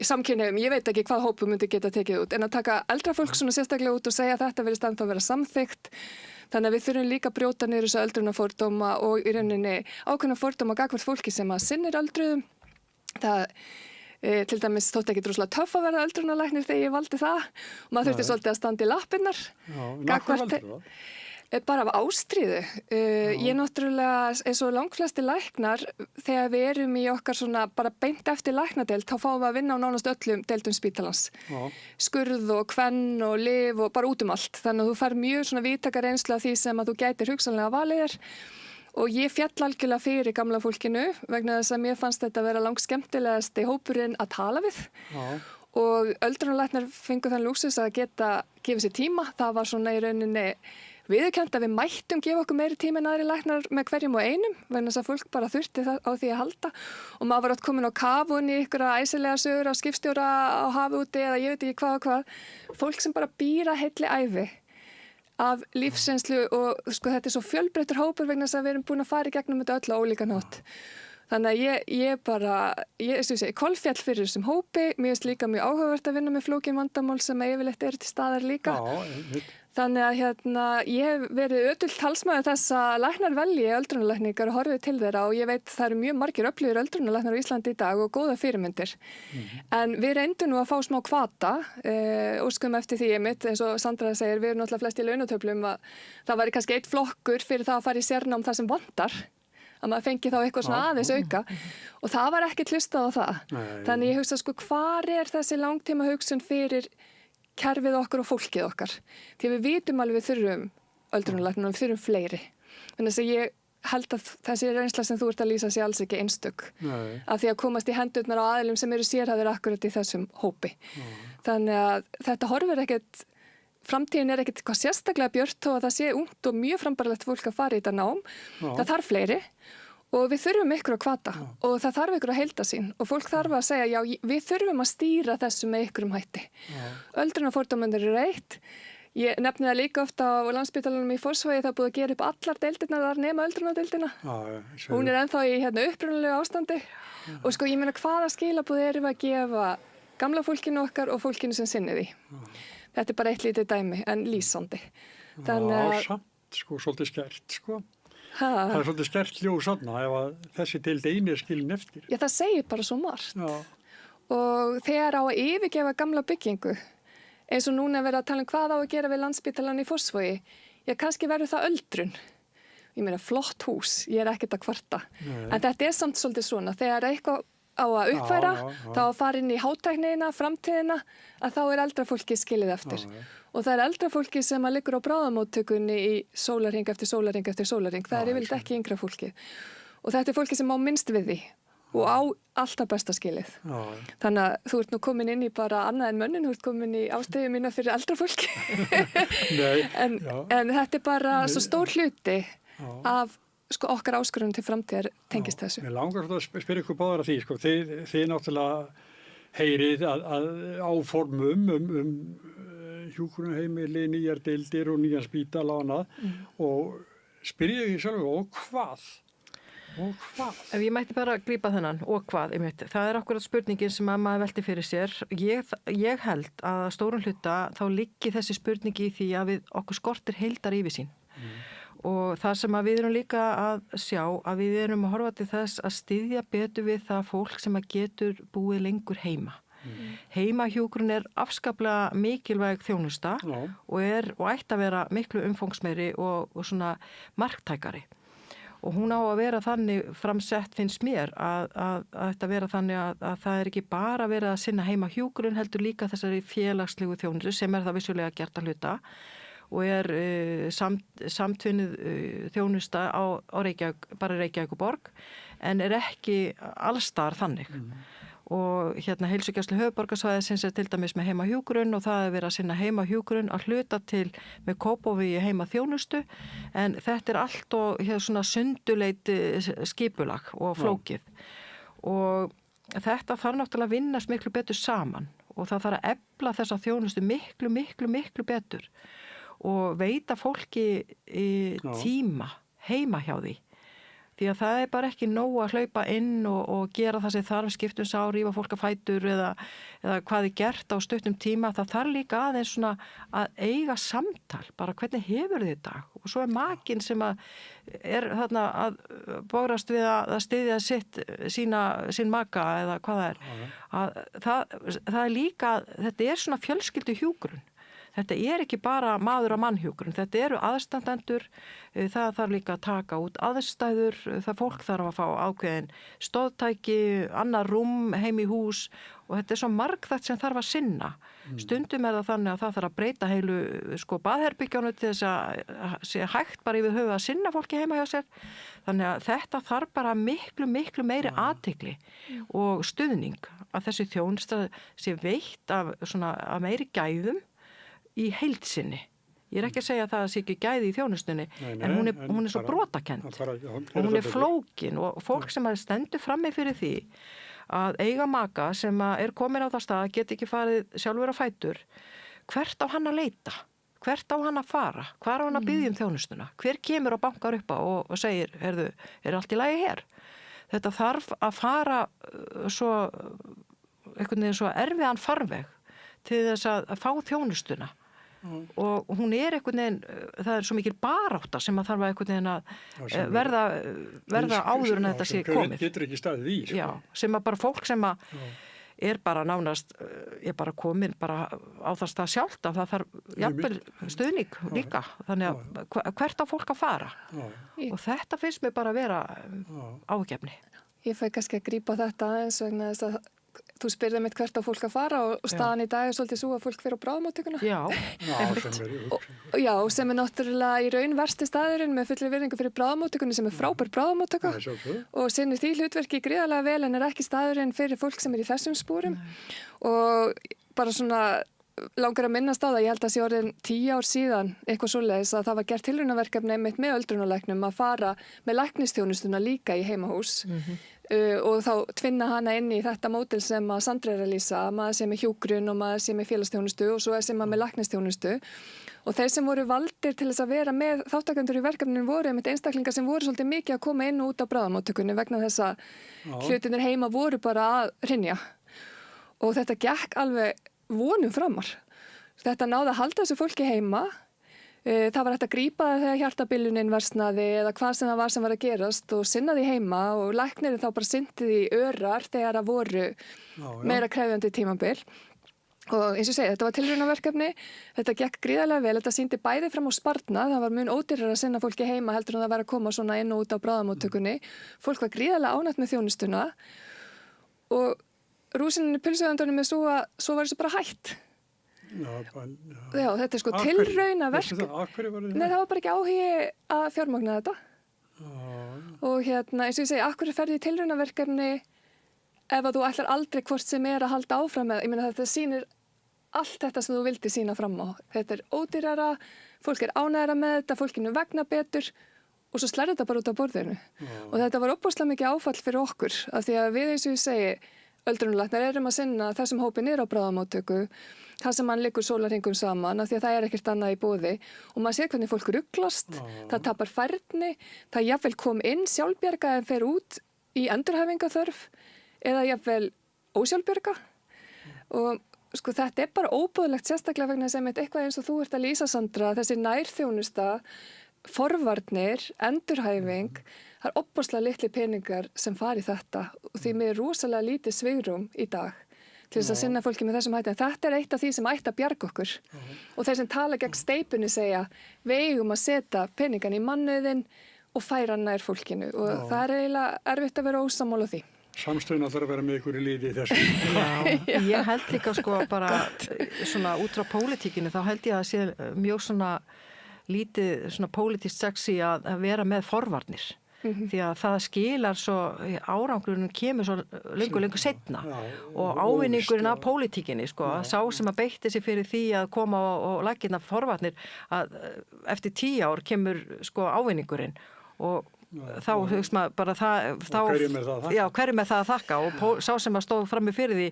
samkynhneigðum, ég veit ekki hvað hópu myndi geta tekið út, en að taka eldra fólk svona sérstaklega út og segja að þetta verið ennþá að vera samþykkt, þannig að við þurfum líka að brjóta niður þessu öldrunarfordóma og í rauninni ákveðna fordóma gagnvart fólki sem að sinnir öldruðum. Það til dæmis þótti ekki droslega töff að vera öldrunarlæknir þegar ég valdi það og maður þurfti svolítið að standa í lappirnar. Gagnvart bara af ástríðu. Ég náttúrulega, eins og langflesti læknar, þegar við erum í okkar svona bara beint eftir læknadeild, þá fáum við að vinna á nánast öllum deildum spítalans. Skurð og kvenn og lyf og bara út allt. Þannig að þú fær mjög svona víðtæka reynslu af því sem að þú gætir hugsanlega valið þér. Og ég fjall algjörlega fyrir gamla fólkinu vegna þess að mér fannst þetta að vera langskemmtilegasti hópurinn að tala við. Og öldrunarlæknar fengu þann lúksus að geta gefið sér tíma. Það var svona í rauninni viðurkennt að við mættum gefa okkur meiri tíma en aðri læknar með hverjum og einum vegna þess að fólk bara þurfti það á því að halda og maður var átt komin á kafun í ykkur æsilega sögur á skipstjóra á hafi úti eða ég veit ekki hvað fólk sem bara býra heilli ævi af lífsreynslu og sko þetta er svo fjölbreyttur hópur vegna þess að við erum búin að fara í gegnum þetta öll á ólíkan hátt. Þannig að ég kolfjall fyrir þessum hópi, mér finnst líka mjög áhugavert að vinna með flókin vandamál sem yfirleitt eru til staðar líka. Þannig að ég hef verið ötult talsmaður þess að læknar velji öldrunarlækningar og horfið til þeirra og ég veit það eru mjög margir öflugir öldrunarlæknar á Íslandi í dag og góða fyrirmyndir. En við reyndum nú að fá smá hvata, óskum eftir því eins og Sandra segir, við erum náttúrulega flest í launatöflum að það væri kannski einn flokkur fyrir það að fara í sérnám það sem vantar. Að maður fengi þá eitthvað svona aðeins auka og það var ekkert hlustað á það. Þannig ég hugsa sko hvar er þessi langtíma hugsun fyrir kerfið okkar og fólkið okkar. Því við vitum alveg við þurfum öldrunarlækna og við þurfum fleiri. Þannig að ég held að þessi reynsla sem þú ert að lýsa sé alls ekki einstök. Af því að komast í hendurnar á aðilum sem eru sérhæfðir akkurat í þessum hópi. Þannig að þetta horfir ekkert framtíðin er ekkert hvað sérstaklega björt þó að það sé ungt og mjög frambarlegt fólk að fara í þetta nám. Það þarf fleiri og við þurfum ykkur að hvata og það þarf ykkur að heildasýn og fólk þarf að segja já, við þurfum að stýra þessu með ykkur hætti. Öldrunarfordómarnir eru eitt. Ég nefni það líka ofta á Landspítalanum í Fossvogi það búið að gera upp allar deildirnar þar nema öldrunardeildina. Hún er ennþá í upprunalegu ástandi og sko ég meina hvaða skilaboð erum við að gefa gamla fólkinu okkar og fólkinu sem sinni því. Þetta er bara eitt lítið dæmi, en lýsandi. Samt, sko, svolítið skert, sko. Það er svolítið skert ljós þarna ef að þessi deild eini er skilin eftir. Já, það segir bara svo margt. Og þegar á að yfirgefa gamla byggingu, eins og núna er verið að tala hvað á að gera við Landspítalann í Fossvogi. Kannski verður það öldrun. Ég meina flott hús, ég ekkert að kvarta. En þetta samt svolítið svona, þegar eitthvað á að uppfæra, þá að fara inn í hátæknina, framtíðina, að þá eldra fólki skilið eftir. Og það eldra fólki sem að liggur á bráðamóttökunni í sólarhring eftir sólarhring eftir sólarhring. Það yfirleitt ekki yngra fólki. Og þetta fólki sem á minnst við því og á alltaf besta skilið. Þannig að þú ert nú komin inn í bara annað en mönnun, þú ert komin í ástöðu mína fyrir eldra fólki. en þetta bara svo stór hluti af okkar áskorunum til framtíðar tengist þessu. Mér langar að spyrja ykkur báðar að því, þið náttúrulega heyrið að áformum hjúkrunarheimili, nýjar deildir og nýjan spítala og annað og spyrja ég sjálf og hvað? Ef ég mætti bara grípa þennan og hvað, það akkurat spurningin sem að maður velti fyrir sér. Ég held að stórum hluta þá liggi þessi spurningi í því að okkur skortir heildar yfirsýn. Og það sem að við erum líka að sjá, að við erum að horfa til þess að styðja betur við það fólk sem að getur búið lengur heima. Heimahjúkrun afskaplega mikilvæg þjónusta og ætti að vera miklu umfangsmeiri og svona marktækari. Og hún á að vera þannig framsett finnst mér að þetta vera þannig að það ekki bara verið að sinna heimahjúkrun heldur líka þessari félagslegu þjónustu sem það vissulega gert að hluta og samtvinnið þjónusta á Reykjavík, bara Reykjavík og borg en ekki allsstaðar þannig. Og heilsugæslu höfuðborgarsvæðisins til dæmis með heimahjúkrun og það verið að sinna heimahjúkrun að hluta til með Kópavogi heimaþjónustu en þetta allt og svona sunduleit skipulag og flókið og þetta þarf náttúrulega að vinnast miklu betur saman og það þarf að efla þessa þjónustu miklu betur og veita fólki tíma heima hjá því. Því að það bara ekki nóg að hlaupa inn og gera það sem þarf skiptum sá, rífa fólk að fætur eða hvað gert á stuttum tíma. Það þarf líka aðeins svona að eiga samtal, bara hvernig hefur þið í dag? Og svo makinn sem þarna að bórast við að styðja sín maka eða hvað það það líka, þetta svona fjölskyldu hjúkrun. Þetta ekki bara maður að mannhjúkrun, þetta eru aðstandendur, það þarf líka að taka út aðstæður, það fólk þarf að fá ákveðin stoðtæki, annar rúm heim í hús og þetta svo margþætt sem þarf að sinna. Stundum það þannig að það þarf að breyta heilu baðherbyggjónu til þess að sé hægt bara yfir höfuð að sinna fólki heima hjá sér. Þannig að þetta þarf bara miklu meiri athygli og stuðning að þessi þjónusta sé veitt af meiri gæðum í heildsinni. Ég ekki að segja að það sé ekki gæði í þjónustunni, en hún svo brotakend og hún flókin og fólk sem stendur frammi fyrir því að eiga maka sem komin á það stað, get ekki farið sjálfur á fætur, hvert á hann að leita? Hvert á hann að fara? Hvar á hann að biðja þjónustuna? Hver kemur og bankar upp á og segir, allt í lagi hér? Þetta þarf að fara svo erfiðan farveg til þess að fá þjónustuna. Og hún einhvern veginn, það svo mikil barátta sem að þarf að einhvern veginn að verða áður en þetta sé komið. Getur ekki staðið í. Já, sem að bara fólk sem að bara nánast, bara komin bara á það stað sjálft að það þarf jafnvel stuðning líka. Þannig að hvert á fólk að fara. Og þetta finnst mér bara að vera ágefni. Ég fæ kannski að grípa þetta aðeins vegna þess að þú spyrði mitt hvert á fólk að fara og staðan í dag svolítið svo að fólk fyrir á bráðamóttökuna. Já, sem náttúrulega í raun versti staðurinn með fullri virðingu fyrir bráðamóttökunni sem frábær bráðamóttöka og sinnir því hlutverki gríðarlega vel en ekki staðurinn fyrir fólk sem í þessum spúrum og bara svona langar að minnast á það, ég held að sé orðin 10 ár síðan eitthvað svoleiðis að það var gert tilraunaverkefni einmitt með öldrunarlæknum að fara með læknisþjónustuna líka í heimahús og þá tvinna hana inn í þetta módel sem að Sandra að lýsa, maður sem hjúkrun og maður sem félagsþjónustu og svo sem með læknisþjónustu og þeir sem voru valdir til þess að vera með þáttakendur í verkefninu voru einmitt einstaklingar sem voru svolítið mikið að koma inn og út á bráðamóttökunni vegna þess að hlutinir heima voru bara að hrynja og þetta gekk alveg vonum framar. Þetta náði að halda þessu fólki heima. Það var hægt að grípa það þegar hjartabilunin versnaði eða hvað sem það var sem var að gerast og sinna því heima og læknirinn þá bara syndi því örar þegar það voru meira krefjandi tímabil. Og eins og segi, þetta var tilraunaverkefni, þetta gekk gríðarlega vel, þetta sýndi bæði fram á sparnað, það var mun ódýrara að sinna fólki heima heldur en það var að koma svona inn og út á bráðamóttökunni. Fólk var gríðarlega ánægt með þjónustuna og rúsinin í pulsuðandunum er svo að svo var þessu bara hætt. Já, þetta er sko tilraunaverkefni. Nei, það var bara ekki áhugi að fjármagna þetta. Og hérna, eins og ég segi, af hverju ferði í tilraunaverkefni ef að þú ætlar aldrei hvort sem er að halda áfram með, ég meina þetta sýnir allt þetta sem þú vildi sýna fram á. Þetta er ódýrara, fólk er ánægara með þetta, fólkinu vegna betur og svo slær þetta bara út á borðinu. Og þetta var óbúslega mikið áfall fyrir okkur af því að við eins og ég segi, öldrunarlæknar erum að sinna þessum hópi niður á bráðamóttöku, það sem mann liggur sólarhringum saman af því að það er ekkert annað í boði og maður sér hvernig fólk ruglast, það tapar færni, það jafnvel kom inn sjálfbjarga en fer út í endurhæfingaþörf eða jafnvel ósjálfbjörga og sko þetta er bara óbúðlegt sérstaklega vegna sem eitthvað eins og þú ert að lýsa Sandra, þessi nærþjónusta, forvarnir, endurhæfing, það er óbúðslega litli peningar sem fari í þetta og því með rosalega lítið svigrúm í dag til þess að sinna fólki með þessum hætti. En þetta er eitt af því sem ætti að bjarga okkur og þeir sem tala gegn steypunni segja við eigum að setja peningan í mannauðinn og færa nær fólkinu og það er eiginlega erfitt að vera ósammála því. Samstöðun ætlar að vera með ykkur í liði í þessu. Já, ég held líka sko bara svona út frá pólitíkinni þá held ég að sé mjög svona lítið svona pólitískt sexy að vera með forvarnir. Því að það skilar svo, árangurinn kemur svo lengur setna og ávinningurinn af pólitíkinni sko, sá sem að beitti sig fyrir því að koma og lækina forvarnir að eftir 10 ár kemur sko ávinningurinn og þá hugst maður bara hverjum er það að þakka og sá sem að stóð frammi fyrir því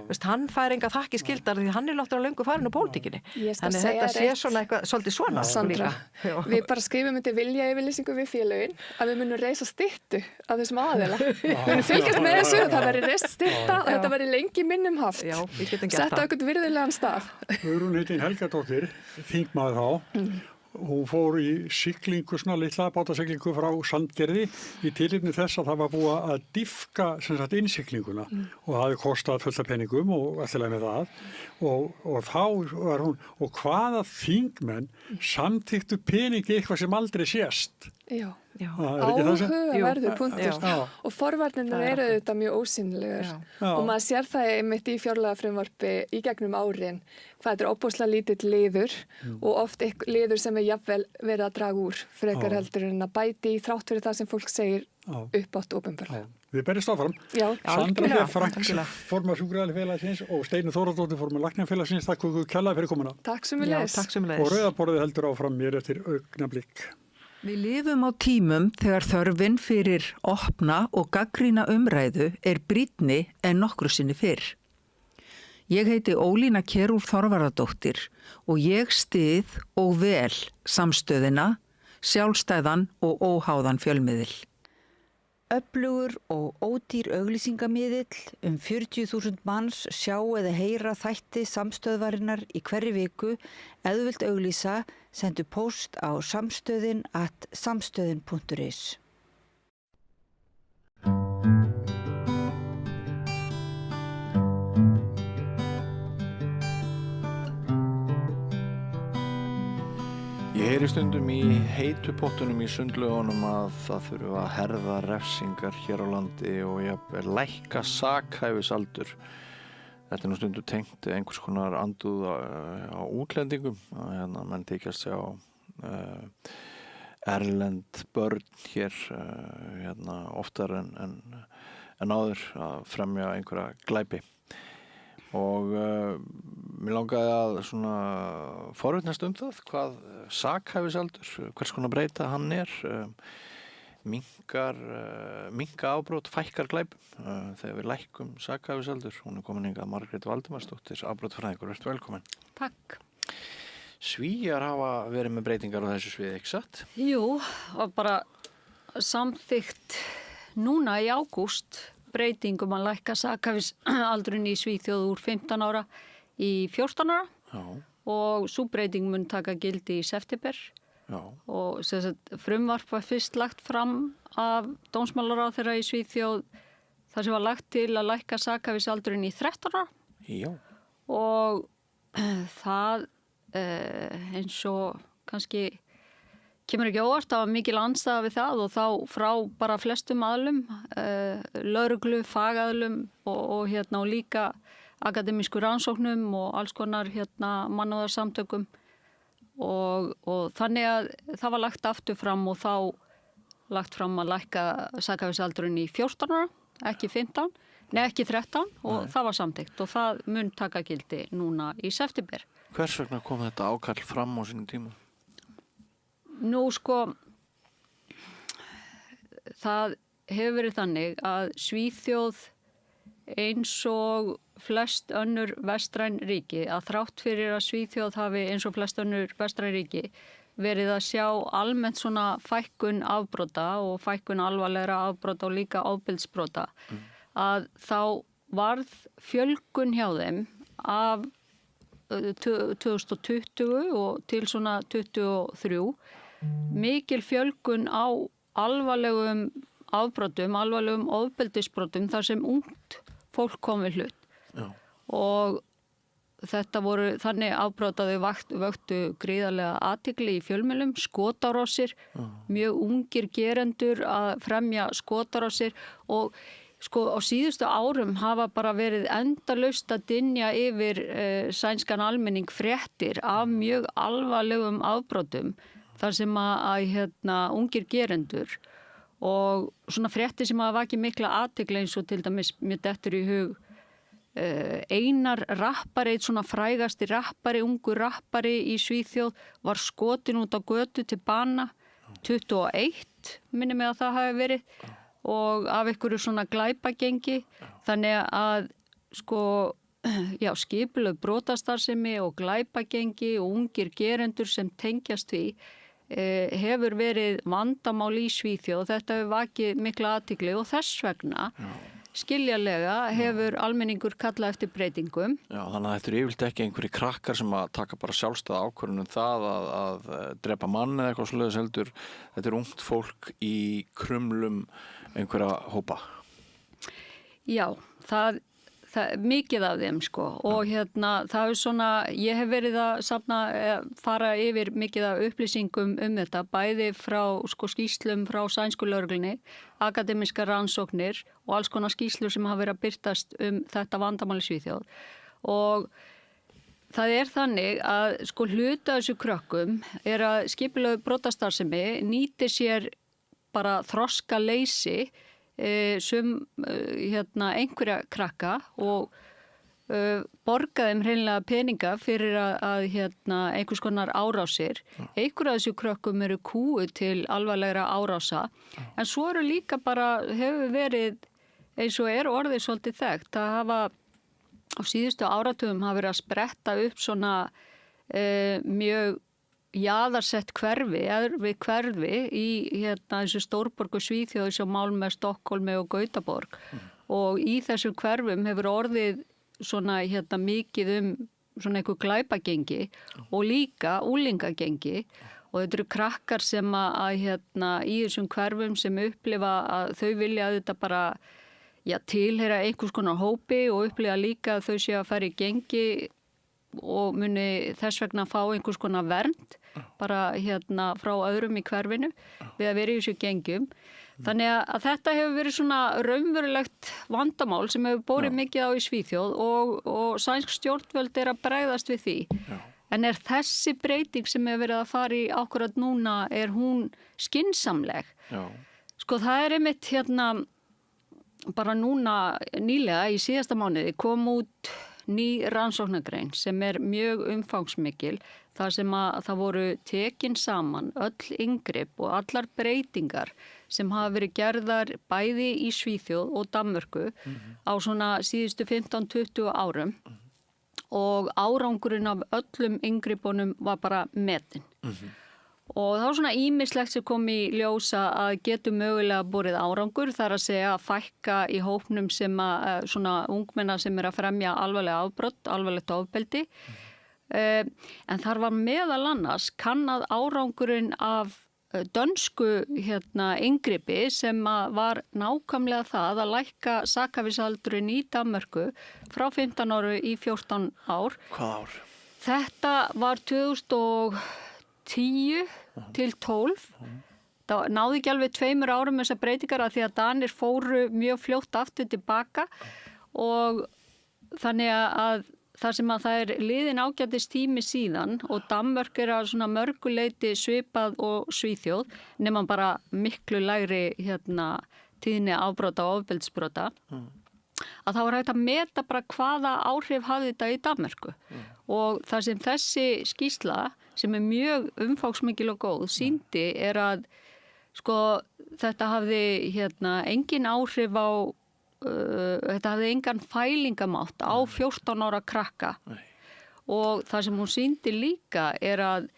veist, hann fær enga þakki skildar því hann er náttúrulega löngu farin úr pólitíkinni þannig þetta sé svona eitthvað svolítið svona Sandra, við bara skrifum þetta vilja yfirlýsingu við félögin að við munum reisa styttu af þessum aðeila við munum fylgjast með þessu, það verður reist stytta og þetta verður lengi minnum haft setta okkur virðulegan stað Hugrún heitin Helgadóttir, þingmaður þá Hún fór í siglingu, svona litla bátasiglingu frá Sandgerði í tilefni þess að það var búið að dýpka innsiglinguna og það hefði kostað fullt af peningum og alltaf með það og þá var hún, og hvaða þingmenn samþyktu peningi eitthvað sem aldrei sést. Já, áhugaverður punktur og forvarnirnar eru þetta mjög ósýnilegar og maður sér það einmitt í fjárlagafrumvarpi í gegnum árin hvað þetta er óbúslega lítill liður og oft liður sem er jafnvel verið að draga úr frekar heldur en að bæti í þrátt fyrir það sem fólk segir uppátt opinberlega. Við berjumst áfram. Sandra Franks, formar Sjúkrahjálparfélagsins og Steinunn Þórðardóttir, formar Læknafélagsins. Takk fyrir kærlega fyrir komuna. Takk sömuleiðis. Og rauðaborðið heldur áfram mér eftir augnablik. Við lifum á tímum þegar þörfin fyrir opna og gagnrýna umræðu er brýnni en nokkru sinni fyrr. Ég heiti Ólína Kjerúlf Þorvarðardóttir og ég styð og vel samstöðina, sjálfstæðan og óháðan fjölmiðil. Öflugur og ódýr auglýsingamiðill 40.000 manns sjá eða heyra þætti samstöðvarinnar í hverri viku. Ef þú vilt auglýsa, sendu post á samstöðin@samstöðin.is. Ég heyri stundum í heitu pottunum í sundlaugunum að það þurfa að herða refsingar hér á landi og jafnvel lækka sakhæfisaldur. Þetta er nú stundum tengt einhvers konar andúð á útlendingum. Menn þykjast sjá erlend börn hér oftar en áður að fremja einhverja glæpi. Og mér langaði að svona forvitnast það hvað sakhæfisaldur, hvers konar breyta hann er, minka afbrot, fækkar glæpum þegar við lækkum sakhæfisaldur. Hún er komin hingað Margrét Valdimarsdóttir, afbrotafræðingur, vertu velkomin. Takk. Svíjar hafa verið með breytingar á þessu sviði, ekki satt? Jú, og bara samþykkt núna í ágúst breytingum að lækka sakhæfisaldurinn í Svíþjóð úr 15 ára í 14 ára og sú breyting mun taka gildi í september og frumvarp var fyrst lagt fram af dómsmálaráðherra í Svíþjóð þar sem var lagt til að lækka sakhæfisaldurinn í 13 ára og það eins og kannski kemur ekki óvart, það var mikil andstæða við það og þá frá bara flestum aðlum, lögreglu, fagaðlum og líka akademísku rannsóknum og alls konar mannúðarsamtökum og þannig að það var lagt aftur fram og þá lagt fram að lækka sakarhæfisaldurinn í 14 ára, ekki 15, nei ekki 13 og það var samþykkt og það mun taka gildi núna í september. Hvers vegna kom þetta ákall fram á sínum tíma? Nú sko, það hefur verið þannig að Svíþjóð eins og flest önnur vestræn ríki, að þrátt fyrir að Svíþjóð hafi eins og flest önnur vestræn ríki verið að sjá almennt svona fækkun afbrota og fækkun alvarlegra afbrota og líka ofbeldisbrota, að þá varð fjölgun hjá þeim af 2020 og til svona 23 mikil fjölgun á alvarlegum afbrotum, alvarlegum ofbeldisbrotum þar sem ungt fólk kom við hlut. Já. Og þetta voru þannig afbrot að þau vöktu gríðarlega athygli í fjölmiðlum, skotárásir, mjög ungir gerendur að fremja skotárásir og sko á síðustu árum hafa bara verið endalaust að dynja yfir sænskan almenning fréttir af mjög alvarlegum afbrotum þar sem að ungir gerendur og svona fréttir sem hafa vakið mikla athygli eins og til dæmis mér dettur í hug Einar rappari, eitt svona frægasti rappari, ungur rappari í Svíþjóð var skotin út á götu til bana 21, minni mig að það hafi verið og af einhverju svona glæpagengi þannig að sko skipulögð brotastarfsemi og glæpagengi og ungir gerendur sem tengjast því hefur verið vandamál í Svíþjóð og þetta hefur vakið mikla athygli og þess vegna skiljanlega hefur almenningur kallað eftir breytingum. Já, þannig að þetta yfirleitt ekki einhverjir krakkar sem að taka bara sjálfstæða ákvörðun það að drepa mann eða eitthvað svoleiðis heldur. Þetta ungt fólk í krumlum einhverja hópa. Já, það mikið af þeim sko og það er svona, ég hef verið að fara yfir mikið af upplýsingum þetta, bæði frá sko skýslum frá sænsku lögreglunni, akademiskar rannsóknir og alls konar skýslur sem hafa verið að birtast þetta vandamál í Svíþjóð og það er þannig að sko hluta þessu krökkum er að skipulögð brotastarfsemi nýtir sér bara þroskaleysi einhverja krakka og borga þeim hreinlega peninga fyrir að einhvers konar árásir. Einhverja þessu krökkum eru kúið til alvarlegra árása en svo eru líka bara, hefur verið eins og orðið svolítið þekkt að hafa á síðustu áratugum hafa verið að spretta upp svona mjög jaðarsett hverfi í þessu stórborgu Svíþjóð sem Malmö, Stokkólmi og Gautaborg og í þessum hverfum hefur orðið svona mikið svona einhver glæpagengi og líka úlingagengi og þetta eru krakkar sem að í þessum hverfum sem upplifa að þau vilja þetta bara tilheyra einhvers konar hópi og upplifa líka að þau séu að fara í gengi og muni þess vegna fá einhvers konar vernd bara frá öðrum í hverfinu við að vera í þessu gengjum. Þannig að þetta hefur verið svona raunverulegt vandamál sem hefur borið mikið á í Svíþjóð og sænsk stjórnvöld að bregðast við því. Já. En þessi breyting sem hefur verið að fara í akkurat núna, hún skynsamleg? Já. Sko það einmitt bara núna nýlega í síðasta mánuði kom út ný rannsóknargrein sem mjög umfangsmikil þar sem að það voru tekin saman öll inngrip og allar breytingar sem hafa verið gerðar bæði í Svíþjóð og Danmörku á svona síðustu 15-20 árum og árangurinn af öllum inngripunum var bara metinn. Og þá svona ýmislegt sem kom í ljósa að getur mögulega borið árangur, þar að segja að fækka í hópnum sem svona ungmenna sem að fremja alvarlega afbrot, alvarlegt ofbeldi. En þar var meðal annars kannað árangurinn af dönsku inngripi sem var nákvæmlega það að lækka sakhæfisaldurinn í Danmörku frá 15 ára í 14 ár. Hvað ár? Þetta var 2010 til 12. Það náði ekki alveg 2 árum þessar breytingar að því að Danir fóru mjög fljótt aftur tilbaka og þannig að þar sem að það liðin ágætis tími síðan og Danmörk að svona mörguleiti svipað og Svíþjóð nema bara miklu lægri tíðni afbrota og ofbeldisbrota að þá hægt að meta bara hvaða áhrif hafði þetta í Danmörku og það sem þessi skýrsla sem mjög umfangsmikil og góð sýndi að sko þetta hafði engin áhrif á þetta hafði engan fælingamátt á 14 ára krakka og það sem hún sýndi líka að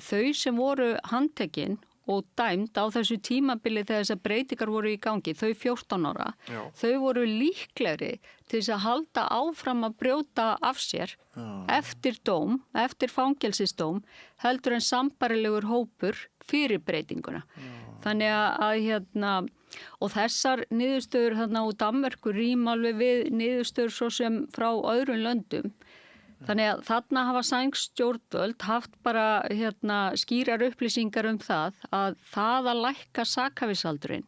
þau sem voru handtekin og dæmd á þessu tímabili þegar þessar breytingar voru í gangi, þau 14 ára, þau voru líklegri til þess að halda áfram að brjóta af sér eftir dóm, eftir fangelsisdóm, heldur en sambarilegur hópur fyrir breytinguna. Þannig að og þessar niðurstöður úr Danmörku rýma alveg við niðurstöður svo sem frá öðrum löndum. Þannig að þarna hafa sænsk stjórnvöld haft bara skýrar upplýsingar það að lækka sakhæfisaldurinn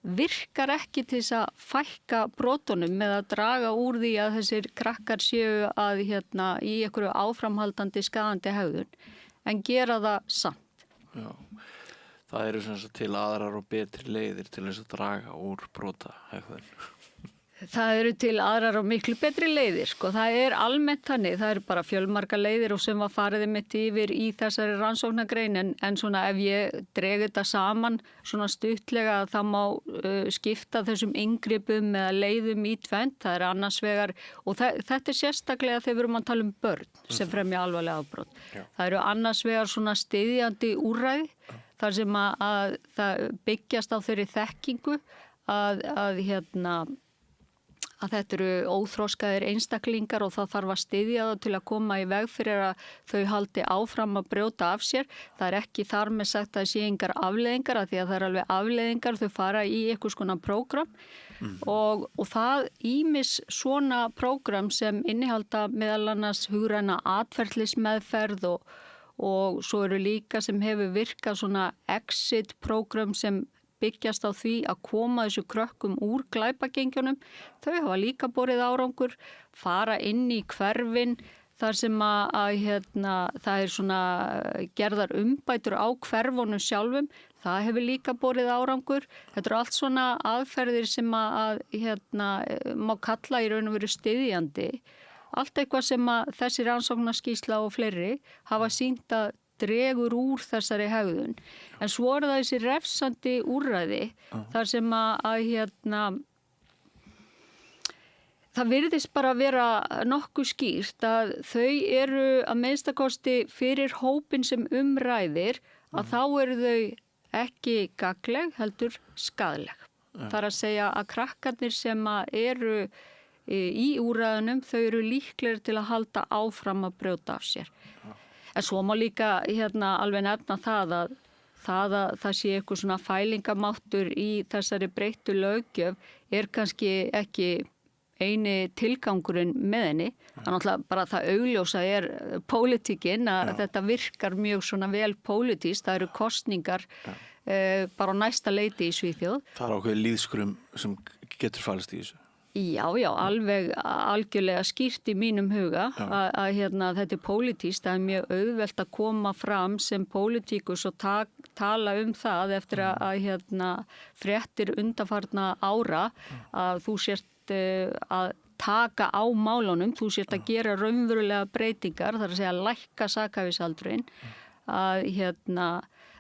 virkar ekki til þess að fækka brotunum með að draga úr því að þessir krakkar séu að í einhverju áframhaldandi skaðandi hegðun en gera það samt. Já. Það eru sem sagt til aðrar og betri leiðir til þess að draga úr brotahegðun. Það eru til aðrar og miklu betri leiðir, sko. Það almennt þannig, það eru bara fjölmarga leiðir og sem var farið mitt yfir í þessari rannsóknargrein en svona ef ég dreg þetta saman svona stuttlega það má skipta þessum inngripum eða leiðum í tvennt, það annars vegar og þetta sérstaklega þegar við erum að tala börn sem fremja alvarlega afbrot. Það eru annars vegar svona styðjandi úrræði þar sem að það byggjast á þeirri þekkingu að þetta eru óþroskaðir einstaklingar og það þarf að styðja það til að koma í veg fyrir að þau haldi áfram að brjóta af sér. Það ekki þar með sagt að það sé engar afleiðingar að því að það alveg afleiðingar, þau fara í einhvers konar prógram og það ýmis svona prógram sem innihalda meðal annars hugræna atferlismeðferð og svo eru líka sem hefur virkað svona exit prógram sem byggjast á því að koma þessu krökkum úr glæpagengjunum. Þau hafa líka borið árangur, fara inn í hverfin þar sem það svona gerðar umbætur á hverfunum sjálfum. Það hefur líka borið árangur. Þetta eru allt svona aðferðir sem má kalla í raun og veru styðjandi. Allt eitthvað sem þessi rannsóknarskýrsla og fleiri hafa sýnt að dregur úr þessari hegðun. En svo það þessi refsandi úrræði þar sem það virðist bara vera nokkuð skýrt að þau eru að minnstakosti fyrir hópin sem ræðir að þá eru þau ekki gagnleg heldur skaðleg. Það að segja að krakkarnir sem eru í úrræðunum þau eru líklegir til að halda áfram að brjóta af sér. En svo má líka alveg nefna það að það sé eitthvað svona fælingamáttur í þessari breyttu löggjöf kannski ekki eini tilgangurinn með henni. Það náttúrulega bara það augljósa pólitíkin að þetta virkar mjög svona vel pólitískt. Það eru kosningar bara á næsta leiti í Svíþjóð. Það ákveðið lýðskrum sem getur falist í þessu. Já, alveg algjörlega skýrt í mínum huga að þetta pólitískt, það mjög auðvelt að koma fram sem pólitíkus og tala það eftir að fréttir undanfarna ára að þú sért að taka á málunum, þú sért að gera raunverulega breytingar, þar að segja að lækka sakhæfisaldurinn, að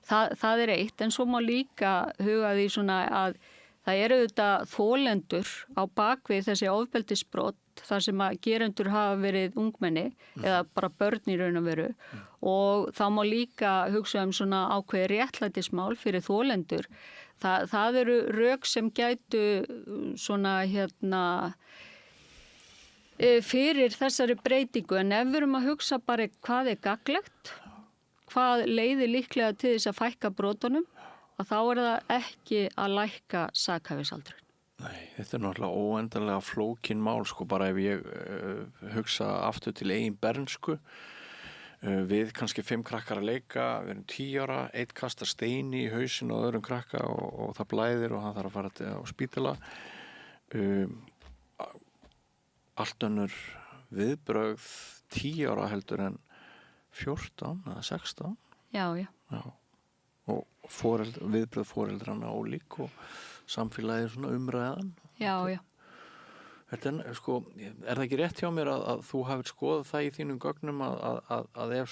það eitt, en svo má líka huga því svona að það eru auðvitað þolendur á bakvið þessi ofbeldisbrot þar sem að gerendur hafa verið ungmenni eða bara börn í raun og veru og þá má líka hugsa svona ákveði réttlætismál fyrir þolendur. Það eru rök sem gætu svona fyrir þessari breytingu en ef við erum að hugsa bara hvað gagnlegt hvað leiðir líklega til þess að fækka brotunum, að þá það ekki að lækka sakhæfisaldurinn. Nei, þetta náttúrulega óendanlega flókin mál, sko, bara ef ég hugsa aftur til eigin bernsku, við kannski 5 krakkar að leika, við erum 10 ára, 1 kastar steini í hausin og öðrum krakka og það blæðir og hann þarf að fara á spítala. Allt önnur viðbrögð 10 ára heldur en 14 eða 16. Já. Og viðbröð foreldrana ólík og samfélagið svona umræðan. Já. Þetta sko, það ekki rétt hjá mér að þú hafið skoðað það í þínum gögnum að ef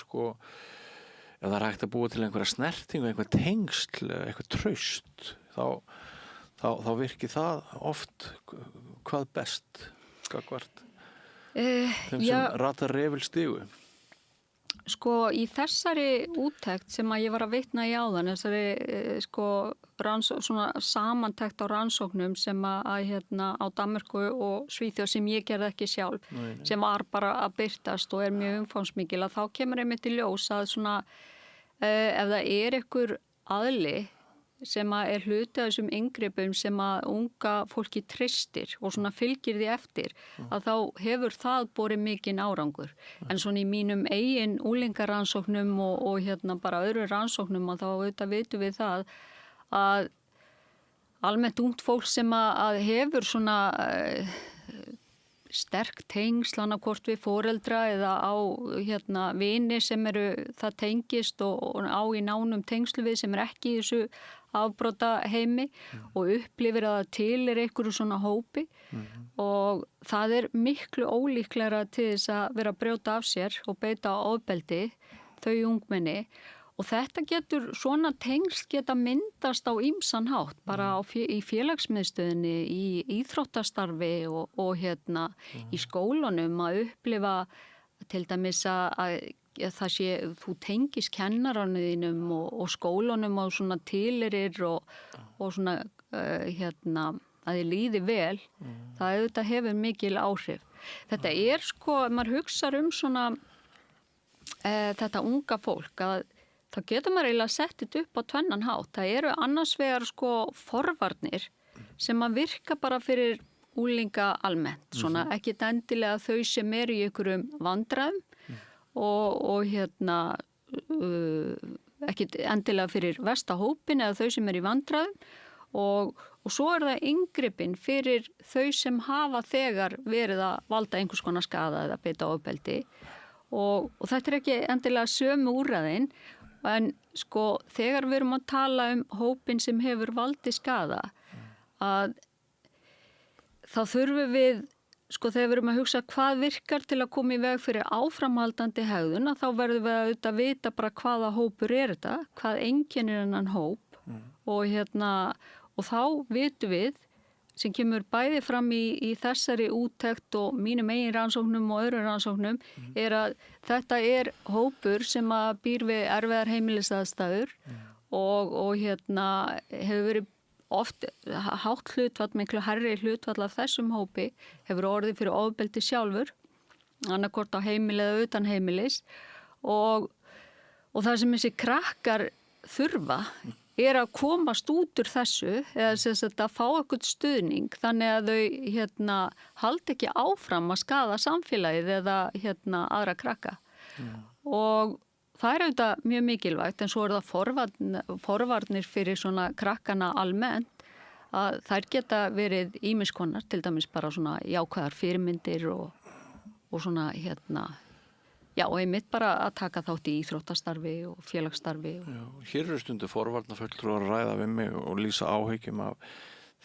það hægt að búa til einhverja snertingu, einhver tengsl, eitthvað traust, þá virki það oft hvað best, gagnvart þeim sem ratar refilstigu. Sko, í þessari úttekt sem að ég var að vitna í áðan, þessari svona samantekt á rannsóknum sem að á Danmörku og Svíþjóð sem ég gerði ekki sjálf, sem var bara að birtast og mjög umfangsmikil, að þá kemur einmitt í ljós að svona, ef það einhver aðili sem að hluti af þessum inngripum sem að unga fólki treystir og svona fylgir því eftir, að þá hefur það borið mikinn árangur. En svona í mínum eigin unglingarannsóknum og bara öðru rannsóknum, að þá auðvitað vitum við það að almennt ungt fólk sem að hefur svona sterk tengsl annarkvort við foreldra eða á vini sem það tengist og á í nánum tengslu við sem ekki í þessu afbrota heimi og upplifir að það til einhverju svona hópi og það miklu ólíklegra til þess að vera að brjóta af sér og beita ofbeldi þau ungmenni. Og þetta svona tengsl geta myndast á ýmsan hátt, bara í félagsmiðstöðinni, í íþróttastarfi og í skólanum að upplifa til dæmis að það sé, þú tengist kennaranum þínum og skólanum á svona tilheyrir og svona að þið líði vel, það auðvitað hefur mikil áhrif. Þetta sko, ef maður hugsar svona þetta unga fólk, að þá getur maður eiginlega sett þetta upp á tvennan hátt. Það eru annars vegar forvarnir sem að virka bara fyrir unglinga almennt, svona ekkit endilega þau sem í einhverjum vandræðum og ekkit endilega fyrir versta hópin eða þau sem í vandræðum og svo það inngripin fyrir þau sem hafa þegar verið að valda einhvers konar skaða eða beita ofbeldi og þetta ekki endilega sömu úrræðin. En sko, þegar við erum að tala hópin sem hefur valdið skaða, að þá þurfum við, sko, þegar við erum að hugsa hvað virkar til að koma í veg fyrir áframhaldandi hegðun, þá verðum við að auðvitað vita bara hvaða hópur þetta, hvað einkennir þennan hóp og þá vitum við, sem kemur bæði fram í þessari úttekt og mínum eigin rannsóknum og öðrum rannsóknum, að þetta hópur sem að býr við erfiðar heimilisaðstæður og hefur verið oft hátt hlutfall, miklu hærri hlutfall af þessum hópi, hefur orðið fyrir ofbeldi sjálfur, annarkvort á heimili eða utan heimilis og það sem þessi krakkar þurfa að komast út úr þessu eða að fá eitthvað stuðning þannig að þau haldi ekki áfram að skaða samfélagið eða aðra krakka og það auðvitað mjög mikilvægt en svo það forvarnir fyrir svona krakkana almennt að þær geta verið ýmiss konar, til dæmis bara svona jákvæðar fyrirmyndir og svona já, og einmitt bara að taka þátt í íþróttastarfi og félagsstarfi. Já, hér eru stundu forvarnafulltrúar að ræða við mig og lýsa áhyggjum af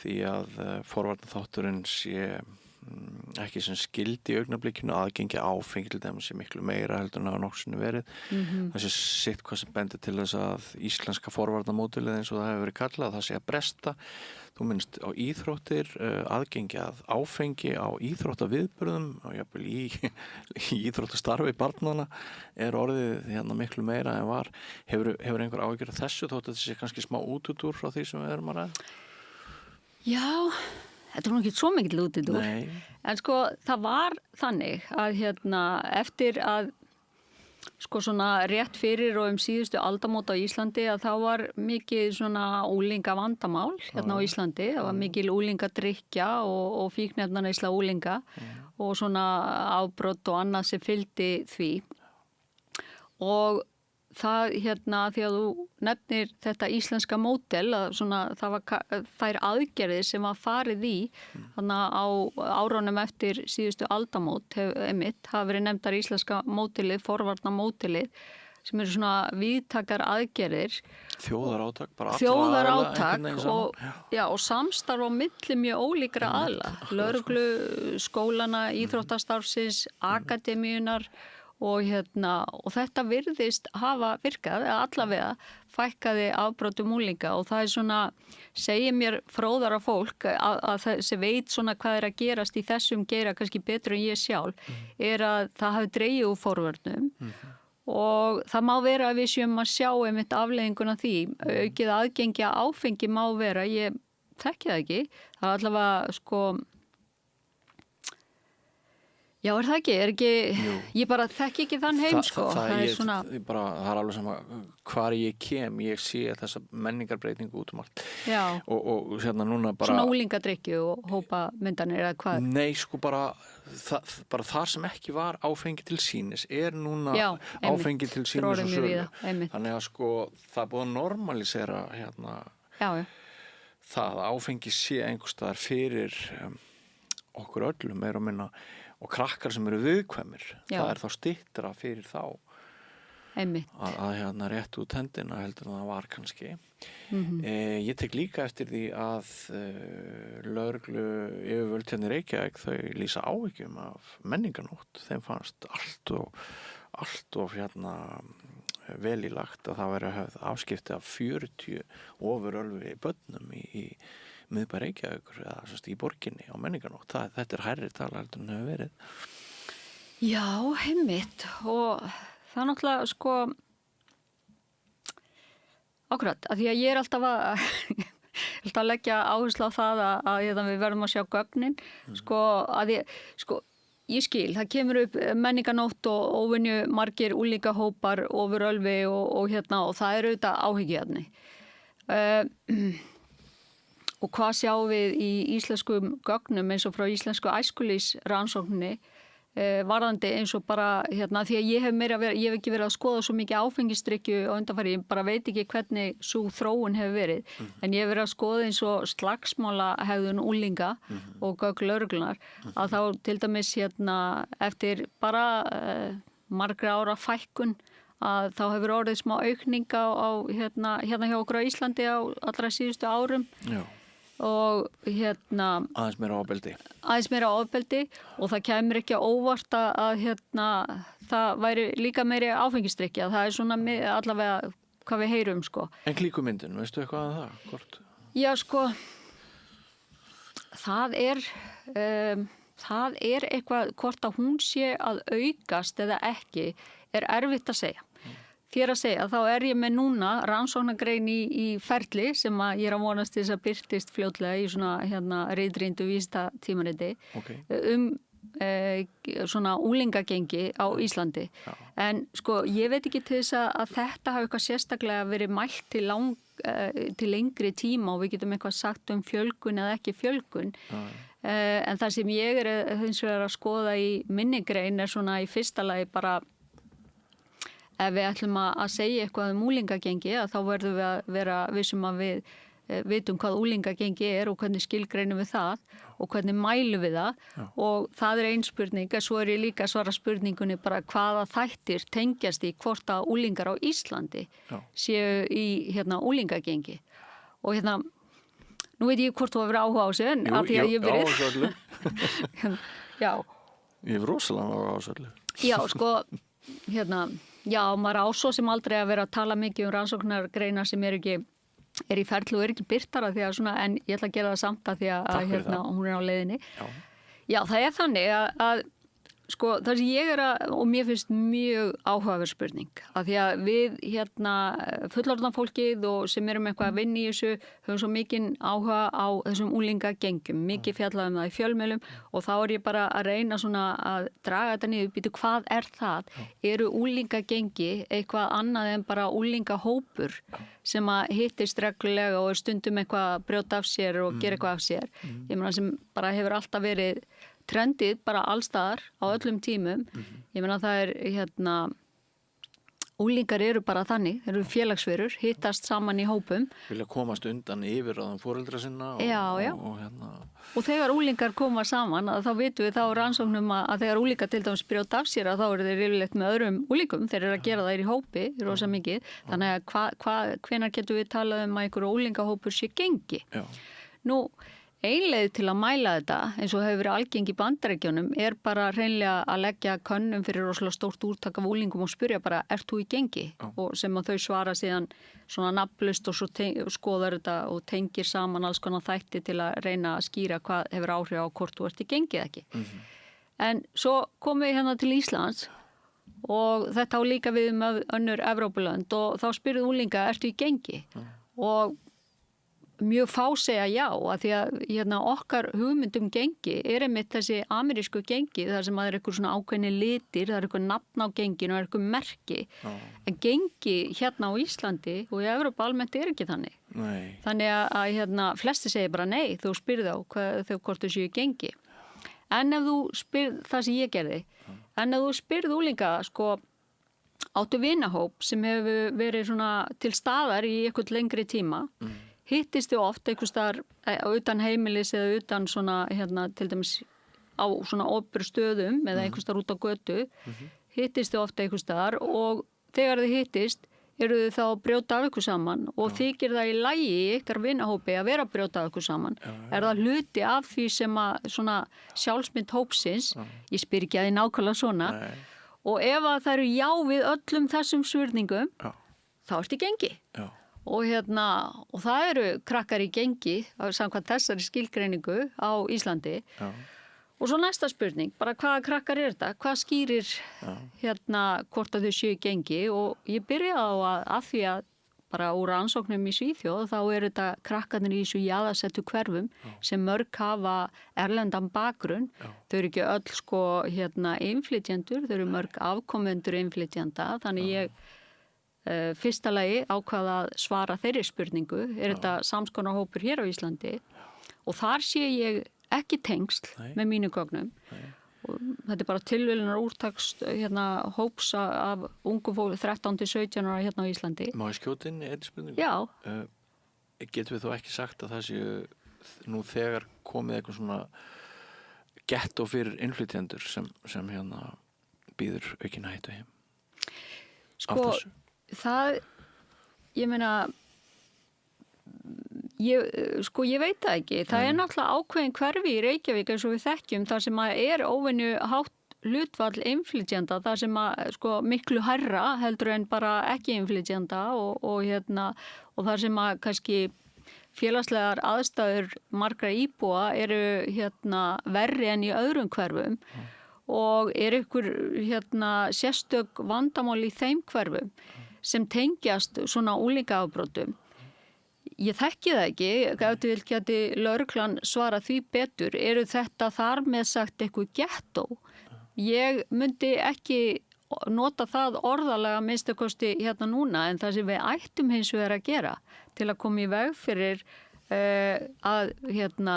því að forvarnaþátturinn sé ekki sem skildi í augnablikinu, aðgengi áfengi til þeim sé miklu meira heldur en hafa nokksunni verið. Það sé sitt hvað sem bendir til þess að íslenska forvarnamódelið eins og það hefur verið kallað, það sé að bresta. Þú minnst á íþróttir, aðgengi að áfengi á íþróttaviðburðum og jafnvel í íþróttastarfi barnanna orðið miklu meira en var. Hefur einhver áhyggjur af þessu þótt að þetta sé kannski smá útúrdúr frá því sem við erum að ræða? Já, þetta nú ekki svo mikið útúrdúr. En sko, það var þannig að eftir að Sko svona rétt fyrir og síðustu aldamót á Íslandi að þá var mikið svona úlinga vandamál hérna á Íslandi. Það var mikil úlingadrykkja og fíkniefnaneysla úlinga og svona afbrot og annað sem fylgdi því. Og það hérna því að þú nefnir þetta íslenska módel að svona það var þær aðgerðir sem var farið í þannig á árunum eftir síðustu aldamót hafa verið nefndar íslenska módelið, forvarna módelið sem eru svona víðtakar aðgerðir. Þjóðarátak, bara þjóðarátak og samstarf á milli mjög ólíkra aðla. Lögreglu, skólana, íþróttastarfsins, akademíunar og þetta virðist hafa virkað, allavega fækkaði afbrotum úlinga og það svona, segir mér fróðara fólk að þessi veit svona hvað að gerast í þessum geira kannski betur en ég sjálf, að það hafi dregið úr forvörnum og það má vera að við séum að sjá einmitt afleiðinguna því, aukið aðgengi að áfengi má vera, ég þekki það ekki, það allavega sko. Já, það ekki? Ég bara þekki ekki þann heim, sko. Það er alveg sama hvar ég kem, ég sé þessa menningarbreytingu út allt. Já. Og núna bara... Svona úlingadrykkju og hópa myndanir eða hvað? Nei, sko bara þar sem ekki var áfengi til sýnis, núna áfengi til sýnis og sölu. Þannig að sko, það er búið að normalisera það að áfengi sé einhvers staðar fyrir okkur öllum meira og minna og krakkar sem eru viðkvæmir, það er þá styttra fyrir þá að rétt út hendina heldur en það var kannski. Ég tek líka eftir því að lögreglu yfirvöld hérna í Reykjavík þau lýsa áhyggjum af menningarnótt. Þeim fannst allt of vel í lagt að það veri afskipti af 40 ofurölvi börnum í miðbæ Reykjavíkur eða í borginni á menningarnótt. Þetta hærri tala heldur en hefur verið. Já, einmitt og það er náttúrulega sko akkurat, af því að ég er alltaf að leggja áherslu á það að við verðum að sjá gögnin sko að ég skil, það kemur upp menningarnótt og óvenju margir úlingahópar ofurölvi og það er auðvitað áhyggjuefni. Og hvað sjáum við í íslenskum gögnum eins og frá íslensku æskulýsrannsókninni varðandi eins og bara því að ég hef ekki verið að skoða svo mikið áfengisdrykkju og undanfari, ég bara veit ekki hvernig svo þróun hefur verið en ég hef verið að skoða eins og slagsmálahegðun úlinga og gögn lögreglunar að þá til dæmis eftir bara margra ára fækkun að þá hefur orðið smá aukninga á hérna hjá okkur á Íslandi á allra síðustu árum. Já. Og aðeins meira ofbeldi og það kemur ekki á óvart að það væri líka meiri áfengisdrykkja, það er svona allavega hvað við heyrum sko. En klíkumyndin, veistu eitthvað að það? Hvort? Já sko það er eitthvað hvort að hún sé að aukast eða ekki er erfitt að segja. Þér að segja, þá er ég með núna rannsóknargrein í ferli sem að ég er að vonast til þess að birtist fljótlega í svona ritrýndu vísindatímariti svona úlingagengi á Íslandi. Já. En sko, ég veit ekki til þess að þetta hafi eitthvað sérstaklega verið mælt til lengri tíma og við getum eitthvað sagt fjölgun eða ekki fjölgun. En það sem ég er hins vegar að skoða í minni grein er svona í fyrsta lagi bara ef við ætlum að segja eitthvað úlingagengi þá verðum við að vera vissum að við vitum hvað úlingagengi er og hvernig skilgreinum við það og hvernig mælum við það. Já. Og það er ein spurning, en svo er ég líka að svara spurningunni bara hvaða þættir tengjast í hvort að úlingar á Íslandi séu í úlingagengi. Og nú veit ég hvort þú hefur áhuga á sig en að því að ég verið. Áhuga á öllu. Já. Ég hef rosalega áhuga á öllu. Já, sko, já, maður á svo sem aldrei að vera að tala mikið rannsóknargreinar sem er í ferli og er ekki birtara því að en ég ætla að gera það samt að því að hún er á leiðinni. Já, það er þannig að Sko, það sem ég og mér finnst mjög áhugaverð spurning, að því að við fullorðna fólkið og sem erum eitthvað að vinna í þessu, höfum svo mikinn áhuga á þessum unglingagengjum, mikið fjallað það í fjölmiðlum og þá ég bara að reyna svona að draga þetta niður, býtu hvað það? Eru unglingagengi eitthvað annað en bara unglingahópur sem að hittist reglulega og stundum eitthvað að brjóta af sér og gera eitthvað af sér? Ég meina sem bara hefur alltaf verið trendið bara allstaðar á öllum tímum. Ég meina það unglingar eru bara þannig, þeir eru félagsverur, hittast saman í hópum. Vilja komast undan yfir á þeim foreldra sinna og þegar unglingar koma saman þá vitum við þá rannsóknum að þegar unglingar til dæmis brjóta af sér að þá eru þeir yfirleitt með öðrum unglingum, þeir eru að gera það í hópi rosa mikið, þannig að hvenær getum við talað að einhverju unglingahópur sé gengi? Nú ein leið til að mæla þetta, eins og hefur verið algeng í Bandaríkjunum, bara hreinlega að leggja könnum fyrir rosalega stórt úrtak af úlingum og spyrja bara, ert þú í gengi? Og sem að þau svara síðan svona nafnlaust og svo skoðar þetta og tengir saman alls konar þætti til að reyna að skýra hvað hefur áhrif á hvort þú ert í gengi eða ekki. En svo komum við hérna til Íslands og þetta á líka við önnur Evrópulönd og þá spyrðu úlinga, ertu í gengi? Og mjög fá segja já, að því að okkar hugmyndum gengi einmitt þessi amerísku gengi þar sem það eitthvað svona ákveðni litir, það eitthvað nafn á genginu og eitthvað merki. En gengi hérna á Íslandi og í Evrópu almennt ekki þannig. Nei. Þannig að flesti segja bara nei, þú spyrð á hvort þú séu gengi. En ef þú spyrð það sem ég gerði, en ef þú spyrð úlinga, sko, áttu vinahóp sem hefur verið svona til staðar í eitthvað lengri tíma, hittist þið oft einhvers staðar utan heimilis eða utan svona til dæmis á svona opinberum stöðum eða einhvers staðar út á götu, hittist þið oft einhvers staðar og þegar þið hittist eru þið þá að brjóta af ykkur saman og þykir það í lagi í ykkar vinahópi að vera að brjóta af ykkur saman. Er það hluti af því sem að svona sjálfsmynd hópsins, ég spyr ekki að þið nákvæmlega svona, og ef að það eru já við öllum þessum spurningum, þá ertu í gengi. Og það eru krakkar í gengi samkvæmt þessari skilgreiningu á Íslandi. Og svo næsta spurning, bara hvaða krakkar þetta? Hvað skýrir hvort að þau séu í gengi? Og ég byrjaði á að því að bara úr rannsóknum í Svíþjóð þá eru þetta krakkarnir í þessu jaðarsettu hverfum sem mörg hafa erlendan bakgrunn. Þau eru ekki öll sko innflytjendur, þau eru mörg afkomendur innflytjenda, þannig ég fyrsta lagi ákvað að svara þeirri spurningu, þetta samskonar hópur hér á Íslandi og þar sé ég ekki tengsl með mínu gögnum og þetta bara tilviljunnar úrtakst hóps af ungu fólk 13-17 ára hérna á Íslandi. Má ég skjóta inn í einni spurningu? Já. Getum við þó ekki sagt að það séu nú þegar komið eitthvað svona gettó fyrir innflytjendur sem býður aukin hættu heim? Sko, það, ég meina, ég veit það ekki. Það náttúrulega ákveðin hverfi í Reykjavík eins og við þekkjum þar sem að óvenju hátt hlutfall innflytjenda, þar sem að miklu hærra heldur en bara ekki innflytjenda og þar sem að kannski félagslegar aðstæður margra íbúa eru verri en í öðrum hverfum og ykkur sérstök vandamál í þeim hverfum sem tengjast svona unglingaafbrotum. Ég þekki það ekki, ef þú vilt geti lögreglan svara því betur, eru þetta þar með sagt eitthvað gettó? Ég myndi ekki nota það orðalega minnstakosti núna en það sem við ættum hins vegar að gera til að koma í veg fyrir að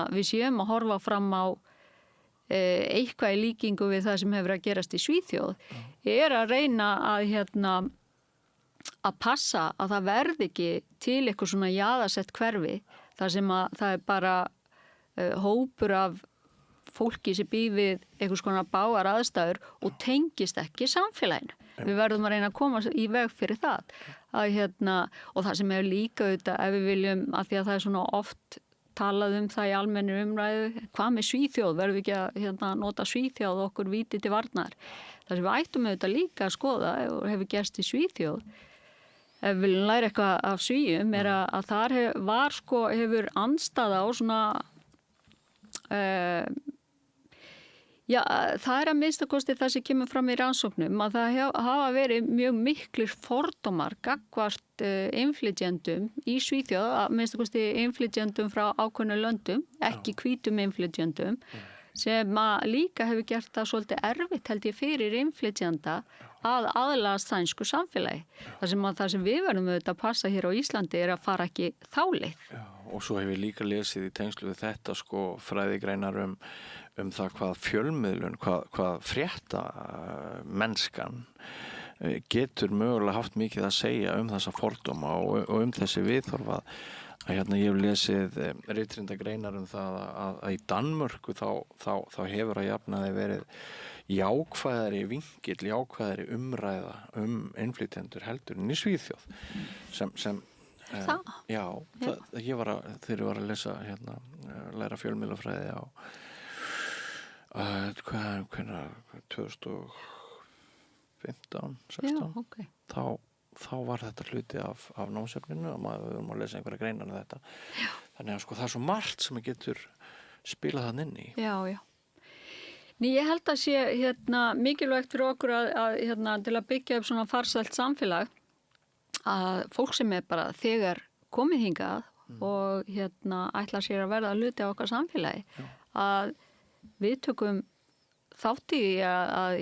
við séum að horfa fram á eitthvað í líkingu við það sem hefur að gerast í Svíþjóð að reyna að passa að það verði ekki til eitthvað svona jaðarsett hverfi þar sem að það bara hópur af fólki sem býr við einhvers konar bágar aðstæður og tengist ekki samfélaginu. Við verðum að reyna að koma í veg fyrir það. Og það sem hefur líka auðvitað ef við viljum, að því að það er svona oft talað það í almennir umræðu, hvað með Svíþjóð, verðum við ekki að nota Svíþjóð okkur víti til varnar. Það sem við ættum auðvitað líka að skoða og hefur gerst í Svíþjóð, ef við viljum læra eitthvað af Svíum, að þar hefur andstaða á svona Já, það að minnstakosti það sem kemur fram í rannsóknum að það hafa verið mjög miklir fordómar gagnvart innflytjendum í Svíþjóð, að minnstakosti innflytjendum frá ákveðnu löndum, ekki hvítum innflytjendum, sem að líka hefur gert það svolítið erfitt held ég fyrir innflytjenda að aðlagast sænsku samfélagi. Það sem við verðum auðvitað að passa hér á Íslandi er að fara ekki þá leið. Já, og svo hef ég líka lesið í tengslu við þetta fræðigreinar um það hvað fjölmiðlun, hvað frétta mennskan getur mögulega haft mikið að segja um þessa fordóma og þessi viðhorf að ég hef lesið ritrindagreinar um það að í Danmörku þá hefur að jafnaði verið jákvæðari vingill, jákvæðari umræða innflytjendur heldur en í Svíþjóð sem já, þegar ég var að lesa læra fjölmiðlafræði á hvernig 2015, 16 Já, okay. þá var þetta hluti af námsefninu og maður verður að lesa einhverja greinar um þetta. Já. Þannig að það er svo margt sem getur spilað þann inn í. Já. Ný, ég held að sé mikilvægt fyrir okkur að til að byggja upp svona farsælt samfélag að fólk sem er bara þegar komið hingað og ætlar sér að verða hluti á okkar samfélagi að við tökum þátt í að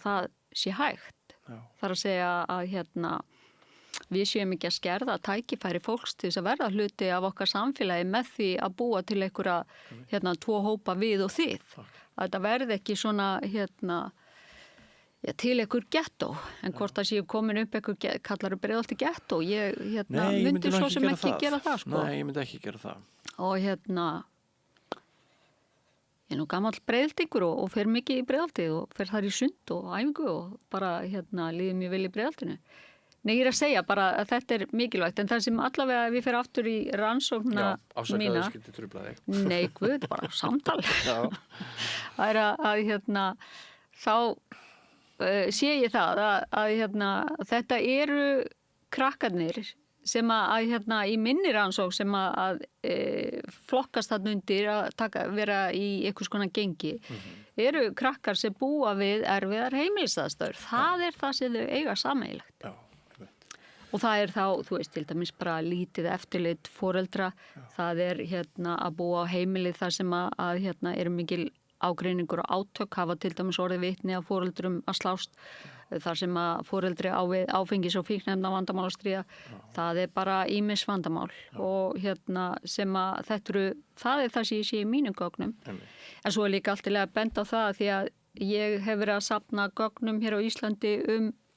það sé hægt. Það að segja að við séum ekki að skerða tækifæri fólks til þess að verða hluti af okkar samfélagi með því að búa til einhverja tvo hópa við og þið. Að þetta verði ekki svona til einhver gettó, en hvort það séu komin upp einhver kallar Breiðholti gettó, ég myndi svo sem ekki gera það sko. Nei, ég myndi ekki gera það. Og ég nú gamall Breiðholtingur og fer mikið í Breiðholti og fer þar í sund og æfingu og bara líður mjög vel í Breiðholtinu. Nei, ég er að segja bara að þetta er mikilvægt, en það sem allavega við fer aftur í rannsóknina mína. Já, afsakaðu skyldi trufla þig. Nei, guð, bara samtal. Já. Það er þá sé ég það að þetta eru krakkarnir sem að í minni rannsók sem að flokkast þarna undir að vera í einhvers konar gengi eru krakkar sem búa við erfiðar heimilisaðstæður. Það er það sem þau eiga sameiginlegt. Já. Og það er þá, þú veist, til dæmis bara lítið eftirlit foreldra. Það er að búa á heimilið þar sem að eru mikil ágreiningur og átök, hafa til dæmis orðið vitni af foreldrum að slást, þar sem að foreldri á við áfengis- og fíkniefna vandamál að stríða. Það er bara ýmis vandamál og sem að það er það sem ég sé í mínum gögnum. En svo er líka alltilega að benda á það því að ég hef verið að safna gögnum hér á Íslandi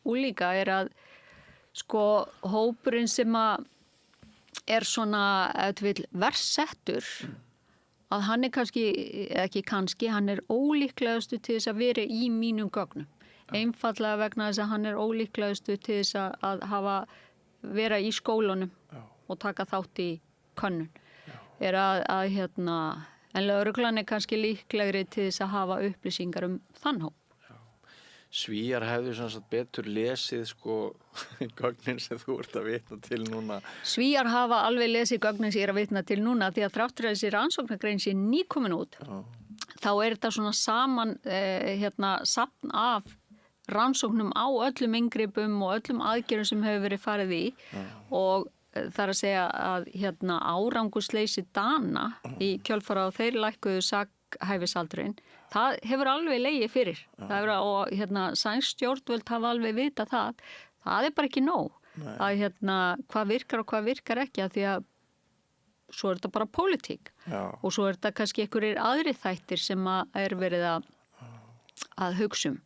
unglinga er að hópurinn sem að er svona verst settur að hann er hann er ólíklegastu til þess að vera í mínum gögnum. Einfallega vegna þess að hann er ólíklegastu til þess að vera í skólunum og taka þátt í könnun. Er en lögreglan er kannski líklegri til þess að hafa upplýsingar þann hóp. Svíjar hefðu betur lesið gögnin sem þú ert að vitna til núna. Svíjar hafa alveg lesið gögnin sem ég er að vitna til núna því að þráttur að þessi rannsóknargrein sé nýkomin út. Þá er þetta svona saman safn af rannsóknum á öllum inngripum og öllum aðgerðum sem hefur verið farið í og það er að segja að árangursleysi Dana í kjölfara og þeir lækkuðu sakhæfisaldurinn. Það hefur alveg legið fyrir. Og sænsk stjórnvöld hafa alveg vitað það. Það er bara ekki nóg. Að hvað virkar og hvað virkar ekki að því að svo er þetta bara pólitík. Og svo er þetta kannski einhverjir aðri þættir sem er verið að hugsa um.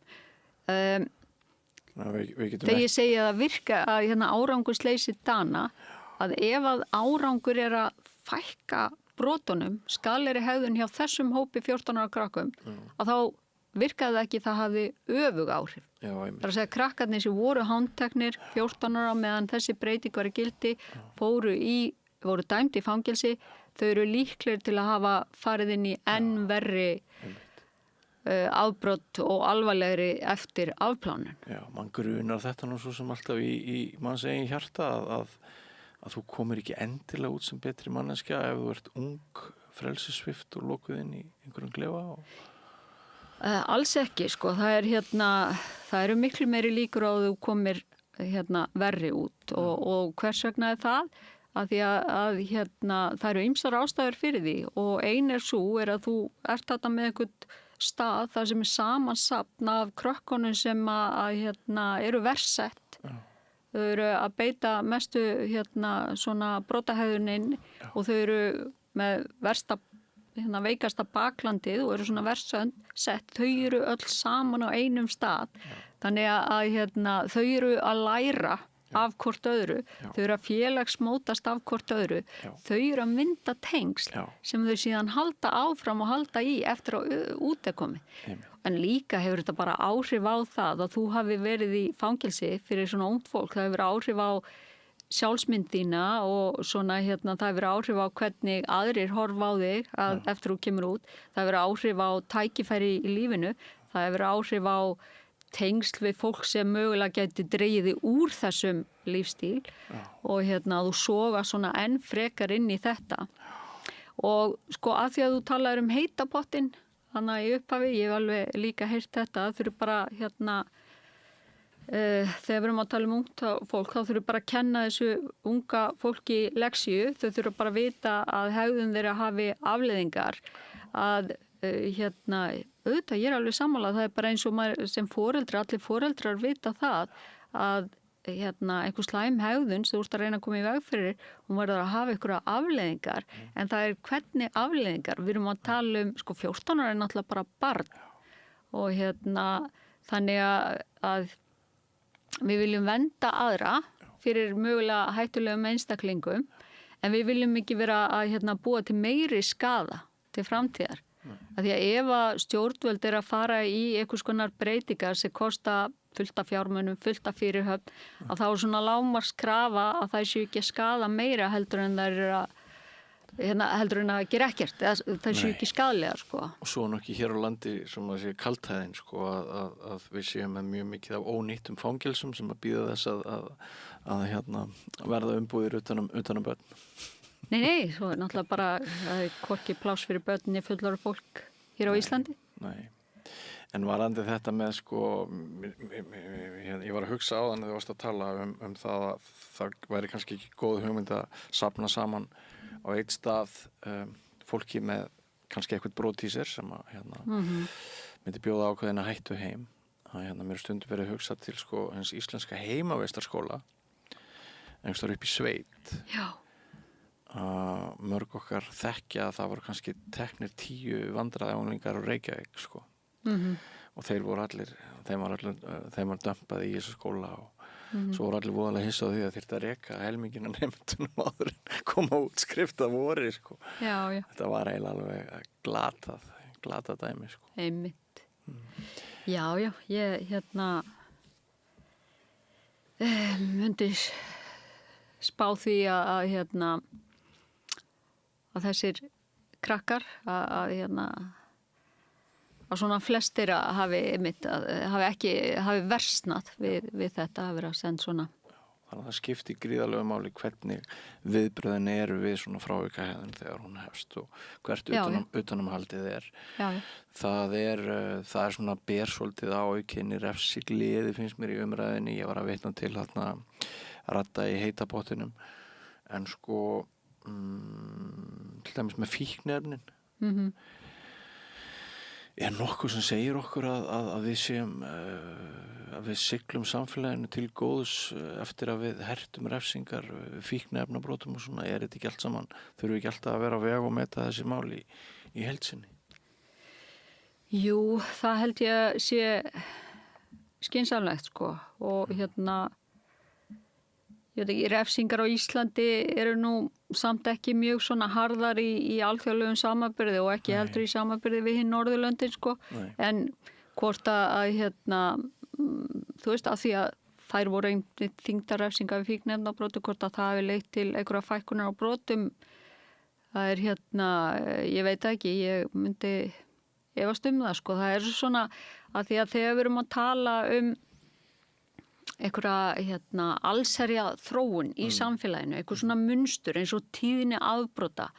Þegar ég segi að það virka að árangursleysi Dana að ef að árangur er að fækka brotunum, skaleri hegðun hjá þessum hópi 14 ára krakkum að þá virkaði það ekki það hafi öfug áhrif. Það er að segja krakkarnir sem voru handteknir 14 ára meðan þessi breyting var í gildi voru dæmd í fangelsi, þau eru líklegir til að hafa farið inn í enn verri afbrot og alvarlegri eftir afplánun. Já, mann grunar þetta nú svo sem alltaf í manns eigin hjarta að þú komir ekki endilega út sem betri manneskja ef þú ert ung, frelsissvift og lokuð inn í einhverjum klefa. Alls ekki, sko. Það eru miklu meiri líkur á að þú komir verri út og hvers vegna er það? Að því að það eru ýmsar ástæður fyrir því og ein sú að þú ert þarna með einhvern stað þar sem er samansapn af krökkunum sem eru versett. Þau eru að beita mestu svona brotahegðunin og þau eru með veikasta baklandið og eru svona versett. Þau eru öll saman á einum stað. Þannig að þau eru að læra af hvort öðru, þau eru að félagsmótast af hvort öðru, þau eru að mynda tengsl sem þau síðan halda áfram og halda í eftir að út er komið. En líka hefur þetta bara áhrif á það að þú hafi verið í fangelsi fyrir svona ungt fólk, það hefur áhrif á sjálfsmynd þína og svona það hefur áhrif á hvernig aðrir horfa á þig eftir þú kemur út, það hefur áhrif á tækifæri í lífinu, það hefur áhrif á tengsl við fólk sem mögulega geti dregið úr þessum lífstíl og þú soga svona enn frekar inn í þetta. Og sko að því að þú talaður um heita pottinn, þannig í upphafi, ég hef alveg líka heyrt þetta, það þurfi bara þegar við erum að tala um ungt fólk, þá þurfi bara að kenna þessu unga fólki leksíu, þau þurfi bara að vita að hegðun þeirra hafi afleiðingar, að auðvitað, ég er alveg sammála, það er bara eins og maður sem foreldrar, allir foreldrar vita það að einhver slæm hegðun sem þú ert að reyna að koma í veg fyrir, hún verður að hafa einhverja afleiðingar, en það er hvernig afleiðingar, við erum að tala um, 14 ára er náttúrulega bara barn og þannig að við viljum vernda aðra fyrir mögulega hættulegum einstaklingum, en við viljum ekki vera að búa til meiri skaða til framtíðar. Að því að ef að stjórnvöld er að fara í einhvers konar breytingar sem kosta fullt af fjármunum, fullt af fyrirhöfn, að þá er svona lágmarkskrafa að það séu ekki að skaða meira heldur en það er að gera ekkert, það séu ekki skaðlegar, sko. Og svo ekki hér á landi, sem að sé kaltæðin, sko, að við séum með mjög mikið af ónýttum fangelsum sem að býða þess að verða umbúðir utanum börn. Nei, svo er náttúrulega bara hvorki pláss fyrir börninni fullorðu fólk hér á Íslandi. Nei, en varandi þetta með ég var að hugsa á þannig þegar þú varst að tala um það að það væri kannski ekki góð hugmynd að safna saman á eitt stað fólki með kannski eitthvað brot í sér sem að myndi bjóða ákveðina hættu heim. Mér er stundum verið að hugsa til hins íslenska heimavistarskóla einhverstaðar upp í sveit. Já. Mörg okkar þekkja að það voru kannski teknir 10 vandræðaunglingar á Reykjavík, sko. Og þeim var dömpað í þessu skóla og svo voru allir voðalega hissa á því að þyrfti að reka helmingina nemendunum áður en koma út skrifta voru, sko. Já. Þetta var eiginlega alveg glatað dæmi, sko. Einmitt. Já, ég myndi spá því að þessir krakkar að svona flestir hafi versnað við þetta að vera að senda svona. Þannig að það skiptir gríðarlega máli hvernig viðbröðin eru við svona frávikahegðun þegar hún hefst og hvert utanumhaldið er. Já. Það er svona bersvolítið á aukinni refsigleði finnst mér í umræðinni. Ég var að vitna til radda í heita pottinum en til dæmis með fíkniefnin er nokkuð sem segir okkur að við séum að við siglum samfélaginu til góðs eftir að við hertum refsingar fíkniefnabrotum og svona, er þetta ekki allt saman, þurfum við ekki alltaf að vera á veg og meta þessi mál í heild sinni? Jú, það held ég að sé skynsamlegt, sko, og ég veit ekki, refsingar á Íslandi eru nú samt ekki mjög svona harðar í alþjóðlegum samanburði og ekki heldur í samanburði við hinn Norðurlöndin, sko. En hvort að þú veist, að því að þær voru einmitt þyngdar refsingar við fíkniefnabrotum, hvort að það hefur leitt til einhverja fækkunar á brotum, það er ég veit ekki, ég myndi efast það, sko. Það er svona að því að þegar við erum að tala einhverja allsherja þróun í samfélaginu, einhver svona munstur eins og tíðni afbrota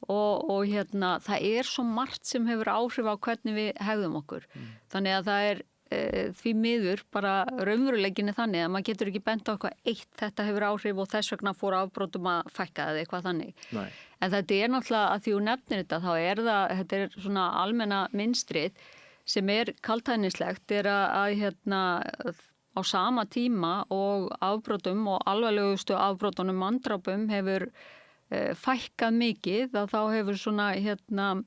og hérna, það svo margt sem hefur áhrif á hvernig við hegðum okkur. Þannig að það því miður bara raunveruleikin þannig að maður getur ekki bent á eitthvað eitt, þetta hefur áhrif og þess vegna fór afbrotum að fækka eða eitthvað þannig. Nei. En þetta náttúrulega, að því þú nefnir þetta, þá þetta svona almenna mynstrið sem kaldhæðnislegt, að hérna á sama tíma og afbrotum og alvarlegustu afbrotunum manndrápum hefur fækkað mikið, að þá hefur svona hérna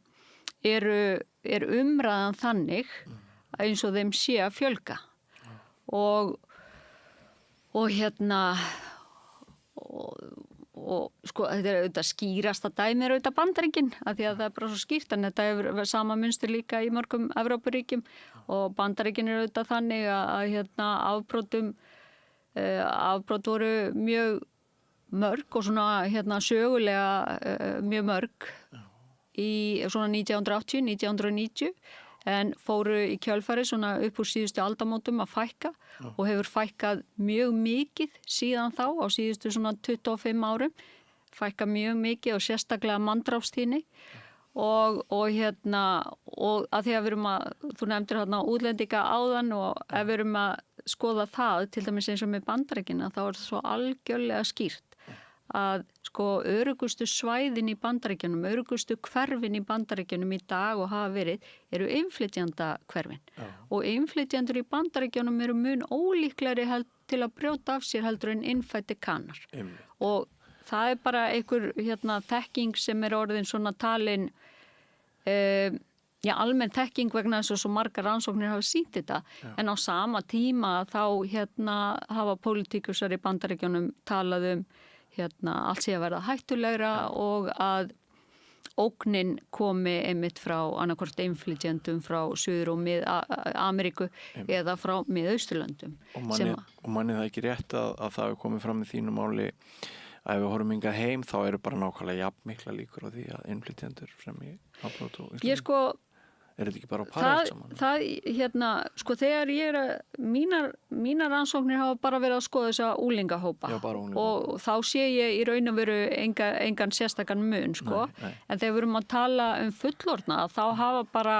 umræðan þannig eins og þeim sé að fjölga og hérna og sko þetta auðvitað skýrasta dæmi auðvitað Bandaríkin, af því að það bara svo skýrt, en þetta hefur sama munstur líka í mörgum Evrópuríkjum og Bandaríkin auðvitað þannig að hérna afbrot voru mjög mörg og svona hérna sögulega mjög mörg í svona 1980, 1990 en fóru í kjölfari svona upp úr síðustu aldamótum að fækka og hefur fækkað mjög mikið síðan þá á síðustu svona 25 árum, fækkað mjög mikið og sérstaklega manndrápstíðni og hérna og að því að við þú nefndir hérna útlendinga áðan og ef við að skoða það, til dæmis eins og með Bandaríkina, þá það svo algjörlega skýrt að sko öruggustu svæðin í Bandaríkjunum, öruggustu hverfin í Bandaríkjunum í dag og hafa verið innflytjanda hverfin og innflytjandur í Bandaríkjunum mun ólíklegri til að brjóta af sér heldur en innfæddi Kanar og það bara einhver hérna þekking sem orðin svona talin almenn þekking vegna þess að svo margar rannsóknir hafa sýnt þetta en á sama tíma þá hérna hafa pólitíkusar í Bandaríkjunum talað hérna allt sé að verða hættulegra og að ógnin komi einmitt frá annarkvort innflytjendum frá Suður- og Mið-Ameríku eða frá Mið-Austurlöndum. Og manni það ekki rétt að það hefur komið fram í þínu máli að ef við horfum hingað heim þá bara nákvæmlega jafn mikla líkur á því að innflytjendur sem í afbrot og Íslandi. Þetta ekki bara á parið saman? Það, hérna, sko þegar mínar rannsóknir hafa bara verið að skoða þessa úlingahópa og þá sé ég í raun og veru engan sérstakann mun, sko. Nei. En þegar við erum að tala fullorðna, þá hafa bara,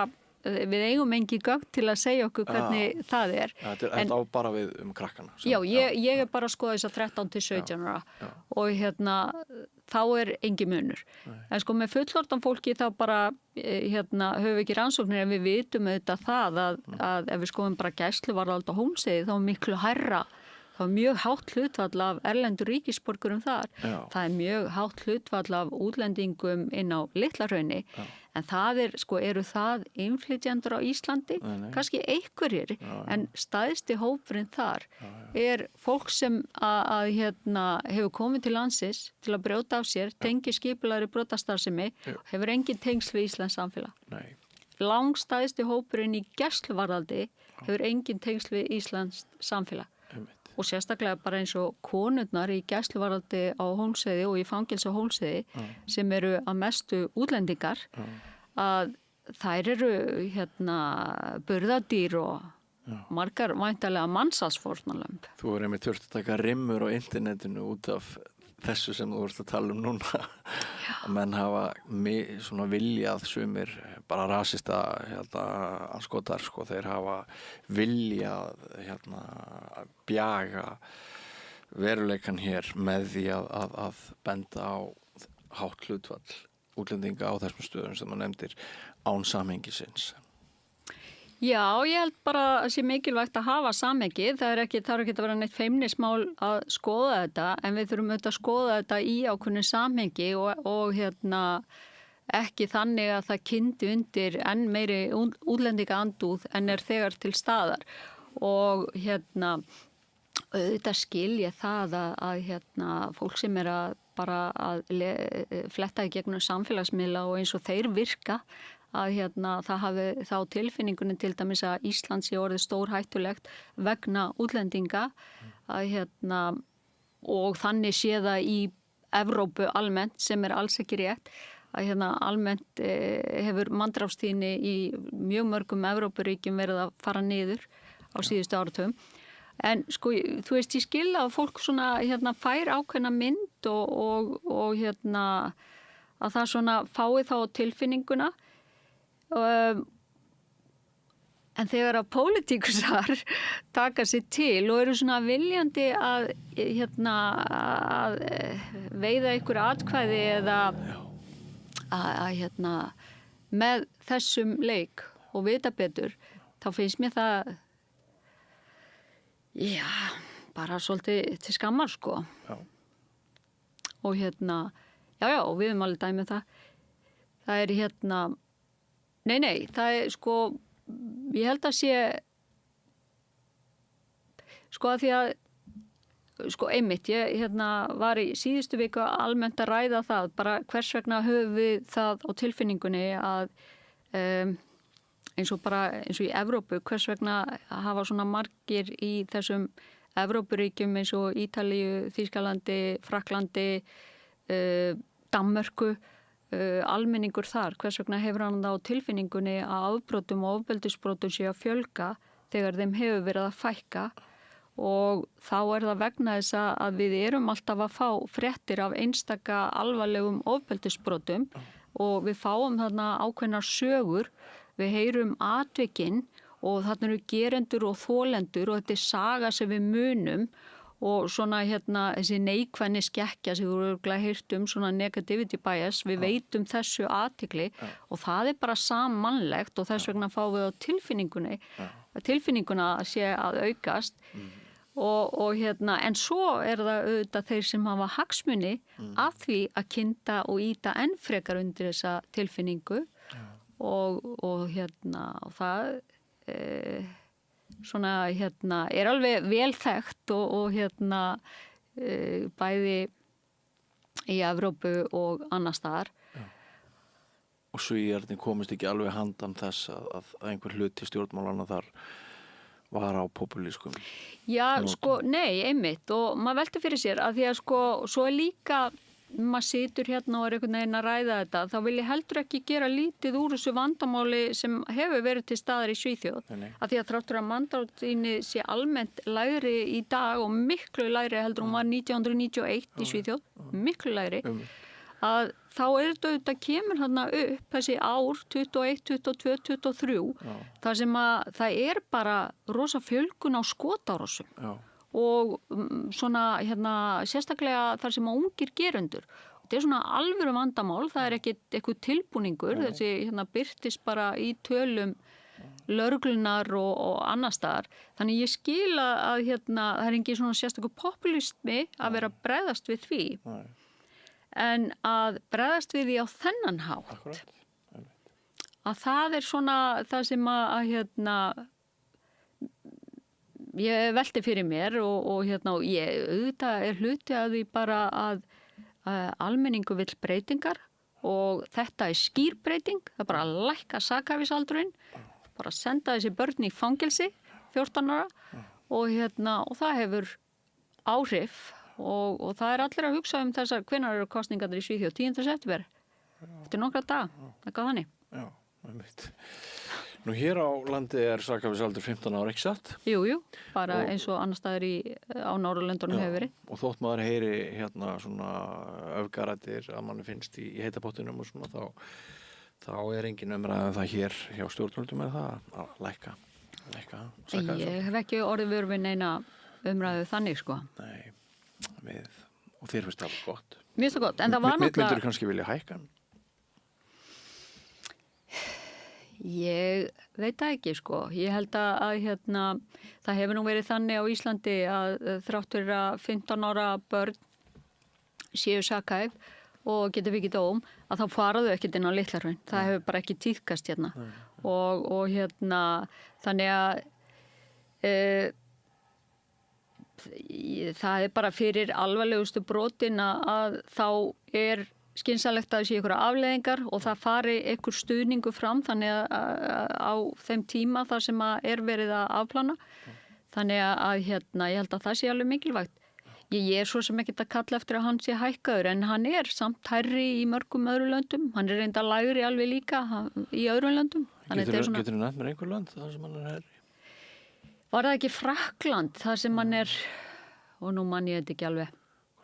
við eigum engi gögn til að segja okkur hvernig það Þetta á bara við krakkana. Já, ég bara að skoða þessa 13 til 17 ára og hérna þá engin munur. En sko með fullorðan fólki þá bara höfum við ekki rannsóknir en við vitum auðvitað það að ef við skoðum bara gæsluvarðhald á Hólmsheiði þá miklu hærra, þá mjög hátt hlutfall af erlendur ríkisborgurum þar. Já. Það mjög hátt hlutfall af útlendingum inn á Litlahrauni en það eru það innflytjendur á Íslandi, kannski einhverjir, en stæðsti hópurinn þar fólk sem hefur komið til landsins til að brjóta af sér, tengi skipulagðri brotastarfsemi, hefur engin tengsl við Íslands samfélag. Nei. Langstæðsti hópurinn í gæsluvarðhaldi hefur engin tengsl við Íslands samfélag. Og sérstaklega bara eins og konurnar í gæsluvarðhaldi á Hólmsheiði og í fangelsi á Hólmsheiði sem eru að mestu útlendingar að þær eru burðardýr og margar væntanlega mannsalsfórnarlömb. Þú einmitt þurft að taka rimmur á internetinu út af þessu sem þú ert að tala núna að menn hafa svona viljað sumir bara rasista anskotar sko, þeir hafa viljað bjaga veruleikan hér með því að benda á hátt hlutfall útlendinga á þessum stöðum sem þú nefndir án samhengisins. Já, ég held bara að sé mikilvægt að hafa samhengi. Það þarf ekki að vera neitt feimnismál að skoða þetta, en við þurfum auðvitað að skoða þetta í ákveðnu samhengi og ekki þannig að það kyndi undir enn meiri útlendinga andúð en þegar til staðar. Og auðvitað skil ég það að fólk sem að fletta í gegnum samfélagsmiðla og eins og þeir virka að það hafi þá tilfinningunni til dæmis að Ísland sé orðið stórhættulegt vegna útlendinga og þannig sé það í Evrópu almennt sem alls ekki rétt að almennt hefur manndrápstíðni í mjög mörgum Evrópuríkjum verið að fara niður á síðustu áratugum. En sko, þú veist, ég skil að fólk svona fær ákveðna mynd og að það svona fái þá tilfinninguna en þegar að pólitíkusar taka sér til og eru svona viljandi að veiða ykkur atkvæði eða að með þessum leik og vita betur, þá finnst mér það bara svolítið til skammar sko. Já. Og já, og við höfum alveg dæmið það. Það er nei, það er sko, ég held að sé, sko að því að, sko einmitt, ég var í síðustu viku almennt að ræða það, bara hvers vegna höfum við það á tilfinningunni að eins og í Evrópu, hvers vegna hafa svona margir í þessum Evrópuríkjum eins og Ítalíu, Þýskalandi, Frakklandi, Danmörku, almenningur þar, hvers vegna hefur hann það á tilfinningunni að afbrotum og ofbeldisbrotum sé að fjölga þegar þeim hefur verið að fækka og þá er það vegna þess að við erum alltaf að fá fréttir af einstaka alvarlegum ofbeldisbrotum og við fáum þarna ákveðnar sögur, við heyrum atvikinn og þarna eru gerendur og þolendur og þetta er saga sem við munum og svona þessi neikvæðni skekkja sem við vorum örugglega heyrt svona negativity bias, við veitum þessu athygli og það er bara sammannlegt og þess vegna fáum við á tilfinninguna að sé að aukast og en svo er það auðvitað þeir sem hafa hagsmuni af því að kynda og ýta enn frekar undir þessa tilfinningu og það svona er alveg vel þekkt og bæði í Evrópu og annar staðar. Og Svíarnir komist ekki alveg handan þess að einhver hluti stjórnmálana þar var á populískum. Já, sko, nei, einmitt og maður velti fyrir sér að því að sko, svo er líka maður situr og er einhvern veginn að ræða þetta, þá vil ég heldur ekki gera lítið úr þessu vandamáli sem hefur verið til staðar í Svíþjóð. Af því að þráttur að manndráttvíðni sé almennt lægri í dag og miklu lægri heldur hún var 1991 í Svíþjóð, miklu lægri, að þá er þetta kemur þarna upp þessi ár 21, 22, 23, þar sem að það er bara rosa fjölgun á skotárásum. Og svona sérstaklega þar sem að ungir gerendur. Þetta er svona alvöru vandamál, það er ekki eitthvað tilbúningur, þessi birtist bara í tölum lögreglunar og annar staðar. Þannig ég skil að það er engin svona sérstakur populismi að vera að bregðast við því. En að bregðast við því á þennan hátt. Að það er svona það sem að ég velti fyrir mér og ég auðvitað er hluti að því bara að almenningu vill breytingar og þetta er skýrbreyting, það er bara að lækka sakhæfisaldurinn, bara að senda þessi börn í fangelsi 14 ára og það hefur áhrif og það er allir að hugsa þessar hvenær eru kosningarnir í Svíþjóð 10. september, eftir nokkra dag, það gaf þannig. Já, það veit. Nú hér á landi er sakhæfisaldur 15 ára, ekki satt? Jú, bara eins og annar staðar á Norðurlöndunum hefur verið. Og þótt maður heyri svona öfgarættir að manni finnst í heitapottinum og svona þá er engin umræðan það hér hjá stjórnvöldum er það að lækka sakhæfisaldur. Ég hef ekki orðið vör við neina umræðu þannig sko. Nei, og þér finnst það gott. Mér finnst það gott, en það var náttúrulega... Myndur þú kannski vilja hækka hann? Ég veit það ekki sko. Ég held að það hefur nú verið þannig á Íslandi að þráttur að 15 ára börn séu sakhæf og getur fikið dóm að þá faraðu ekkert inn á Litla-Hraun. Það hefur bara ekki tíðkast hérna. Og þannig að það er bara fyrir alvarlegustu brotin að þá er skynsamlegt að það sé ykkur afleiðingar og það fari ykkur stuðningu fram þannig að á þeim tíma þar sem að er verið að afplana. Þannig að ég held að það sé alveg mikilvægt. Ég er svo sem ekkert að kalla eftir að hann sé hækkaður en hann er samt hærri í mörgum öðru löndum. Hann er reynda lægri alveg líka í öðrum löndum. Getur þú nefnt mér einhver lönd þar sem hann er hærri? Var það ekki Frakkland þar sem hann er, og nú man ég þetta ekki alveg.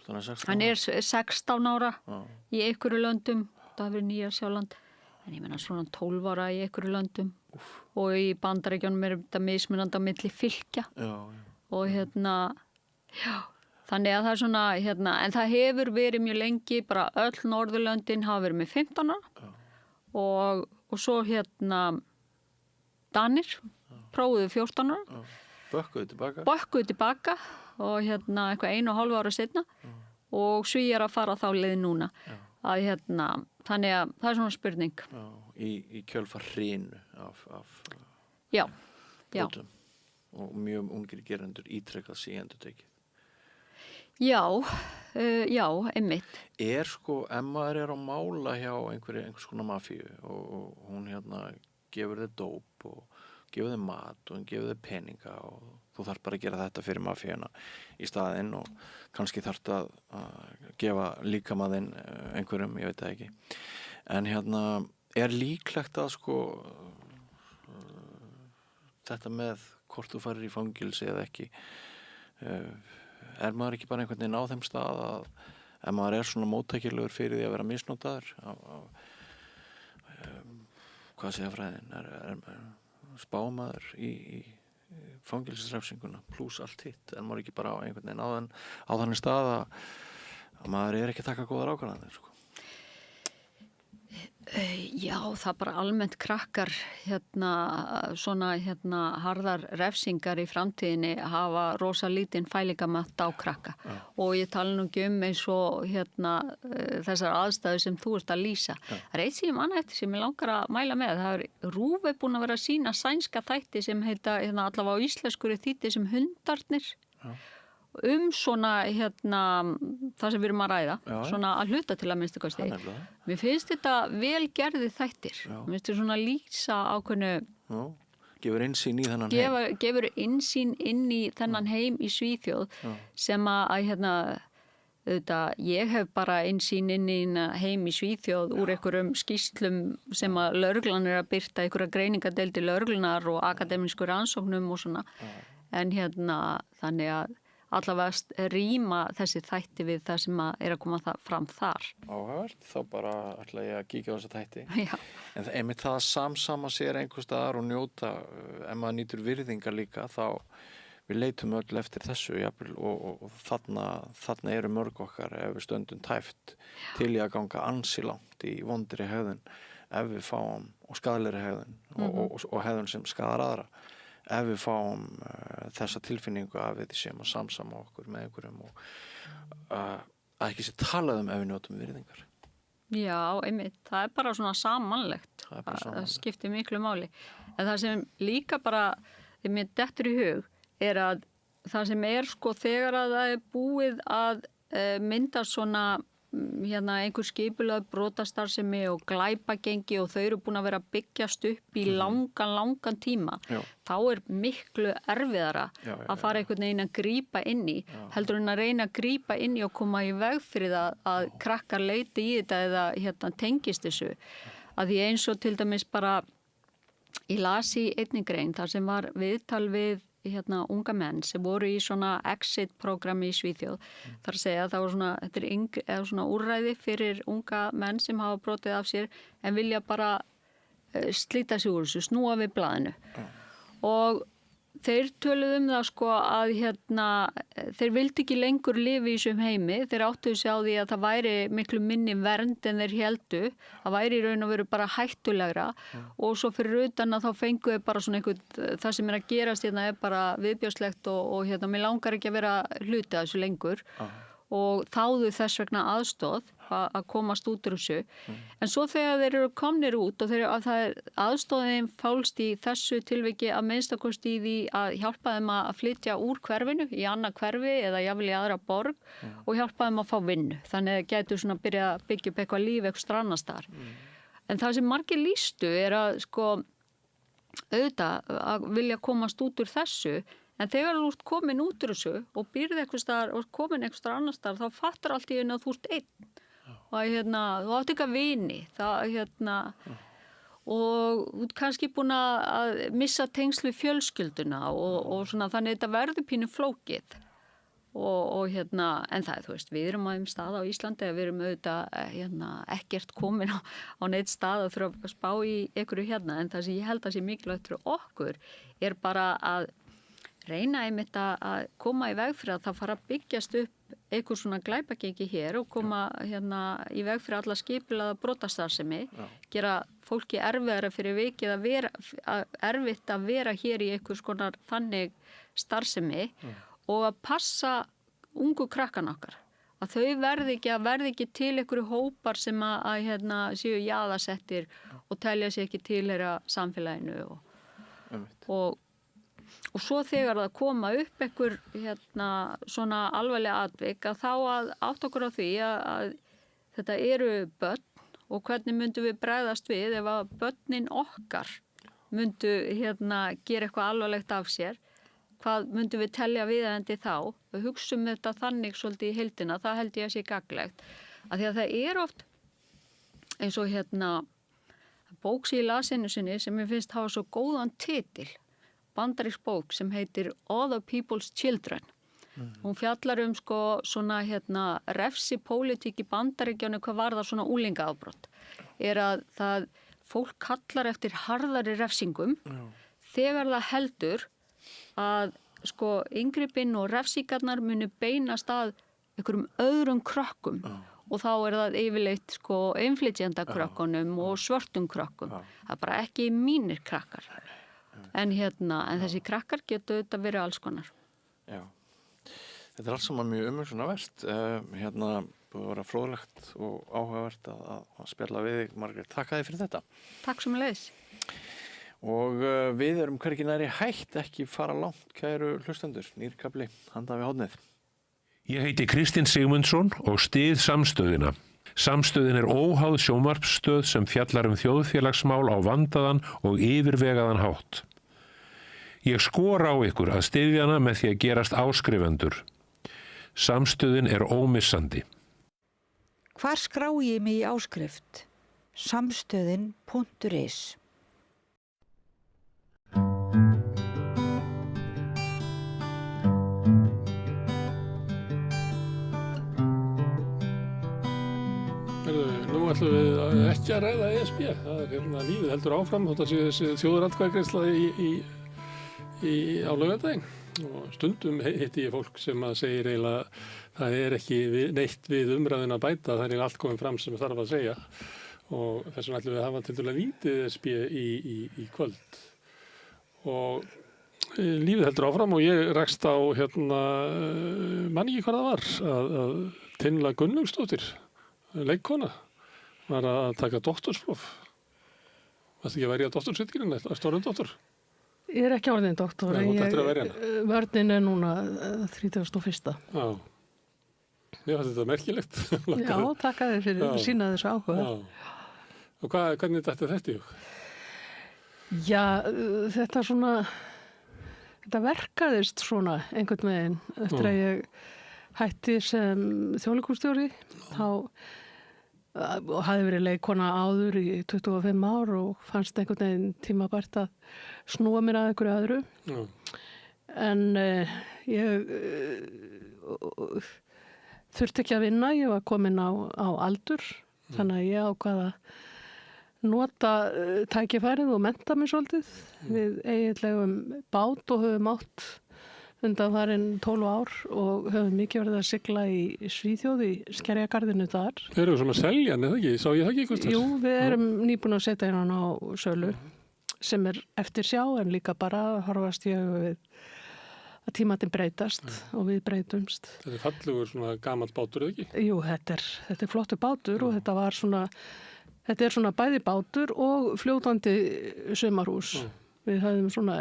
Hann er 16 ára í einhverju löndum hvort það hafi verið Nýja-Sjáland, en ég meina svona 12 ára í einhverju löndum og í Bandaríkjunum þetta mismunandi á milli fylkja og já, þannig að það svona, en það hefur verið mjög lengi, bara öll Norðurlöndin hafa verið með 15 ára og svo Danir prófuðu 14 ára. Bökkuðu tilbaka og eitthvað 1,5 ára setna og Svíar að fara þá leið núna. Að þannig að það er svona spurning. Já, í kjölfar hrinu af brotum og mjög ungir gerendur ítrekkað sig endurtekið. Já, einmitt. Ef maður á mála hjá einhvers konar mafíu og hún gefur þið dóp og gefur þið mat og hún gefur þið peninga og þú þarf bara að gera þetta fyrir mafíuna í staðinn og kannski þarf að gefa líkamaðinn einhverjum, ég veit það ekki. En líklegt að þetta með hvort þú farir í fangilsi eða ekki, maður ekki bara einhvern veginn á þeim stað að ef maður svona móttækilegur fyrir því að vera misnotaður hvað segja fræðin, spámaður í fangelsisrefsinguna pluss allt hitt, en maður ekki bara á einhvern veginn á þannig stað að maður ekki að taka góðar ákvarðanir Já, það bara almennt krakkar svona harðar refsingar í framtíðinni hafa rosa lítinn fælingamátt á krakka og ég tala nú ekki eins og þessar aðstæður sem þú ert að lýsa. Það eitt sem ég manna eftir sem ég langar að mæla með, það RÚV búin að vera að sýna sænska þætti sem heita allavega á íslensku þýddi sem Hundarnir svona það sem við erum að ræða svona að hluta til að minnstu kosti. Mér finnst þetta vel gerði þættir. Mér finnst þetta svona lýsa ákveðnu gefur innsýn í þennan heim. Gefur innsýn inn í þennan heim í Svíþjóð sem að ég hef bara innsýn inn í heim í Svíþjóð úr einhverjum skýrslum sem að lögreglan að birta, einhverja greiningadeildir lögreglunar og akademísku rannsóknum og svona. En þannig að allavega rýma þessi þætti við það sem að koma fram þar. Áhugavert, þá bara ætla ég að kíkja á þessa þætti. Já. En einmitt það að samsama sér einhvers staðar og njóta, ef maður nýtur virðingar líka, þá við leitum öll eftir þessu jafnvel, og þarna eru mörg okkar ef við stöndum tæft til í að ganga ansi langt í vondri hegðun ef við fáum og skaðlegri hegðun og hegðun sem skaðar aðra. Ef við fáum þessa tilfinningu að við séum að samsama okkur með einhverjum og að ekki sé talað ef við njótum virðingar. Já, einmitt. Það bara svona samanlegt. Það skiptir miklu máli. En það sem líka bara, þegar mér dettur í hug, að það sem þegar að það búið að mynda svona einhver skipulag brotastarfsemi og glæpagengi og þau eru búin að vera að byggjast upp í langan tíma. Þá miklu erfiðara að fara einhvern veginn að grípa inn í heldur en að reyna að grípa inn í og koma í veg fyrir að krakkar leiti í þetta eða tengist þessu. Að því eins og til dæmis bara ég las í einni grein þar sem var viðtal við unga menn sem voru í svona exit-programmi í Svíþjóð. Þar að segja að það var þetta svona úrræði fyrir unga menn sem hafa brotið af sér en vilja bara slíta sig úr þessu, snúa við blaðinu. Og þeir töluðu það að þeir vildi ekki lengur lifa í þessum heimi. Þeir áttuðu sig á því að það væri miklu minni vernd en þeir héldu. Það væri í raun og veru bara hættulegra og svo fyrir utan að þá fenguðu bara svona það sem að gerast bara viðbjóðslegt og mér langar ekki að vera hluti af þessu lengur og þáðu þess vegna aðstoð að komast út úr þessu. En svo þegar þeir eru komnir út og aðstoðin fálst í þessu tilviki að minnstakosti í því að hjálpa þeim að flytja úr hverfinu í annað hverfi eða jafnvel í aðra borg og hjálpa þeim að fá vinnu. Þannig að gætu svona byrja að byggja upp eitthvað líf eitthvað annars staðar. En það sem margir lýstu að auðvitað að vilja komast út úr þessu. En þegar þú ert komin út úr þessu og býrð eitthvað staðar og komin eitthvað staðar annar staðar þá fattar allt í einu að þú ert einn og þú átt ekki að vini og þú ert kannski búin að missa tengsl við fjölskylduna og svona þannig þetta verður pínu flókið en það, þú veist, við erum á þeim stað á Íslandi að við erum auðvitað ekkert komin á neitt stað að þurfa að spá í einhverju en það sem ég held að sé mikilvægt fyrir okkur er bara að reyna einmitt að koma í veg fyrir að það fara að byggjast upp einhver svona glæpagengi hér og koma í veg fyrir alla skipulega brotastarfsemi, gera fólki erfiðara fyrir vikið erfitt að vera hér í einhvers konar þannig starfsemi og að passa ungu krakkan okkar. Að þau verði ekki til einhverju hópar sem að séu jaðarsettir og telja sig ekki tilheyra samfélaginu og svo þegar það koma upp einhver svona alvarlega atvik að þá að átta okkur á því að þetta eru börn og hvernig myndum við bregðast við ef að börnin okkar myndu gera eitthvað alvarlegt af sér, hvað myndum við telja viðeigandi þá, við hugsum þetta þannig svolítið í heildina, það held ég að sé gagnlegt, að því að það er oft eins og bók sem ég las einu sinni sem ég finnst hafa svo góðan titil, bandarísk bók sem heitir Other People's Children. Hún fjallar svona refsipólitík í Bandaríkjunum hvað varðar svona úlingaafbrot. Er að það fólk kallar eftir harðari refsingum þegar það heldur að inngripin og refsingarnar muni beinast að einhverjum öðrum krökkum og þá er það yfirleitt innflytjenda krökkunum og svörtum krökkum. Það er bara ekki mínir krakkar. En þessi krakkar getur auðvitað verið alls konar. Já. Þetta alls saman mjög umhugsunarvert. Búið að vera fróðlegt og áhugavert að spjalla við þig, Margrét. Takk fyrir þetta. Takk sömuleiðis. Og við erum hvergi nærri hætt, ekki fara langt, kæru hlustendur. Nýr kafli, handan við hornið. Ég heiti Kristinn Sigmundsson og styð Samstöðina. Samstöðin er óháð sjónvarpsstöð sem fjallar þjóðfélagsmál á vandaðan og yfirvegaðan hátt. Ég skora á ykkur að styðja hana með því að gerast áskrifendur. Samstöðin er ómissandi. Hvar skrá ég mig í áskrift? Samstöðin.is Nú ætlum við ekki að ræða ESB. Það er lífið heldur áfram þótt að sé þessi þjóðaratkvæðagreiðsla á laugardaginn. Og stundum hitti ég fólk sem að segir eiginlega það er ekki neitt við umræðuna að bæta, það er allt komið fram sem þarf að segja. Og þess vegna ætlum við að hafa tiltölulega lítið ESB í kvöld. Og lífið heldur áfram og ég rakst á man ekki hvað það var, að Tinna Gunnlaugsdóttir, leikkona, var að taka doktorspróf. Varstu ekki að verja doktorsritgerðina, stórum doktor? Ég er ekki orðin doktor. Nei, þú ættir að verja hana. Vörnin er núna 31. Já. Mér fannst þetta merkilegt. Já, takk að þér fyrir að sína þessu áhuga. Já. Og hvernig datt þetta í hug? Já, þetta verkaðist svona einhvern veginn eftir að ég hætti sem þjóðleikhússtjóri. Þá og hafði verið leikkona áður í 25 ár og fannst einhvern veginn tímabært að snúa mér að einhverju öðru. En ég þurfti ekki að vinna, ég var komin á aldur, þannig að ég ákvað að nota tækifærið og mennta mig svolítið. Við eiginlegum bát og höfum átt undanfarin 12 ár og höfum mikið verið að sigla í Svíþjóð í Skerjagarðinu þar. Þeir eru svona að selja hann, eða ekki? Sá ég það ekki einhvers þar? Jú, við erum nýbúin að setja hann á sölu sem er eftir sjá en líka bara horfast ég við að tímatinn breytast og við breytumst. Þetta er fallegur svona gamall bátur, eða ekki? Jú, þetta er flottur bátur og þetta er svona bæði bátur og fljótandi sumarhús. Við höfum svona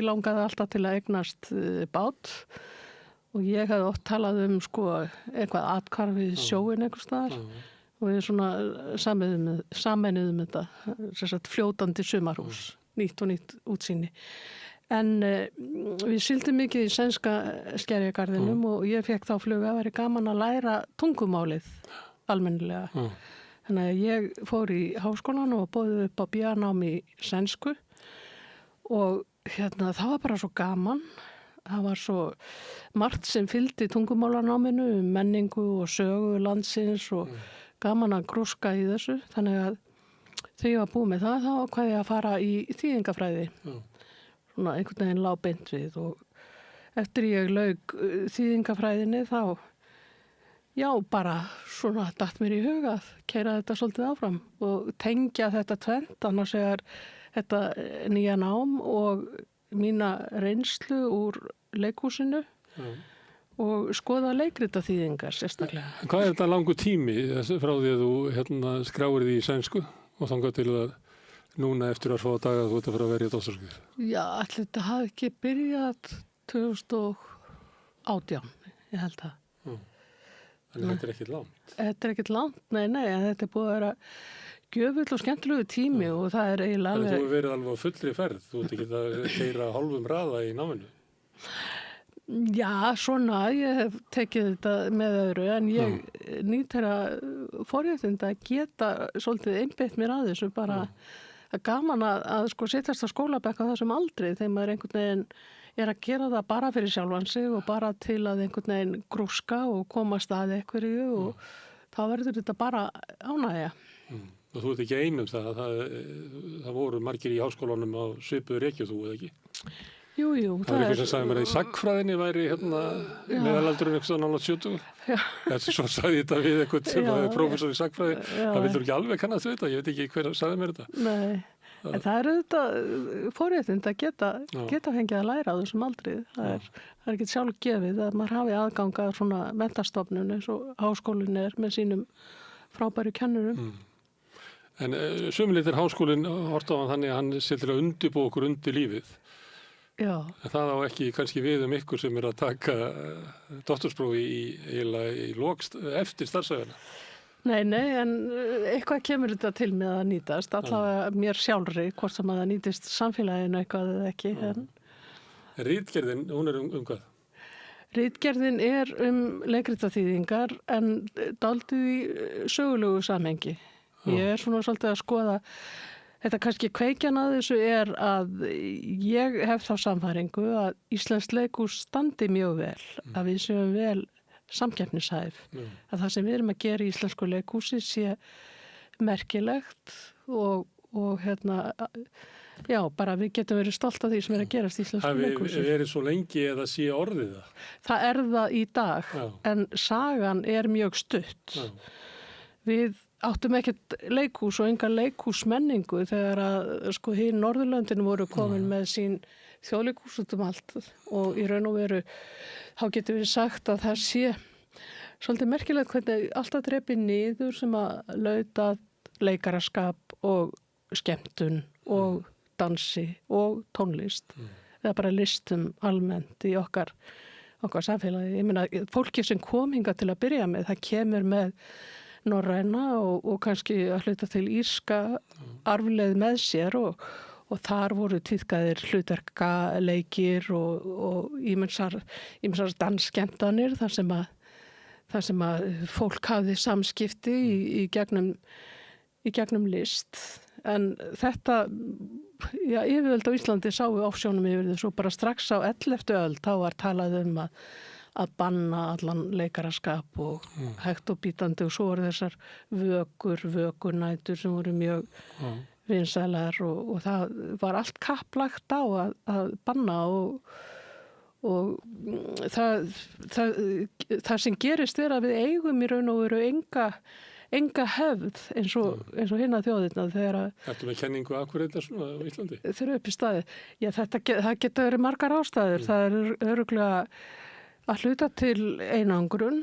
langaði alltaf til að eignast bát og ég hefði oft talað eitthvað athvarf við sjóin einhvers staðar og við svona sameinuðum þetta fljótandi sumarhús, nýtt og nýtt útsýni. En við sigldum mikið í sænska Skerjagarðinum og ég fekk þá flugu að vera gaman að læra tungumálið almennilega. Þannig að ég fór í háskólan og boðið upp á BA-nám í sænsku og það var bara svo gaman það var svo margt sem fylgdi tungumálanáminu, menningu og sögu landsins og gaman að grúska í þessu. Þannig að þegar ég var búið með það, þá ákvað ég að fara í þýðingafræði. Svona einhvern veginn lá beint við og eftir ég lauk þýðingafræðinni þá, já, bara svona datt mér í hug að keyra þetta svolítið áfram og tengja þetta tvennt, annars vegar þetta nýja nám og mína reynslu úr leikhúsinu og skoða leikritaþýðingar sérstaklega. Hvað er þetta langur tími frá því að þú skráir því í sænsku og þangað til að núna eftir að fá daga þú ert að fara að vera í dóttarskrift? Já, allir þetta hafi ekki byrjað 2018, ég held það. Þannig þetta er ekkert langt? Þetta er ekkert langt, nei, en þetta er búið að vera gjöfull og skemmtilegu tími og það er eiginlega alveg... Þannig þú hefur verið alveg á fullri ferð, þú ert ekki að keyra hálfum raða í náminu? Já, svona, ég hef tekið þetta með öðru en ég nýt þeirra forréttinda að geta svolítið einbeitt mér að þessu bara að gaman að sko setjast á skólabekk á þessum aldri þegar maður einhvern veginn er að gera það bara fyrir sjálfan sig og bara til að einhvern veginn grúska og koma staði einhverju og þá verður þetta bara ánægja. Og þú ert ekki einum það voru margir í háskólanum á svipuðu rekju þú, eða ekki? Jú. Það var einhvern sem sagði mér að í sagnfræðinni væri meðalaldurinn eitthvað náttúrulega 70. Þessi svo sagði þetta við eitthvað sem var prófessor í sagnfræði. Það vildur ekki alveg kannast við þetta, ég veit ekki hver sagði mér þetta. Nei, en það er auðvitað forréttind að geta fengið að læra á þessum aldrið. Það er ekki sjálf gefið að maður hafi aðgang að svona menntastofnun eins og háskólinn er með sínum frábæru kennurum. En sumulit er háskólinn hort á hann þannig að hann sé til að undirbúa okkur undir lífið. Já. En það á ekki kannski við ykkur sem er að taka doktorsprófi í lokst eftir starfsæfina. Nei, en eitthvað kemur þetta til með að nýtast, allavega mér sjálfri, hvort sem að það nýtist samfélaginu eitthvað eða ekki. Ritgerðin, hún er hvað? Ritgerðin er leikritaþýðingar en dálítið í sögulegu samhengi. Ég er svona svolítið að skoða. Þetta kannski kveikjan að þessu er að ég hef þá sannfæringu að íslenskt leikhús standi mjög vel, að við séum vel samkeppnishæf, að það sem við erum að gera í íslensku leikhúsi sé merkilegt og já, bara við getum verið stolt af því sem er að gerast í íslensku leikhúsi. Það verið svo lengi eða sé orðið það? Það er það í dag, en sagan er mjög stutt. Við áttum ekkert leikhús og enga leikhúsmenningu þegar að sko hinn Norðurlöndin voru komin með sín þjóðleikhús út allt og í raun og veru þá getum við sagt að það sé svolítið merkilegt hvernig alltaf drepi niður sem að lauta leikaraskap og skemmtun og dansi og tónlist eða bara listum almennt í okkar samfélagi. Ég meina, fólki sem kom hingað til að byrja með, það kemur með norræna og kannski að hluta til írska arfleið með sér og þar voru tíðkaðir hlutverkaleikir og ýmsar dansskemmtanir þar sem að fólk hafði samskipti í gegnum list. En þetta, já, yfirvöld á Íslandi sáu ofsjónum yfir þessu og bara strax á 11. öld þá var talað að banna allan leikaraskap og hægt og bítandi og svo voru þessar vökunætur sem voru mjög vinsælar og það var allt kapplagt á að banna og það sem gerist er að við eigum í raun og veru enga hefð eins og hinna þjóðirna þegar að... Þetta með kenningu Akureyrar svona á Íslandi? Þeir upp í staði. Já, það geta verið margar ástæður. Það er örugglega að hluta til einangrun,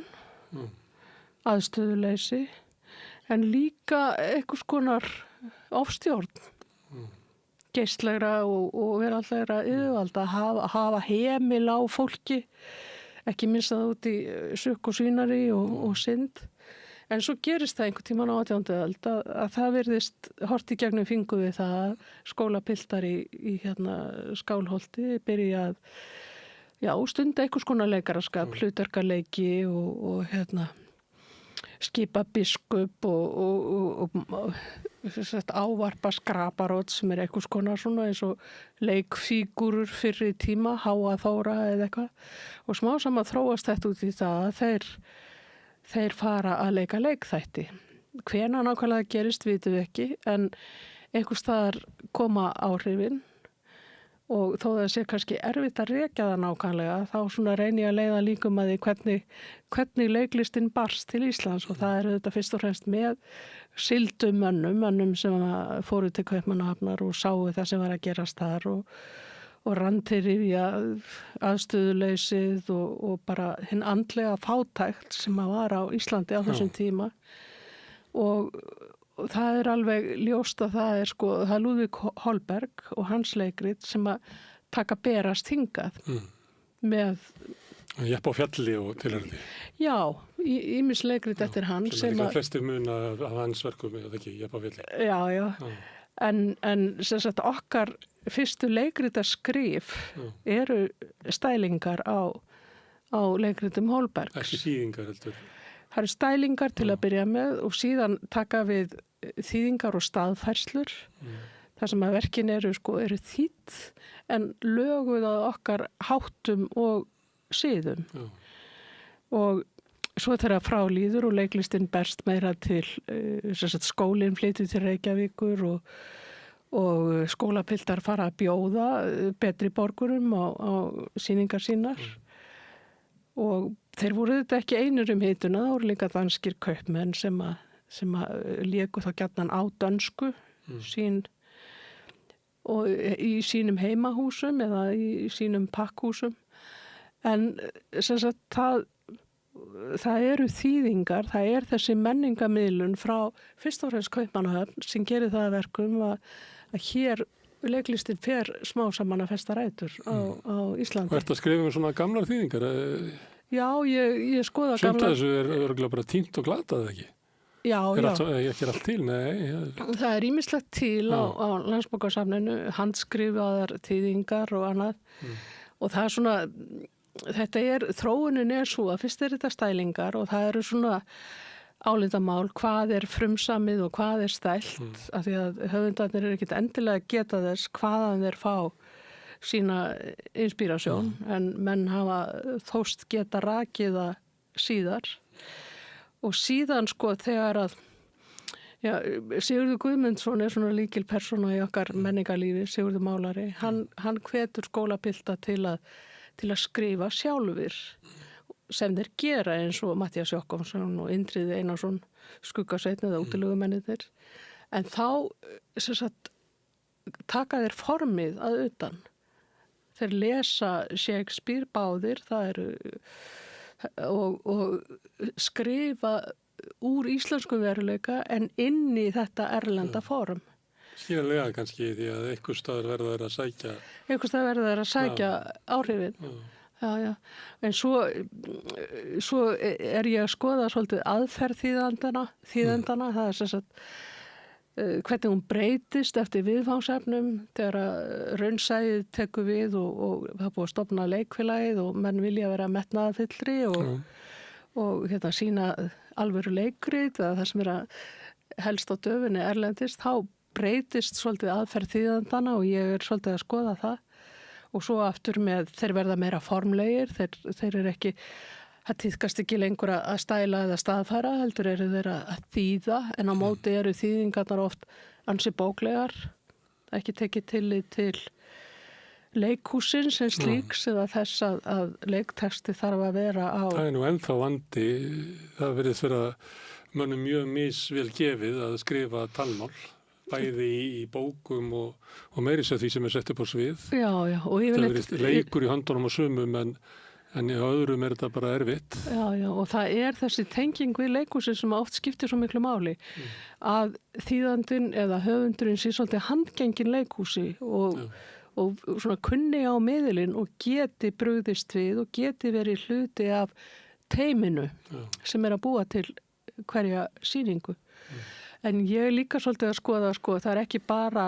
aðstöðuleysi, en líka einhvers konar ofstjórn, geistlegra og veraldlegra yfirvalda, að hafa hemil á fólki, ekki minnst það út í sukk og svínari og synd. En svo gerist það einhvern tímann á 18. öld að það virðist hort í gegnum fingur við það að skólapiltar í Skálholti byrja að stunda einhvers konar leikaraskap, hlutverkaleiki og skipa biskup og ávarpa skraparót sem einhvers konar svona eins og leikfígúrur fyrri tíma, Háa Þóra eða eitthvað. Og smá saman þróast þetta út í það að þeir fara að leika leikþætti. Hvenær nákvæmlega gerist vitum við ekki, en einhvers staðar koma áhrifin og þó það sé kannski erfitt að rekja það nákvæmlega, þá svona reyni ég að leiða líkum að því hvernig leiklistin barst til Íslands og það þetta fyrst og fremst með sildum mönnum sem fóru til Kaupmannahafnar og sáu það sem var að gerast þar og randrifja aðstöðuleysið og bara hinn andlega fátækt sem var á Íslandi á þessum tíma og það alveg ljóst að það það Lúðvík Holberg og hans leikrit sem að taka berast hingað með Jeppa á fjalli og tilhörði. Já, ýmis leikrit eftir hann sem að flestir muna af hans verkum eða ekki, Jeppa á fjalli. Já. En sem sagt okkar fyrstu leikritaskrif eru stælingar á leikritum Holbergs. Ekki þýðingar heldur. Það eru stælingar til að byrja með og síðan taka við þýðingar og staðfærslur. Það sem að verkin eru þýtt en löguð að okkar háttum og siðum. Og svo þegar frá líður og leiklistin berst meira til skólinn flytur til Reykjavíkur og skólapiltar fara að bjóða betri borgurum á sýningar sínar. Og þeir voru þetta ekki einur hituna, það voru líka danskir kaupmenn sem að léku þá gjarnan á dönsku og í sínum heimahúsum eða í sínum pakkhúsum. En sem sagt það eru þýðingar, það þessi menningamiðlun frá fyrst og fremst Kaupmannahöfn sem gerir það að verkum að hér leiklistin fer smá saman að festa rætur á Íslandi. Hvað ertu að skrifa um svona gamlar þýðingar? Já, ég skoða gamlar... Sumt af þessu örgulega bara tínt og glatað ekki? Já. Ekki allt til, nei. Það ýmislegt til á Landsbókasafninu, handskrifaðar þýðingar og annað. Og það svona, þróunin svo að fyrst þetta stælingar og það eru svona álitamál, hvað frumsamið og hvað stælt, af því að höfundarnir ekkert endilega að geta þess hvaðan þeir fá sína inspírasjón, en menn hafa þóst geta rakið það síðar. Og síðan þegar að Sigurður Guðmundsson svona líkil persóna í okkar menningarlífi, Sigurður málari, hann hvetur skólapilta til að skrifa sjálfur sem þeir gera eins og Matthías Jokkonsson og Indriði Einarsson skuggasveitn eða útilegumennir. En þá taka þeir formið að utan. Þeir lesa Shakespeare báðir, og skrifa úr íslenskum veruleika en inn í þetta erlenda form. Skýrlega kannski því að einhver staður verður að sækja... Einhver staður verður að sækja áhrifin. Já. En svo ég að skoða svolítið aðferð þýðendana, það sem sagt hvernig hún breytist eftir viðfangsefnum þegar raunsæið tekur við og það búið að stofna leikfélagið og menn vilja vera metnaðarfyllri og sína alvöru leikrit eða það sem að helst á döfunni erlendist, þá breytist svolítið aðferð þýðendana og ég svolítið að skoða það. Og svo aftur með þeir verða meira formlegir, þeir eru ekki, það tíðkast ekki lengur að stæla eða staðfæra, heldur eru þeir að þýða, en á móti eru þýðingarnar oft ansi bóklegar, ekki tekið tillit til leikhúsins sem slíks eða þess að leiktexti þarf að vera á... Það nú ennþá vandi, það verið fyrir að mönnum mjög misvel gefið að skrifa talmál. Bæði í bókum og meiri sér því sem sett upp á svið. Já. Og það verið leikur í höndunum og sumum en í öðrum þetta bara erfitt. Já, og það þessi tenging við leikhúsin sem oft skiptir svo miklu máli að þýðandinn eða höfundurinn sé svolítið handgengin leikhúsi og svona kunni á miðilinn og geti brugðist við og geti verið hluti af teiminu sem að búa til hverja sýningu. En ég líka svolítið að skoða, það ekki bara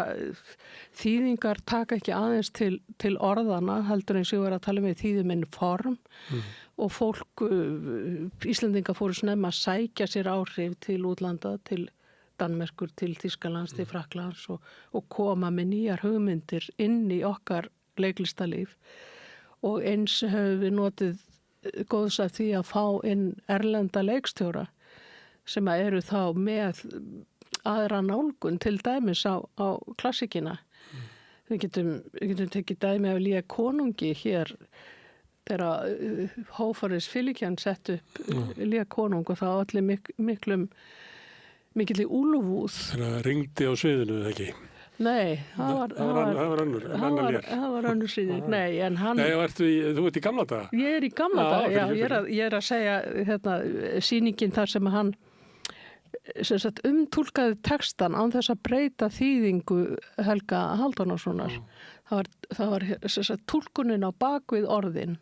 þýðingar taka ekki aðeins til orðana, heldur eins og ég var að tala með þýðuminn form og fólk, Íslendingar fóru snemma að sækja sér áhrif til útlanda, til Danmerkur til Þýskalands, til Frakklands og koma með nýjar hugmyndir inn í okkar leiklistalíf. Og eins höfum við notið góðs af því að fá inn erlenda leikstjóra sem eru þá með aðra nálgun til dæmis á klassikina. Við getum tekið dæmi af Lía konungi hér þegar Hófaris Fylgjan sett upp Lía konung og það allir mikilli úlfúð. Það ringdi á sviðinu, eða ekki? Nei, það var önnur síðan. Nei, en hann... Nei, þú ert í gamla daga? Ég er í gamla daga, já. Ég er að segja sýningin þar sem hann umtúlkaði textan án þess að breyta þýðingu Helga Halldórssonar. Það var túlkunin á bakvið orðin.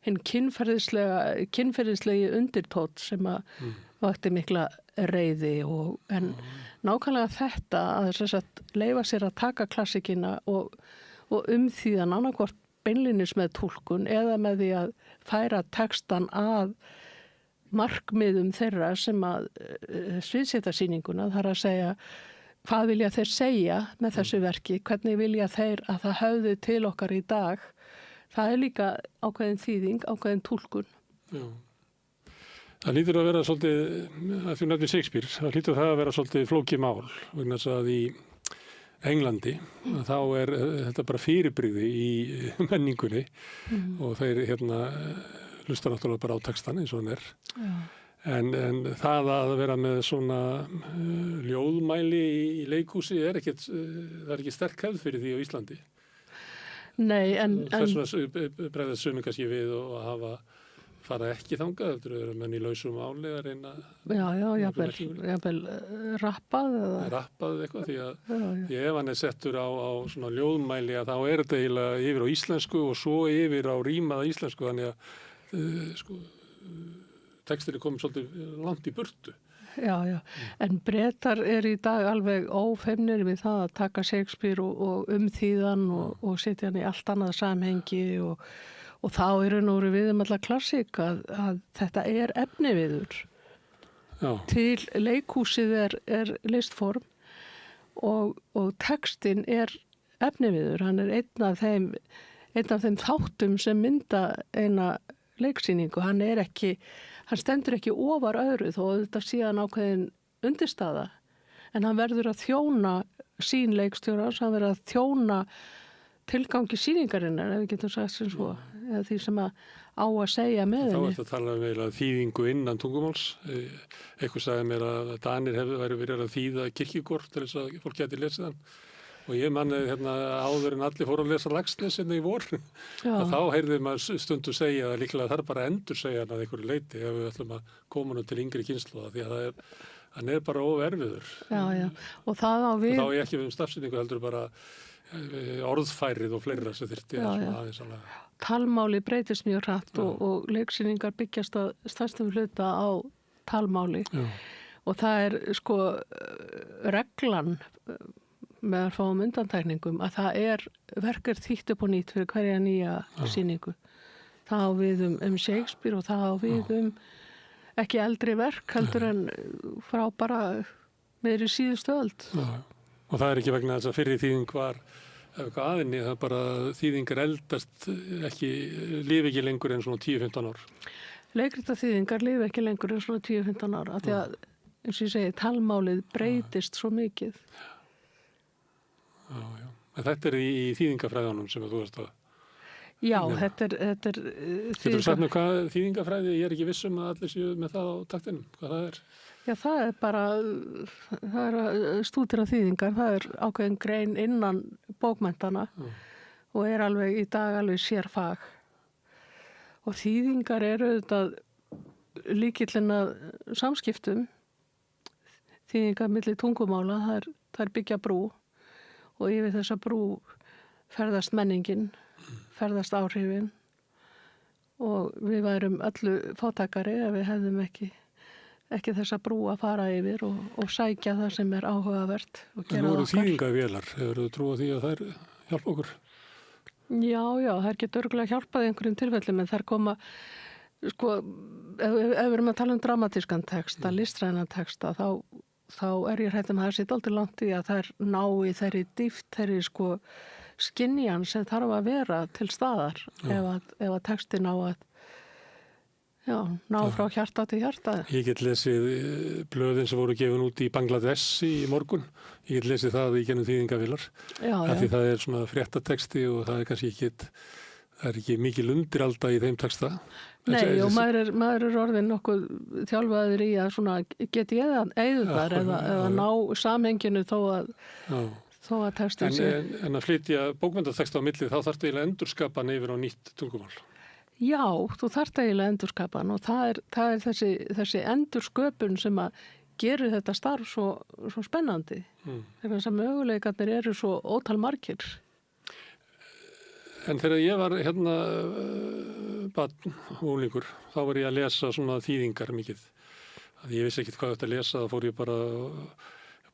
Hinn kynferðislegi undirtótt sem að vakti mikla reiði en nákvæmlega þetta að leyfa sér að taka klassikina og umþýðan annarkvort beinlínis með túlkun eða með því að færa textan að markmiðum þeirra sem að sviðsetja sýninguna, þar að segja hvað vilja þeir segja með þessu verki, hvernig vilja þeir að það höfði til okkar í dag. Það er líka ákveðin þýðing, ákveðin túlkun. Já. Það lítur að vera svolítið, að þú nefnir Shakespeare, það lítur það að vera svolítið flókið mál, vegna þess að í Englandi, þá er þetta bara fyrirbrigði í menningunni og þeir hlusta náttúrulega bara á textan eins og hann er. En það að vera með svona ljóðmæli í leikhúsi það er ekki sterk hefð fyrir því á Íslandi. Nei, þess vegna bregðast sumir kannski við og fara ekki þangað, þetta eru menn í lausum áli að reyna... Jafnvel rappað eitthvað, því að ef hann er settur á svona ljóðmæli að þá er þetta eiginlega yfir á íslensku og svo yfir á rímaða íslensku, þannig að textin er komið svolítið langt í burtu. Já, en Bretar í dag alveg ófeimnir við það að taka Shakespeare og umþýðan og setja hann í allt annað samhengi og þá eru við allar klassík að þetta er efniviður. Til leikhúsið er listform og textin er efniviður. Hann er einn af þeim þáttum sem mynda eina leiksýningu. Hann stendur ekki ofar öðru þó þetta síðan ákveðin undirstaða. En hann verður að þjóna sín leikstjórans, hann verður að þjóna tilgangi sýningarinnar, ef við getum sagt sem svo, eða því sem á að segja með henni. Þá ertu að tala um þýðingu innan tungumáls. Eitthvað sagði mér að Danir væru verið að þýða kirkjugård til þess að fólk geti lesið hann. Og ég manni áður en allir fóru að lesa Laxness í vor. Þá heyrði maður stundu segja að líklega þarf bara að endur segja hann að einhverju leiti ef við ætlum að koma nú til yngri kynslóða, því að hann er bara oferviður. Og það á við... Og þá er ekki við stafsynningu heldur bara orðfærið og fleira sem þyrfti aðeins að laga. Talmáli breytist mjög hratt og leiksýningar byggjast að stærstum hluta á talmáli. Og það er reglan með að fáum undantækningum að það verkar þýtt upp og nýtt fyrir hverja nýja sýningu. Það á við Shakespeare og það á við ekki eldri verk heldur en frá bara meðri síðustu öld. Og það er ekki vegna þess að fyrri þýðing var eitthvað aðinni, það er bara þýðingar eldast lifi ekki lengur en svona 10-15 ár. Leikrita þýðingar lifi ekki lengur en svona 10-15 ár af því að, eins og ég segi, talmálið breytist svo mikið. Já. En þetta er í þýðingafræðunum sem þú veist að... Já, þetta er Getur þú sagt með hvað þýðingafræði, ég er ekki viss að allir séu með það á taktinum, hvað það er? Já, það er bara, það er stúdera þýðingar, það er ákveðin grein innan bókmenntana og er alveg í dag alveg sérfag. Og þýðingar eru auðvitað lykillinn að samskiptum, þýðingar milli tungumála, það er byggja brú og yfir þessa brú ferðast menningin, ferðast áhrifin og við værum öllu fátækari ef við hefðum ekki þessa brú að fara yfir og sækja það sem er áhugavert og gera það okkar. En voru þýðingavélar, hefur þú trúið því að þær hjálpa okkur? Já, þær getur örugglega hjálpað í einhverjum tilfellum en þær koma, ef við erum að tala dramatískan texta, listrænan texta, þá þá er ég hrædd að það sé dálítið langt í að þær nái þeirri dýpt, þeirri sko skynjan sem þarf að vera til staðar ef að texti ná að ná frá hjarta til hjarta. Ég get lesið blöðin sem voru gefin út í Bangladesh í morgun. Ég get lesið það í gennum þýðingavélar. Því það er svona fréttateksti og það er kannski ekki mikil undiralda í þeim texta. Nei, og maður er orðin nokkuð þjálfaður í að svona geti eðuðar eða ná samhenginu þó að textin sé. En að flytja bókmenntateksta á milli, þá þarftu eiginlega endurskapa hann yfir á nýtt tungumál. Já, þú þarft eiginlega endurskapa hann og það er þessi endursköpun sem að gerir þetta starf svo spennandi. Þess að möguleikarnir eru svo ótal margir. En þegar ég var barn og unglingur, þá var ég að lesa svona þýðingar mikið. Ég vissi ekkert hvað þetta að lesa, þá fór ég bara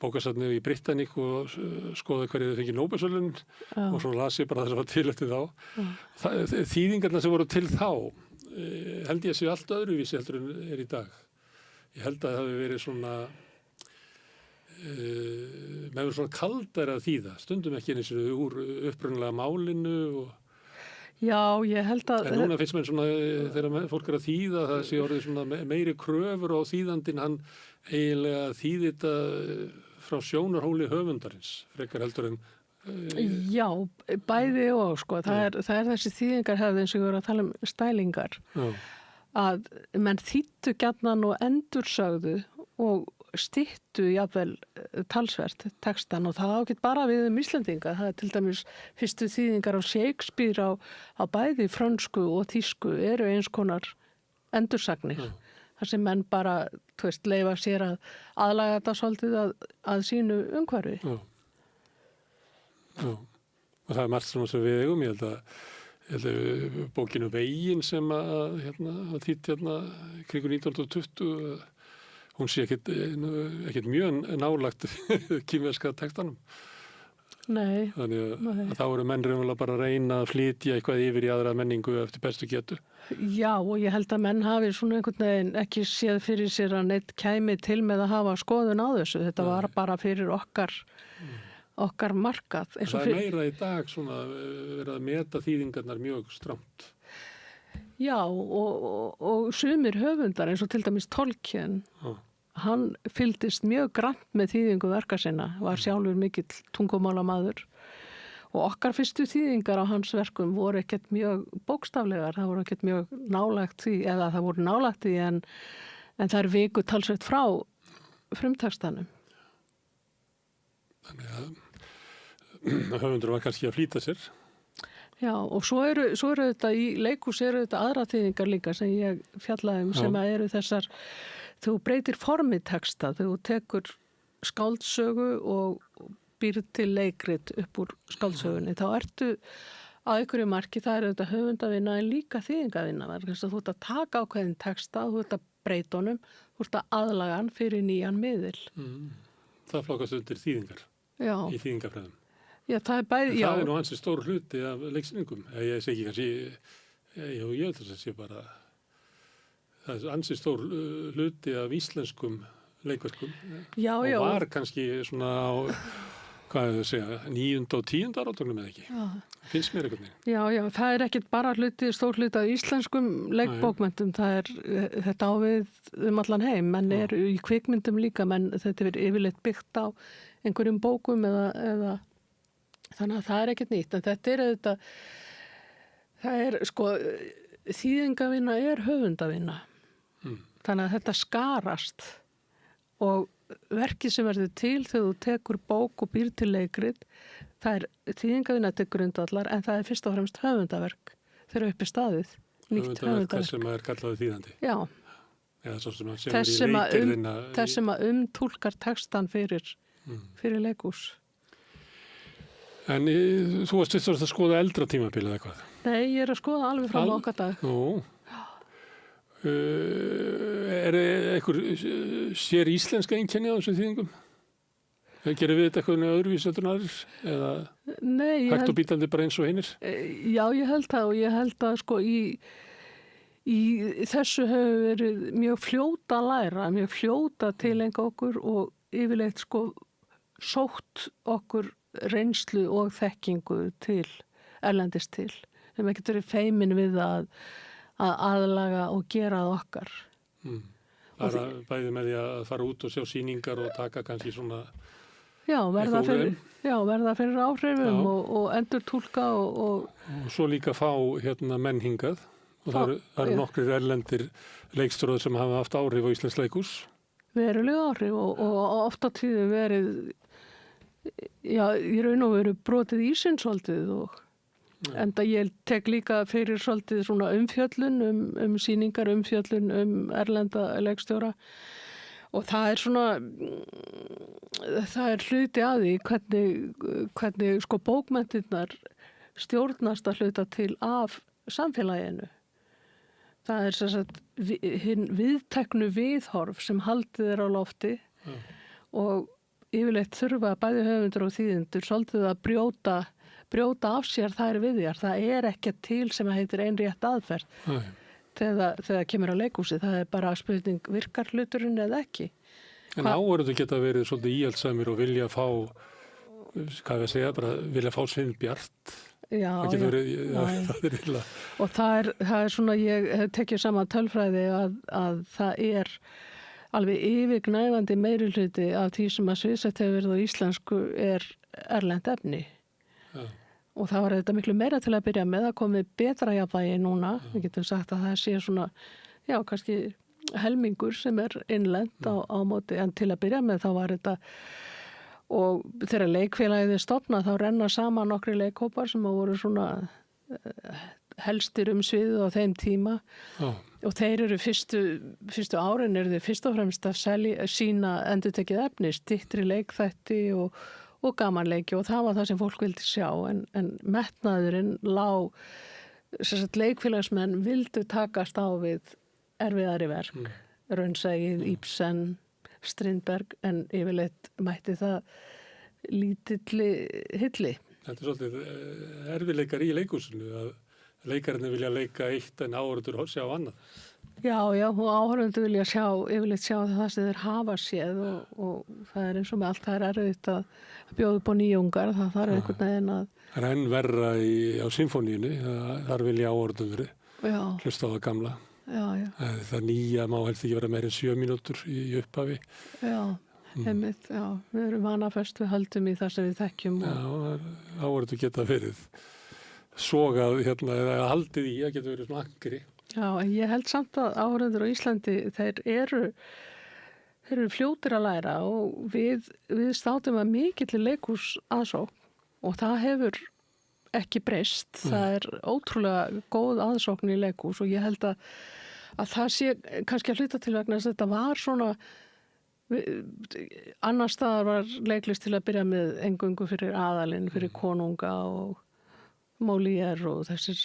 bókasafnið í Britannic og skoða hverju þau fengið Nóbelsverðlaun og svo las ég bara það sem var til eftir þá. Þýðingarna sem voru til þá held ég að séu allt öðruvísi heldur en er í dag. Ég held að það hafi verið svona með svona kaldara að þýða, stundum ekki eins og úr upprunalega málinu og Já, ég held að... En núna finnst mér svona, þegar fólk er að þýða, það sé orðið svona meiri kröfur á þýðandinn, hann eiginlega þýði þetta frá sjónarhóli höfundarins, frekar heldur en... Já, bæði og sko, það er þessi þýðingarhefð eins og ég voru að tala stælingar, að menn þýttu gjarnan og endursögðu og styttu jafnvel talsvert textan og það ágætt bara við Íslendinga. Það er til dæmis fyrstu þýðingar á Shakespeare á bæði frönsku og þýsku eru eins konar endursagnir. Þar sem menn bara, leyfa sér að aðlaga þetta svolítið að sínu umhverfi. Já, og það er margt svona sem við eigum. Ég held að bókinu Veginn sem að þýtt kringu 1920 hún sé ekkert mjög nálagt kínverska textanum. Nei. Þannig að þá eru menn raunverulega bara að reyna að flytja eitthvað yfir í aðra menningu eftir bestu getu. Já, og ég held að menn hafi svona einhvern veginn ekki séð fyrir sér að neitt kæmi til með að hafa skoðun á þessu. Þetta var bara fyrir okkar markað. Það er meira í dag svona verið að meta þýðingarnar mjög strangt. Já, og sumir höfundar eins og til dæmis Tolkien, hann fylgdist mjög grannt með þýðingu verka sinna, var sjálfur mikill tungumálamaður og okkar fyrstu þýðingar á hans verkum voru ekkert mjög bókstaflegar, það voru ekkert mjög nálægt því, eða það voru nálægt því en það er viku talsveit frá frumtextanum. Þannig að höfundur var kannski að flýta sér. Já, og svo eru þetta í leikhús eru þetta aðra þýðingar líka sem ég fjallaði sem að eru þessar, þú breytir formi texta, þú tekur skáldsögu og býr til leikrit upp úr skáldsögunni, þá ertu að einhverju marki, það er þetta höfundavinna en líka þýðingavinna, þú ert að taka ákveðin texta, þú ert að breyta honum, þú ert að aðlaga hann fyrir nýjan miðil. Það flokkast undir þýðingar í þýðingafræðum. Já, það er bæði, það er nú hansi stór hluti af leiksýningum. Ég segi ekki kannski, ég held að það sé bara, það er hansi stór hluti af íslenskum leikverkum. Já. Og var kannski svona á, hvað hefur segja, 9. og 10. áratögnum eða ekki. Finnst mér einhvern veginn. Já, það er ekkit bara stór hluti af íslenskum leikbókmyndum, þetta á við allan heim, menn eru í kvikmyndum líka, menn þetta er yfirleitt byggt á einhverjum bókum eða þannig að það er ekkert nýtt, en þetta er auðvitað, það er sko, þýðingavinna er höfundavinna. Þannig að þetta skarast og verkið sem verður til þegar þú tekur bók og býr til leikrit, það er þýðingavinna til grundvallar, en það er fyrst og fremst höfundaverk þegar uppi staðið. Höfundaverk sem er kallaði þýðandi. Já. Eða svo sem þess sem að umtúlkar textan fyrir leikhús. En þú varst fyrst að skoða eldra tímabil eða eitthvað? Nei, ég er að skoða alveg frá okkar dag. Nú, er einhver sér íslenska einkenni á þessum þýðingum? Gerir við þetta eitthvað öðruvís en aðrir? Eða hægt og bítandi bara eins og hinir? Já, ég held það og ég held að sko í þessu hefur verið mjög fljóta að læra, mjög fljóta til einhver okkur og yfirleitt sko sótt okkur reynslu og þekkingu til, erlendist til. Við hefum ekkert verið feimin við að aðlaga og gera það okkar. Það er bæði með því að fara út og sjá sýningar og taka kannski svona Já, verða fyrir áhrifum og endurtúlka og svo líka fá menn hingað og það eru nokkrir erlendir leikstjórar sem hafa haft áhrif á Íslensk leikhús. Verulega áhrif og oft á tíðum verið í raun og veru brotið ísinn svolítið og enda ég tek líka fyrir svolítið svona umfjöllun sýningar, umfjöllun erlenda leikstjóra og það er svona það er hluti af því hvernig sko bókmenntirnar stjórnast að hluta til af samfélaginu. Það er sem sagt hinn viðteknu viðhorf sem haldið er á lofti og yfirleitt þurfa bæði höfundur og þýðendur svolítið að brjóta af sér þær viðjar. Það er ekkert til sem heitir einrétt aðferð þegar kemur á leikhúsi. Það er bara spurning virkar hluturinn eða ekki. En áhorfendur geta verið svolítið íhaldssamir og vilja fá, vilja fá Sveinbjart. Já, það getur verið, það er illa. Og það er svona, ég tekið saman tölfræði að það er alveg yfirgnæfandi meiri hluti af því sem að sviðsett hefur verið á íslensku er erlent efni. Ja. Og það var þetta miklu meira til að byrja með að komið betra jafnvægi núna. Við getum sagt að það sé svona, já, kannski helmingur sem er innlent á móti, en til að byrja með þá var þetta, og þegar leikfélagið er stofnað þá renna saman nokkri leikhópar sem voru svona helstir sviðið á þeim tíma og þeir eru fyrstu árin eru þeir fyrst og fremst að sína endurtekið efni, styttri leikþætti og gamanleiki og það var það sem fólk vildi sjá en metnaðurinn lá, leikfélagsmenn vildu takast á við erfiðari verk, Raunsæið, Ibsen, Strindberg, en yfirleitt mætti það lítilli hilli. Þetta er svolítið erfiðleikar í leikhúsinu að leikararnir vilja leika eitt en áhorfendur sjá annað. Já, og áhorfendur vilja yfirleitt sjá það sem þeir hafa séð og það er eins og með allt, það er erfitt að bjóða upp á nýjungar, það þarf einhvern veginn að... Það er enn verra á symfóníunni, þar vilja áhorfendur hlusta á það gamla. Já. Það nýja má helst ekki vera meir en 7 mínútur í upphafi. Já, einmitt, já. Við erum vanafest, við höldum í það sem við þekkjum. Já, áhorfendur geta verið sogað eða haldið í að geta verið svona angri. Já, en ég held samt að áhorfendur á Íslandi, þeir eru fljótir að læra og við státum að mikill leikhús aðsókn og það hefur ekki breyst. Það er ótrúlega góð aðsókn í leikhús og ég held að það sé kannski að hluta til vegna þess að þetta var svona annar staðar var leiklist til að byrja með eingöngu fyrir aðalinn, fyrir konunga og Molière og þessir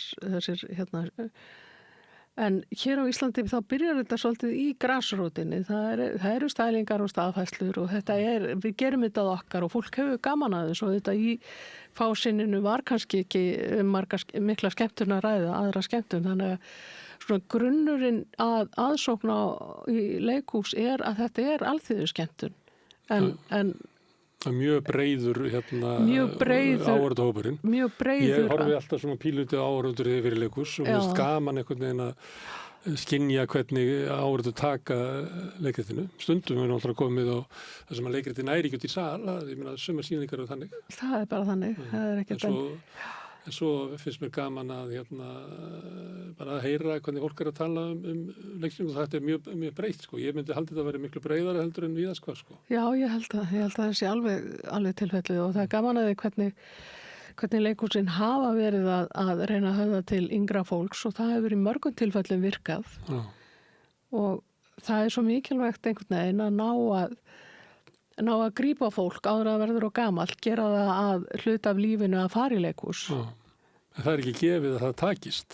en hér á Íslandi þá byrjar þetta svolítið í grasrótinni, það eru stælingar og staðfæslur og við gerum þetta okkar og fólk hefur gaman að þessu og þetta í fásinninu var kannski ekki mikla skemmtun að ræða, aðra skemmtun, þannig að svona grunnurinn að aðsókn í leikhús er að þetta er alþýðuskemmtun en mjög breiður áhorfendahópurinn. Mjög breiður. Ég horfi alltaf svona pílutið áhorfendur yfir leikhús og mér finnst gaman einhvern veginn að skynja hvernig áhorfendur taka leikritinu. Stundum við náttúrulega komið á það sem að leikritin næri ekki út í sal, ég meina sumar sýningar og þannig. Það er bara þannig. Það er ekkert En svo finnst mér gaman að bara að heyra hvernig fólk er að tala leiksýningu og þetta er mjög breytt sko. Ég myndi halda þetta að vera miklu breiðara heldur en víðast hvað sko. Já, ég held að það sé alveg tilfellið og það er gaman að því hvernig leikhúsin hafa verið að reyna að höfða til yngra fólks og það hefur í mörgum tilfellum virkað. Já. Og það er svo mikilvægt einhvern veginn að ná að grípa fólk áður að verður og gamalt, gera það að hluta af lífinu að fara í leikhús. Já. En það er ekki gefið að það takist.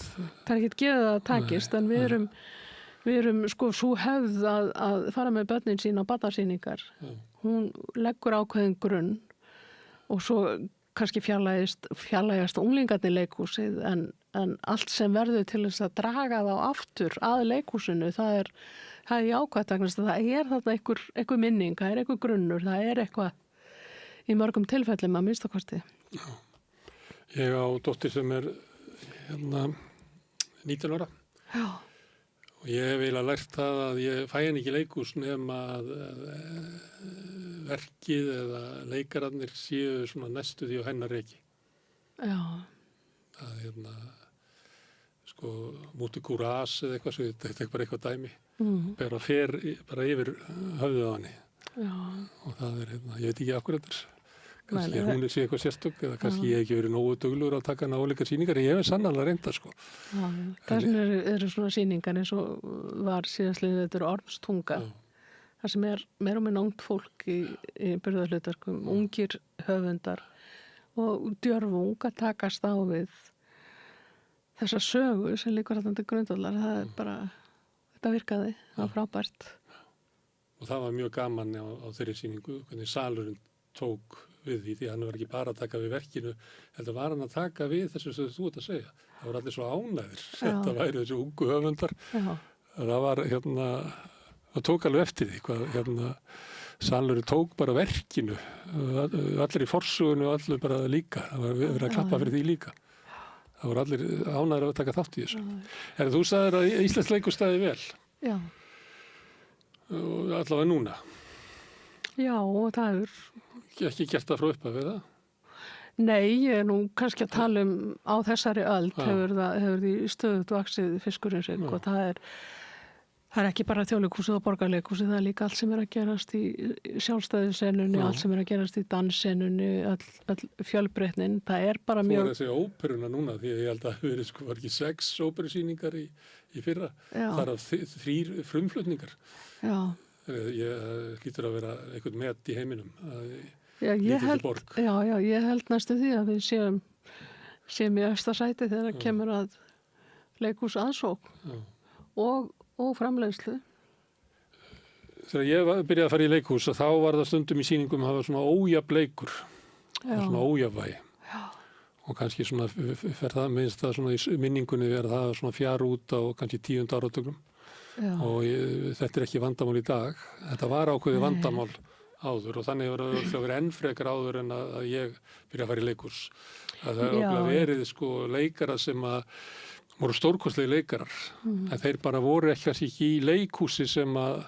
Það er ekki gefið að það takist, en við erum sko svo hefð að fara með börnin sín á barnasýningar. Hún leggur ákveðin grunn og svo kannski fjarlægast unglingarnir leikhúsið, en en allt sem verður til þess að draga þá aftur að leikhúsinu, það er jákvætt, það er þarna einhver minning, það er einhver grunnur, það er eitthvað í mörgum tilfellum að minnstakosti. Já. Ég á dóttir sem er 19 ára. Já. Og ég hef eiginlega lært það að ég fæ henni ekki leikhús nema að verkið eða leikararnir séu svona næstu því á hennar reiki. Já. Það sko múti kúras eða eitthvað svo þetta er bara eitthvað dæmi. Bara fer bara yfir höfðið á henni. Já. Og það er ég veit ekki akkur þetta. Kannski hún sé eitthvað sérstök eða kannski ég hef ekki verið nógu duglegur að taka náleika sýningar en ég hef sannarlega reynda sko. Já, þessum eru svona sýningar eins og var síðastliðið þetta er Ormstunga. Það sem er meira og minna ungt fólk í burðarhlutverkum, ungir höfundar og djörfung að takast á við þessa sögu sem líkur þetta til grundvallar. Það er bara, þetta virkaði, það var frábært. Og það var mjög gaman á þeirri sýningu, hvernig salurinn tók við því hann var ekki bara að taka við verkinu, heldur var hann að taka við þessu sem þú ert að segja. Það var allir svo ánægðir. Þetta væri þessu ungu höfundar. Það var það tók alveg eftir því hvað salurinn tók bara verkinu, allir í forsugunni og allir bara líka. Það var verið að klappa fyrir því líka. Það voru allir ánægðir að taka þátt í þessu. En þú sagðir að Íslands leikhús stæði vel. Já. Og allavega núna. Já, og það er ekki gert það frá upphafi það? Nei, ég er nú kannski að tala á þessari öld hefur því stöðugt vaxið fiskurinn sig og það er ekki bara Þjóðleikhúsið og Borgarleikhúsið, það er líka allt sem er að gerast í sjálfstæðissenunni, allt sem er að gerast í danssenunni, öll fjölbreytnin, það er bara mjög... Þú er að segja óperuna núna því ég held að það verið var ekki 6 óperusýningar í fyrra, það er 3 frumflutningar. Já. Ég hlýtur að vera eitthvað met í heiminum ég held næstu því að við séum í efsta sæti þegar það kemur að leikhús aðsókn og framleiðslu. Þegar ég byrjaði að fara í leikhús þá var það stundum í sýningum að það var svona ójafn leikur svona ójafnvægi og kannski svona fer það minnst það svona í minningunni verða það svona fjara út á kannski 10. áratugum. Og þetta er ekki vandamál í dag. Þetta var ákveðið vandamál áður og þannig hefur það verið enn frekar áður en að ég byrja að fara í leikhús. Það hefur verið sko leikara sem voru stórkostlegi leikarar en þeir bara voru ekki í leikhúsi sem að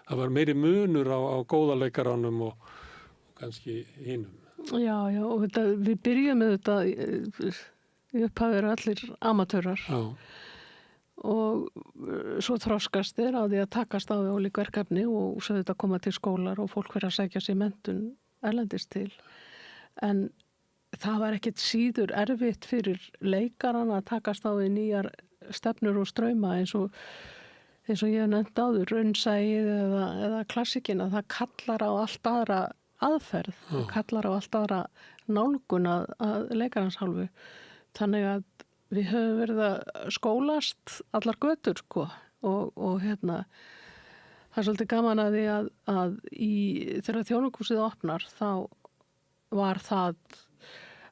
það var meiri munur á góða leikaranum og kannski hinum. Já, og við byrjum með þetta í upphafi eru allir amatörar og svo þroskast á því að takast á við ólík verkefni og svo þetta koma til skólar og fólk verið að sækja sér menntun erlendis til en það var ekkit síður erfitt fyrir leikaran að takast á við nýjar stefnur og strauma eins og ég hef nefnt áður raunsæið eða klassikinn að það kallar á allt aðra aðferð, það kallar á allt aðra nálgun að leikarans hálfu. Þannig að við höfum verið að skólast allar götur sko og það er svolítið gaman að því að þegar Þjóðleikhúsið opnar þá var það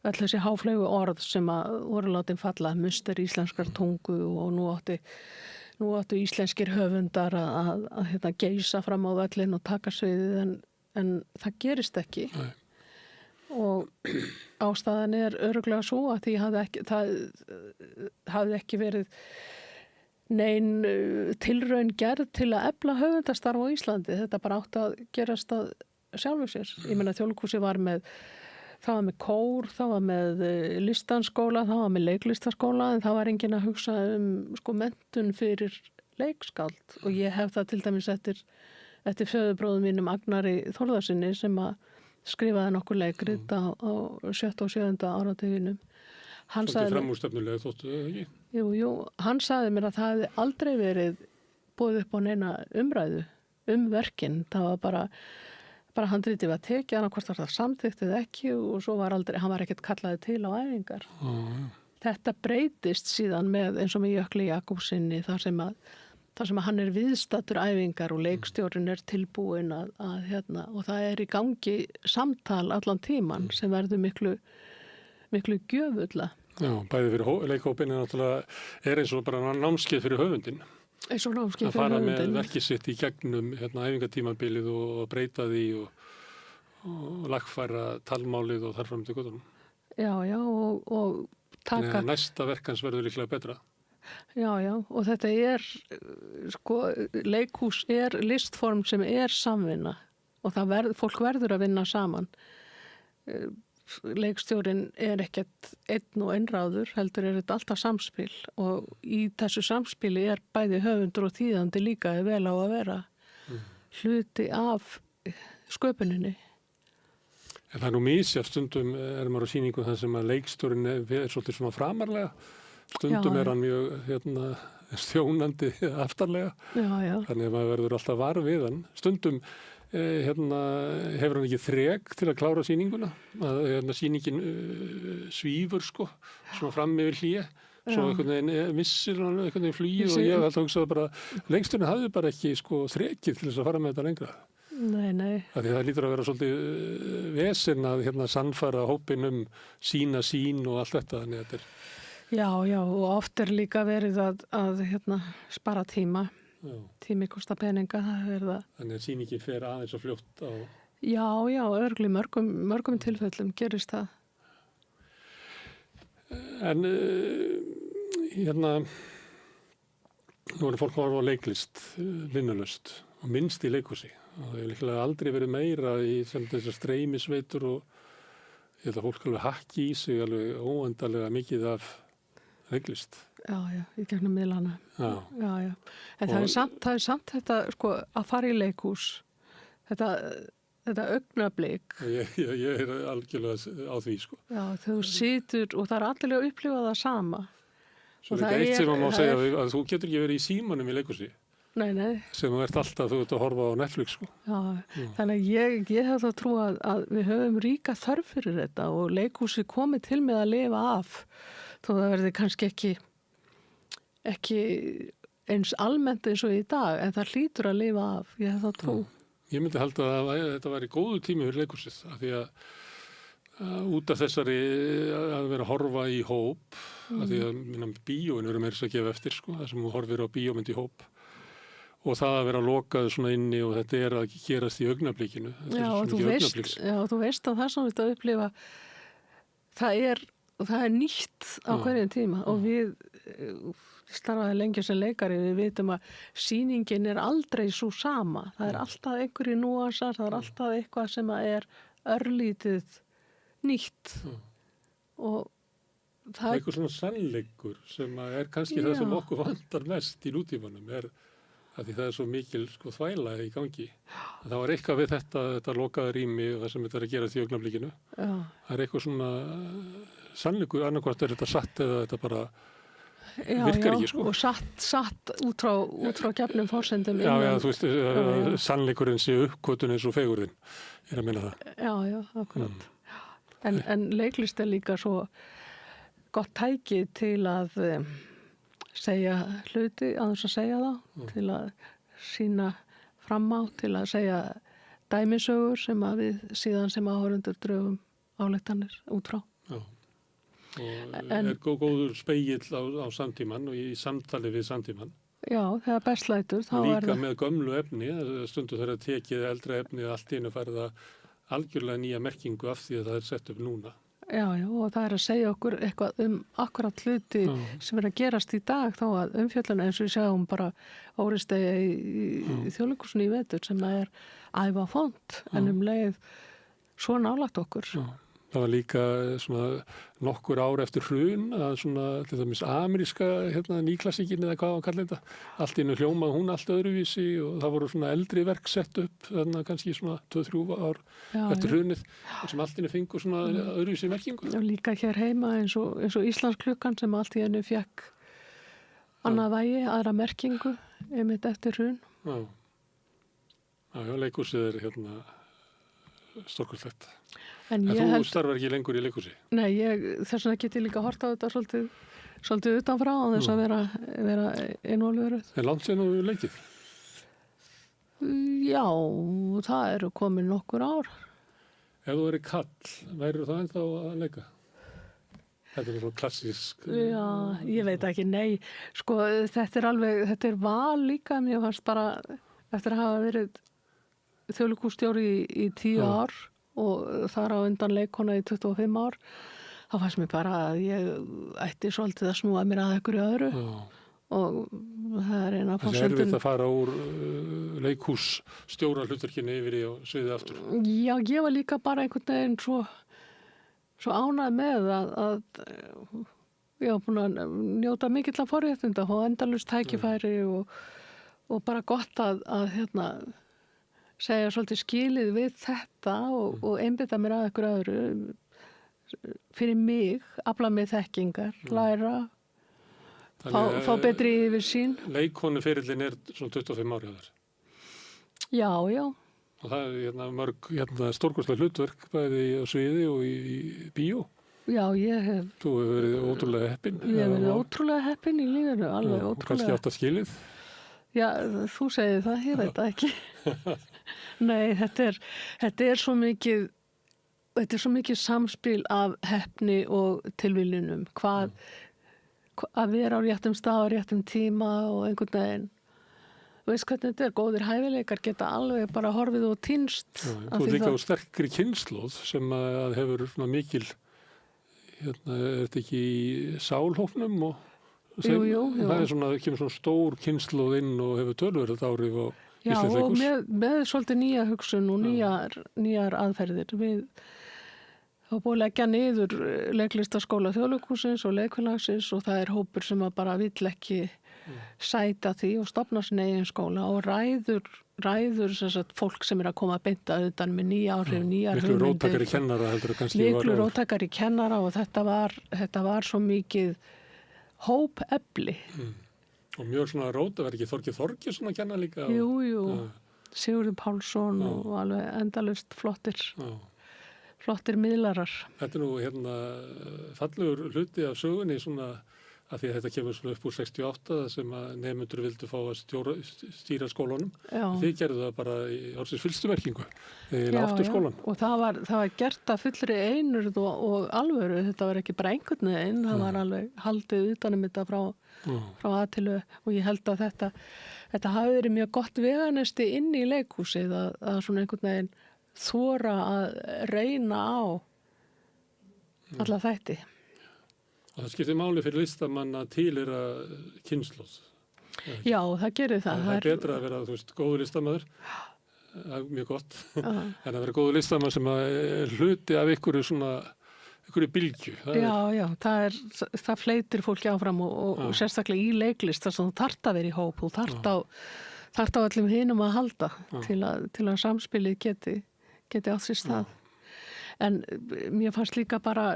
öll þessi háfleygu orð sem voru látin falla, muster íslenskar tungu og nú áttu íslenskir höfundar að geisa fram á völlin og taka sviðið en það gerist ekki. Nei. Og ástæðan er örugglega svo að því það hafði ekki verið nein tilraun gerð til að efla höfundastarf á Íslandi. Þetta bara átti að gerast að sjálfu sér. Ég meina Þjóðleikhúsið var með kór, það var með listanskóla, það var með leiklistaskóla en það var enginn að hugsa sko menntun fyrir leikskáld og ég hef það til dæmis eftir föðurbróðum mínum Agnari Þórðarsinni sem að skrifaði nokkur leikrit á 7. og 7. áratuginum. Svolítið framúrstefnulega þóttu þau ekki? Jú, hann sagði mér að það hefði aldrei verið búið upp á neina umræðu verkin. Það var bara handritið var tekið, annarkvort var það samþykkt eða ekki og svo var hann var ekkert kallaði til á æfingar. Þetta breytist síðan með eins og með Jökli Jakobsinni þar sem að þar sem hann viðstaddur æfingar og leikstjórinn tilbúin að og það í gangi samtal allan tíman sem verður miklu gjöfulla. Já, bæði fyrir leikhópin náttúrulega eins og bara námskeið fyrir höfundin. Eins og námskeið fyrir höfundin. höfundin. Að fara með verkið sitt í gegnum æfingatímabilið og breyta því og lagfæra talmálið og þar fram til göttunum. Já, og taka... Þannig að næsta verkans verður líklega betra. Já, og þetta leikhús listform sem samvinna og fólk verður að vinna saman. Leikstjórinn ekkert einn og einráður, heldur þetta alltaf samspil og í þessu samspili bæði höfundur og þýðandi líka vel á að vera hluti af sköpuninni. En það nú misjafnt, stundum maður á sýningu þar sem að leikstjórinn svolítið svona framarlega. Stundum hann mjög þjónandi aftarlega. Já. Þannig að maður verður alltaf var við hann. Stundum hefur hann ekki þrek til að klára sýninguna. Sýningin svífur svona fram yfir hlýja. Svo einhvern veginn missir hann einhvern veginn flugið og ég held að hugsa bara lengsturinn hafði bara ekki þrekið til þess að fara með þetta lengra. Nei. Það lítur að vera svolítið vesen að sannfæra hópin sína sín og allt þetta. Þannig að þetta Já, og oft líka verið að spara tíma. Já. Tími kostar peninga, það verið að... Þannig að sýningin fer aðeins og fljótt á... Já, örgli mörgum tilfellum gerist það. En nú fólk horfa á leiklist, linnulaust og minnst í leikhúsi. Og það hefur líklega aldrei verið meira í þessar streymisveitur og ég held að fólk alveg hakki í sig alveg óendalega mikið af leiklist. Já, í gegnum miðlana. Já. En það er samt þetta, að fara í leikhús, þetta augnablik. Ég algjörlega á því, Já, þú situr og það allir að upplifa það sama. Svo er eitt sem má segja að þú getur ekki verið í símanum í leikhúsi. Nei. Sem þú ert alltaf, þú ert að horfa á Netflix, Já, þannig að ég hef það trú að við höfum ríka þörf fyrir þetta og leikhúsi komið til með að lifa af. Þó það verði kannski ekki eins almennt eins og í dag, en það hlýtur að lifa af, ég hef það trú. Ég myndi halda að þetta væri góðu tími fyrir leikhúsið, af því að út af þessari að vera að horfa í hóp, af því að bíóin verður meira að gefa eftir, það sem þú horfir á bíómynd í hóp, og það að vera lokað svona inni og þetta að gerast í augnablikinu. Já, þú veist að það sem við þetta upplifa, það er nýtt á hverjum tíma og við starfaði lengi sem leikari, við vitum að sýningin aldrei svo sama. Það er alltaf einhverju núansar, það er alltaf eitthvað sem örlítið nýtt. Og það er eitthvað svona sannleikur sem kannski það sem okkur vantar mest í nútímanum að því það svo mikil þvæla í gangi. Það var eitthvað við þetta lokaða rými og það sem þetta að gera í augnablikinu. Það eitthvað svona sannleikur, annarkvort þetta satt eða þetta bara virkar ekki. Og satt út frá gefnum forsendum. Já, þú veist, sannleikurinn sé uppkvotun eins og fegurðin. Ég að meina það. Já, akkurat. En leiklist líka svo gott tæki til að segja hluti að þess að segja þá, til að sýna fram á, til að segja dæmisögur sem við síðan sem áhorfendur drögum ályktanir út frá. Já, og góður spegill á samtíman og í samtali við samtíman. Já, þegar best lætur. Líka með gömlu efni, stundu þegar tekið eldra efni allt í einu færða algjörlega nýja merkingu af því að það sett upp núna. Já, og það að segja okkur eitthvað akkurat hluti sem að gerast í dag, þá að umfjölluna eins og við sjáum bara Óristegi í Þjóðleikhúsinu í vetur sem æfa font, en leið svo nálægt okkur. Já. Það var líka svona nokkur ár eftir hrun að svona til dæmis ameríska nýklassíkin eða hvað kallar þetta. Allt í einu hljómað hún allt öðruvísi og það voru svona eldri verk sett upp þannig að kannski svona 2-3 ár eftir hrunið sem allt í einu fengur svona öðruvísi merkingu. Og líka hér heima eins og Íslandsklukkan sem allt í einu fekk annað vægi, aðra merkingu einmitt eftir hrun. Já, leikhúsið stórkostlegt. En þú starfar ekki lengur í leikhúsi? Nei, þess vegna get ég líka hort á þetta svolítið svolítið utanfrá á þess að vera involveruð. Er langt síðan þú leikið? Já, það eru komin nokkur ár. Ef þú verið kall, værir það ennþá að leika? Þetta er svona klassísk. Já, ég veit ekki, nei. Sko, þetta er val líka. Mér fannst bara, eftir að hafa verið þjóðleikhússtjóri í 10 ár og þar á undan leikkona í 25 ár, þá fannst mér bara að ég ætti svolítið að snúa mér að einhverju öðru. Og það er eina forsendun. Það er erfitt að fara úr leikhússtjóra hlutverkinni yfir í og sviðið aftur. Já, ég var líka bara einhvern veginn svo ánægð með að ég var búin að njóta mikill af forréttinda og endalaust tækifæri og bara gott að segja svolítið skilið við þetta og einbeita mér að einhverju öðru fyrir mig, afla mig þekkingar, læra. Fá betri yfir sín. Leikkonuferillin er svona 25 ári á þér. Já. Og það er mörg stórkostlega hlutverk bæði á sviði og í bíó. Já, ég hef... Þú hefur verið ótrúlega heppin. Ég hef verið ótrúlega heppin í lífinu, alveg ótrúlega. Kannski átt að skilið. Já, þú segir það, ég veit það ekki. Nei, þetta er svo mikið samspil af heppni og tilviljunum. Að vera á réttum stað á réttum tíma og einhvern veginn. Þú veist hvernig þetta er, góðir hæfileikar geta alveg bara horfið og týnst. Þú er líka á sterkri kynslóð sem að hefur mikil, er þetta ekki í sálhóknum og jú. Það er svona, kemur svona stór kynslóð inn og hefur tölverið árið á Íslandsleikhús. Já, og með svolítið nýja hugsun og nýjar aðferðir. Það var búið að leggja niður leiklistaskóla Þjóðleikhússins og leikfélagsins og það er hópur sem bara vill ekki sæta því og stofna sin eigin skóla og ræður fólk sem er að koma að beinta utan með nýja áhrif, nýjar hugmyndir. Miklu róttakari kennara heldur kannski. Miklu róttakari kennara og þetta var svo mikið hópefli. Og mjög svona rótaverk, Þorgeir Þorgeirsson að kenna líka. Jú. Sigurður Pálsson og alveg endalaust flottir miðlarar. Þetta er nú fallegur hluti af sögunni svona að því að þetta kemur svona upp úr 68 sem að nemendur vildu fá að stýra skólanum. Þið gerðu það bara í orðsins fyllstu merkingu í aftur skólan. Og það var gert að fullri einurð og alvöru. Þetta var ekki bara einhvern veginn, það var alveg haldið utanum þetta frá aðtilu og ég held að þetta hafi verið mjög gott veganesti inn í leikhúsið að svona einhvern veginn þora að reyna á alla þætti. Og það skiptir máli fyrir listamann að tilheyra kynslóð. Já, það gerir það. Það er betra að vera, góður listamaður, mjög gott, en að vera góður listamaður sem er hluti af einhverju bylgju. Já, það fleytir fólki áfram og sérstaklega í leiklist þar sem þú þarft að vera í hóp, þú þarft á öllum hinum að halda til að samspilið geti átt sér stað. En mér fannst líka bara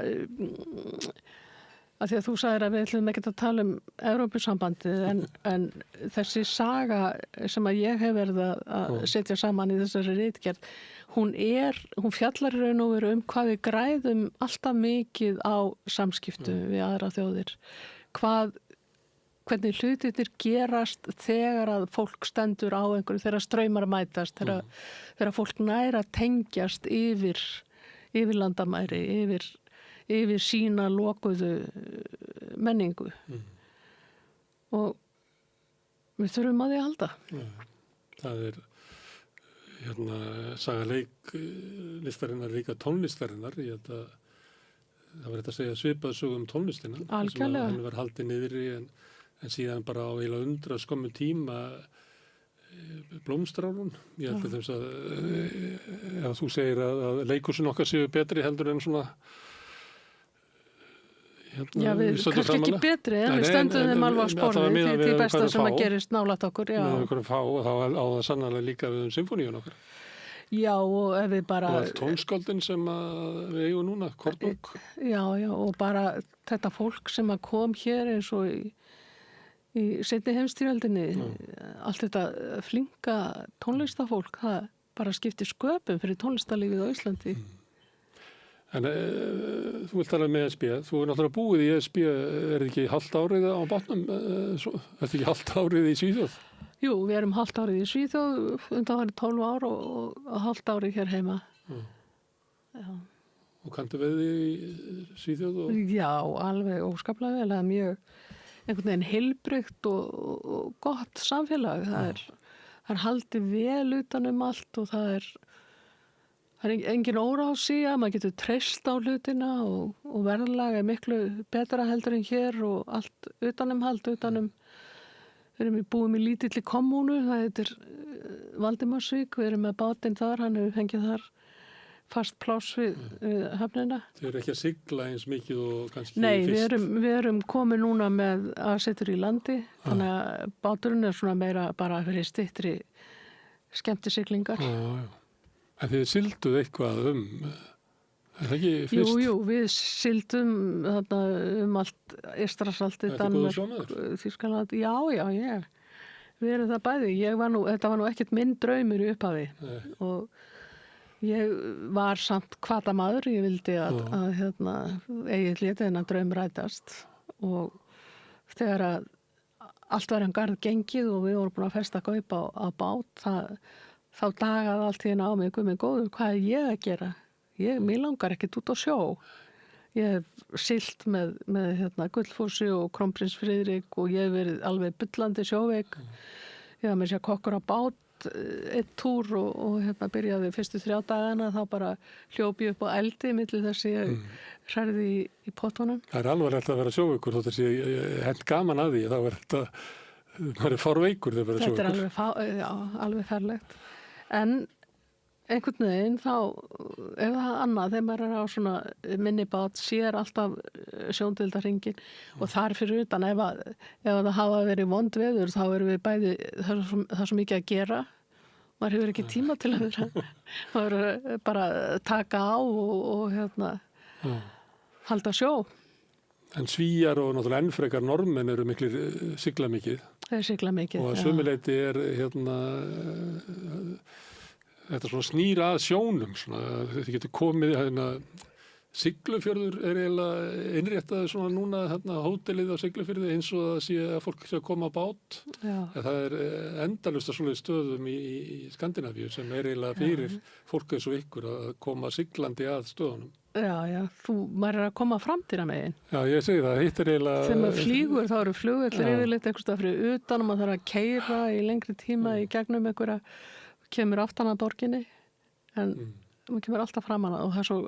að því að þú sagðir að við ætlum ekki að tala um Evrópusambandið en þessi saga sem að ég hef verið að setja saman í þessari ritgerð, hún fjallar í raun og veru hvað við græðum alltaf mikið á samskiptum við aðra þjóðir. Hvernig hlutirnir gerast þegar að fólk stendur á einhverju, þegar straumar mætast, þegar fólk næra tengjast yfir landamæri, yfir sína lokuðu menningu. Og við þurfum að því að halda. Það er saga leiklistarinnar líka tónlistarinnar. Það var þetta að segja svipað sögum tónlistina. Algjörlega. Henni var haldið niðri en síðan bara á eiginlega 100 skömmu tíma blómstrárun. Ég held að þess að ef þú segir að leikhúsin okkar séu betri heldur en svona Já, við kannski ekki betri en við stöndum þeim alveg á sporði því besta sem að gerist nálægt okkur. Með einhverjum fá og þá á það sannarlega líka við symfóníun okkar. Já, og ef við bara... Og tónskáldin sem við eigum núna, Kornung. Já, og bara þetta fólk sem að kom hér eins og í seinni heimsstyrjöldinni, allt þetta flinka tónlistafólk, það bara skiptir sköpum fyrir tónlistarlífið á Íslandi. En þú vilt tala með ESB, þú er náttúrulega búið í ESB, er ekki halvt árið á bátnum, er ekki halvt árið í Svíþjóð? Jú, við erum halvt árið í Svíþjóð, undanfarið 12 ár og halvt árið hér heima. Já. Og kanntu við í Svíþjóð? Já, alveg óskaplega vel, það er mjög einhvern veginn heilbrigt og gott samfélag. Það er haldið vel utan allt og það er engin órási að maður getur treyst á hlutina og verðlag er miklu betra heldur en hér og allt utanumhald, við erum búum í lítilli kommúnu, það heitir Valdimarsvík, við erum með bátinn þar, hann hefur fengið þar fast pláss við höfnina. Þið eru ekki að sigla eins mikið og kannski Nei, fyrst? Nei, við erum komið núna með aðsetur í landi, þannig að báturinn er svona meira bara fyrir styttri skemmtisiglingar. En þið silduð eitthvað er það ekki fyrst? Jú, við sildum þarna allt Eystrasaltið, Danmörk, Þýskaland. Já, við erum það bæði. Þetta var nú ekkert minn draumur í upphafi og ég var samt hvatamaður, ég vildi að eigið liti þennan draum rætast og þegar að allt var garð gengið og við vorum búin að festa kaup á bát, þá dagaði allt í einu á mig, guð minn góður, hvað er ég að gera? Mér langar ekkert út á sjó. Ég hef siglt með Gullfossi og Krónprins Friðrik og ég hef verið alveg bullandi sjóveik. Ég var með sér kokkur á bát, einn túr og byrjaði fyrstu 3 dagana, þá bara hljópi upp á eldi milli þess að ég hrærði í pottunum. Það er alveg að vera sjóveikur, þótt að sé hent gaman að því, þá er þetta, maður er fárveikur þegar vera sjóveikur. Þetta er alveg ferlegt. En einhvern veginn þá, ef það annað, þegar maður er á svona minnibát, sér alltaf sjóndeildarhringinn og þar fyrir utan, ef það hafa verið vond veður, þá erum við bæði, það er svo mikið að gera, maður hefur ekki tíma til að vera, maður er bara taka á og halda sjó. En Svíjar og náttúrulega ennfrekar normenn eru miklir sigla mikið. Þeir sigla mikið, og að sömuleyti er þetta svona snýr að sjónum svona, þið getur komið Siglufjörður er eiginlega innréttaði svona núna hótelið á Siglufjörði eins og það sé að fólk sé að koma á bát. Það er endalaust að svoleiðis stöðum í Skandinavíu sem er eiginlega fyrir fólk eins og ykkur að koma siglandi að stöðunum. Já, maður er að koma framtíðarmegin. Já, ég segi það, hitt er eiginlega... Þegar maður flýgur, þá eru flugvellir yfirleitt einhvers staðar fyrir utan og maður þarf að keyra í lengri tíma í gegnum einhverja, kemur aftan að borginni, en maður kemur alltaf framan að og það er svo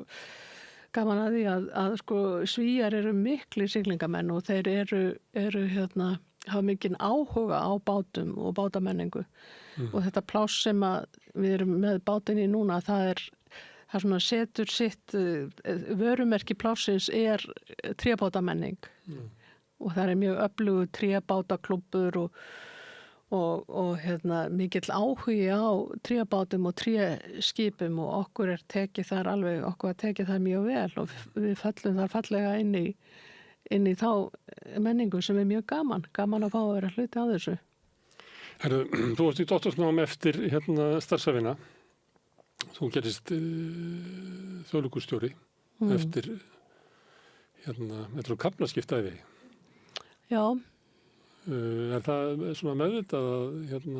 gaman að því að sko Svíjar eru mikli siglingamenn og þeir eru hafa mikinn áhuga á bátum og bátamenningu og þetta pláss sem að við erum með bátinni núna, það svona setur sitt vörumerki plássins er trébátamenning og það er mjög öflugur trébátaklubbur og mikill áhugi á trébátum og tréskipum og okkur tekið þar mjög vel og við föllum þar fallega inn í þá menningu sem er mjög gaman að fá að vera hluti á þessu. Þú varst í doktorsnám eftir starfsæfina. Þú gerist þjóðlíkustjóri eftir kaflaskiptaði. Já. Er það svona meðvitað að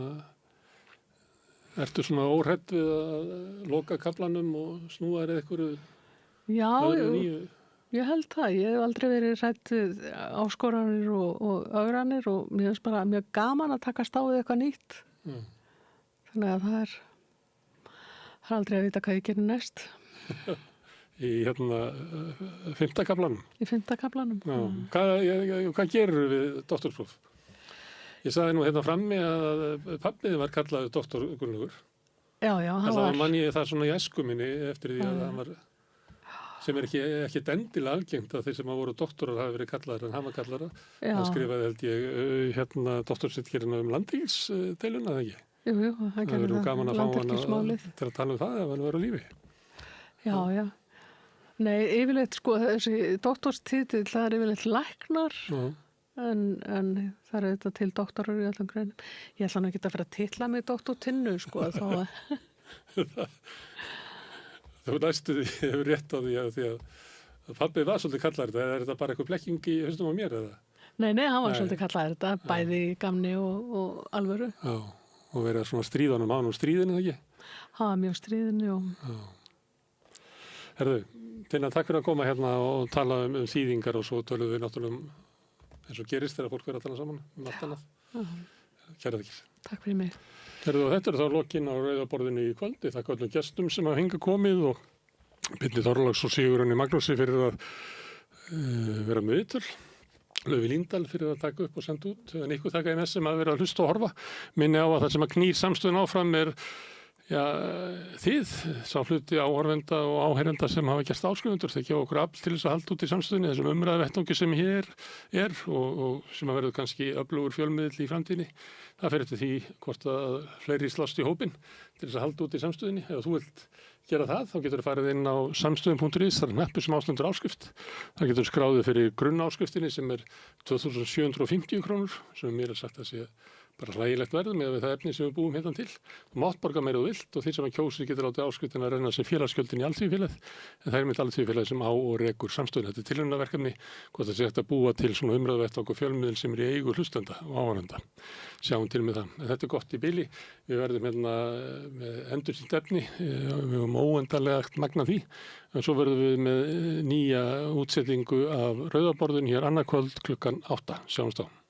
ertu svona óhrædd við að loka kaflanum og snúa þér eitthvað öðru nýju? Ég held það. Ég hef aldrei verið hrædd við áskoranir og ögranir og mér finnst bara mjög gaman að takast á við eitthvað nýtt. Þannig að það er aldrei að vita hvað ég gerir næst. Í 5. kaflanum? Í 5. kaflanum. Hvað gerur við doktorspróf? Ég sagði nú frammi að pappið var kallaður doktor Gunnlaugur. Já, hann var. Það mann ég það svona í æsku minni eftir því að hann var, sem er ekki endilega algengt að þeir sem voru doktorar hafi verið kallaður en hann var kallara. Hann skrifaði held ég doktorsritgerðina landhelgisdeiluna, eða ekki? Jú, hann gerði það. Gaman að fá hann til að tala það ef hann var á lífi. Já. Nei, yfirleitt sko þessi doktorstitill, það er yfirleitt læknar en það er þetta til doktorar í öllum greinum. Ég ætla nú ekki að fara að titla mig doktor Tinnu sko þá þú næstu því, hefur rétt á því að pabbi var svolítið kallar þetta, er þetta bara eitthvað blekking í haustum á mér eða? Nei, hann var svolítið kallaði þetta, bæði gamni og alvöru. Já, og verið svona stríðanum á hann og stríðinu, ekki? Það var mjög stríðinu, já. Herðu, Tinna, takk fyrir að koma hérna og tala um þýðingar og svo tölum við náttúrulega eins og gerist þegar fólk verður að tala saman allt annað. Kæra þakkir. Takk fyrir mig. Herðu, og þetta þá lokinn á rauðaborðinu í kvöldi. Takk öllum gestum sem hafa hingað komið og Birni Þorláks og Sigurunni Magnúsi fyrir að vera með viðtöl. Laufi Líndal fyrir að taka upp og senda út. Nikku taka MS sem að vera að hlusta og horfa. Minni á að það sem að knýr samstöðun áfram er þið, sá hluti áhorfenda og áheyrenda sem hafa gert áskrifendur, þeir gefa okkur afl til þess að halda út í samstöðunni, þessum umræðu vettvangi sem hér er og sem að verður kannski öflugur fjölmiðill í framtíðinni. Það fer eftir því hvort að fleiri slást í hópinn til þess að halda út í samstöðunni. Ef þú vilt gera það, þá getur þú farið inn á samstöðun.is, það er hneppur sem ástendur áskrift. Það getur skráðið fyrir grunnáskriftinni sem er 2.750 krónur, sem mér er sagt að sé bara hlægilegt verð með það efni sem við búum hérna til. Þú mátt borga meira og vilt og því sem að kjósið getur látið áskriftin að renna sem félagsgjöldin í Alþýðufélagið, en það er mitt Alþýðufélagið sem á og rekur samstöðun. Þetta er tilraunaverkefni, hvort það sé hægt að búa til svona umræðuvettvang og fjölmiðil sem er í eigu hlustenda og áhorfenda. Sjáum til með það. En þetta er gott í bili. Við verðum hérna með endursýnt efni, við höfum óendanlega magna því, en svo verðum við með nýja útsetningu af Rauðaborðinu hér annað kvöld klukkan 8. Sjáumst á.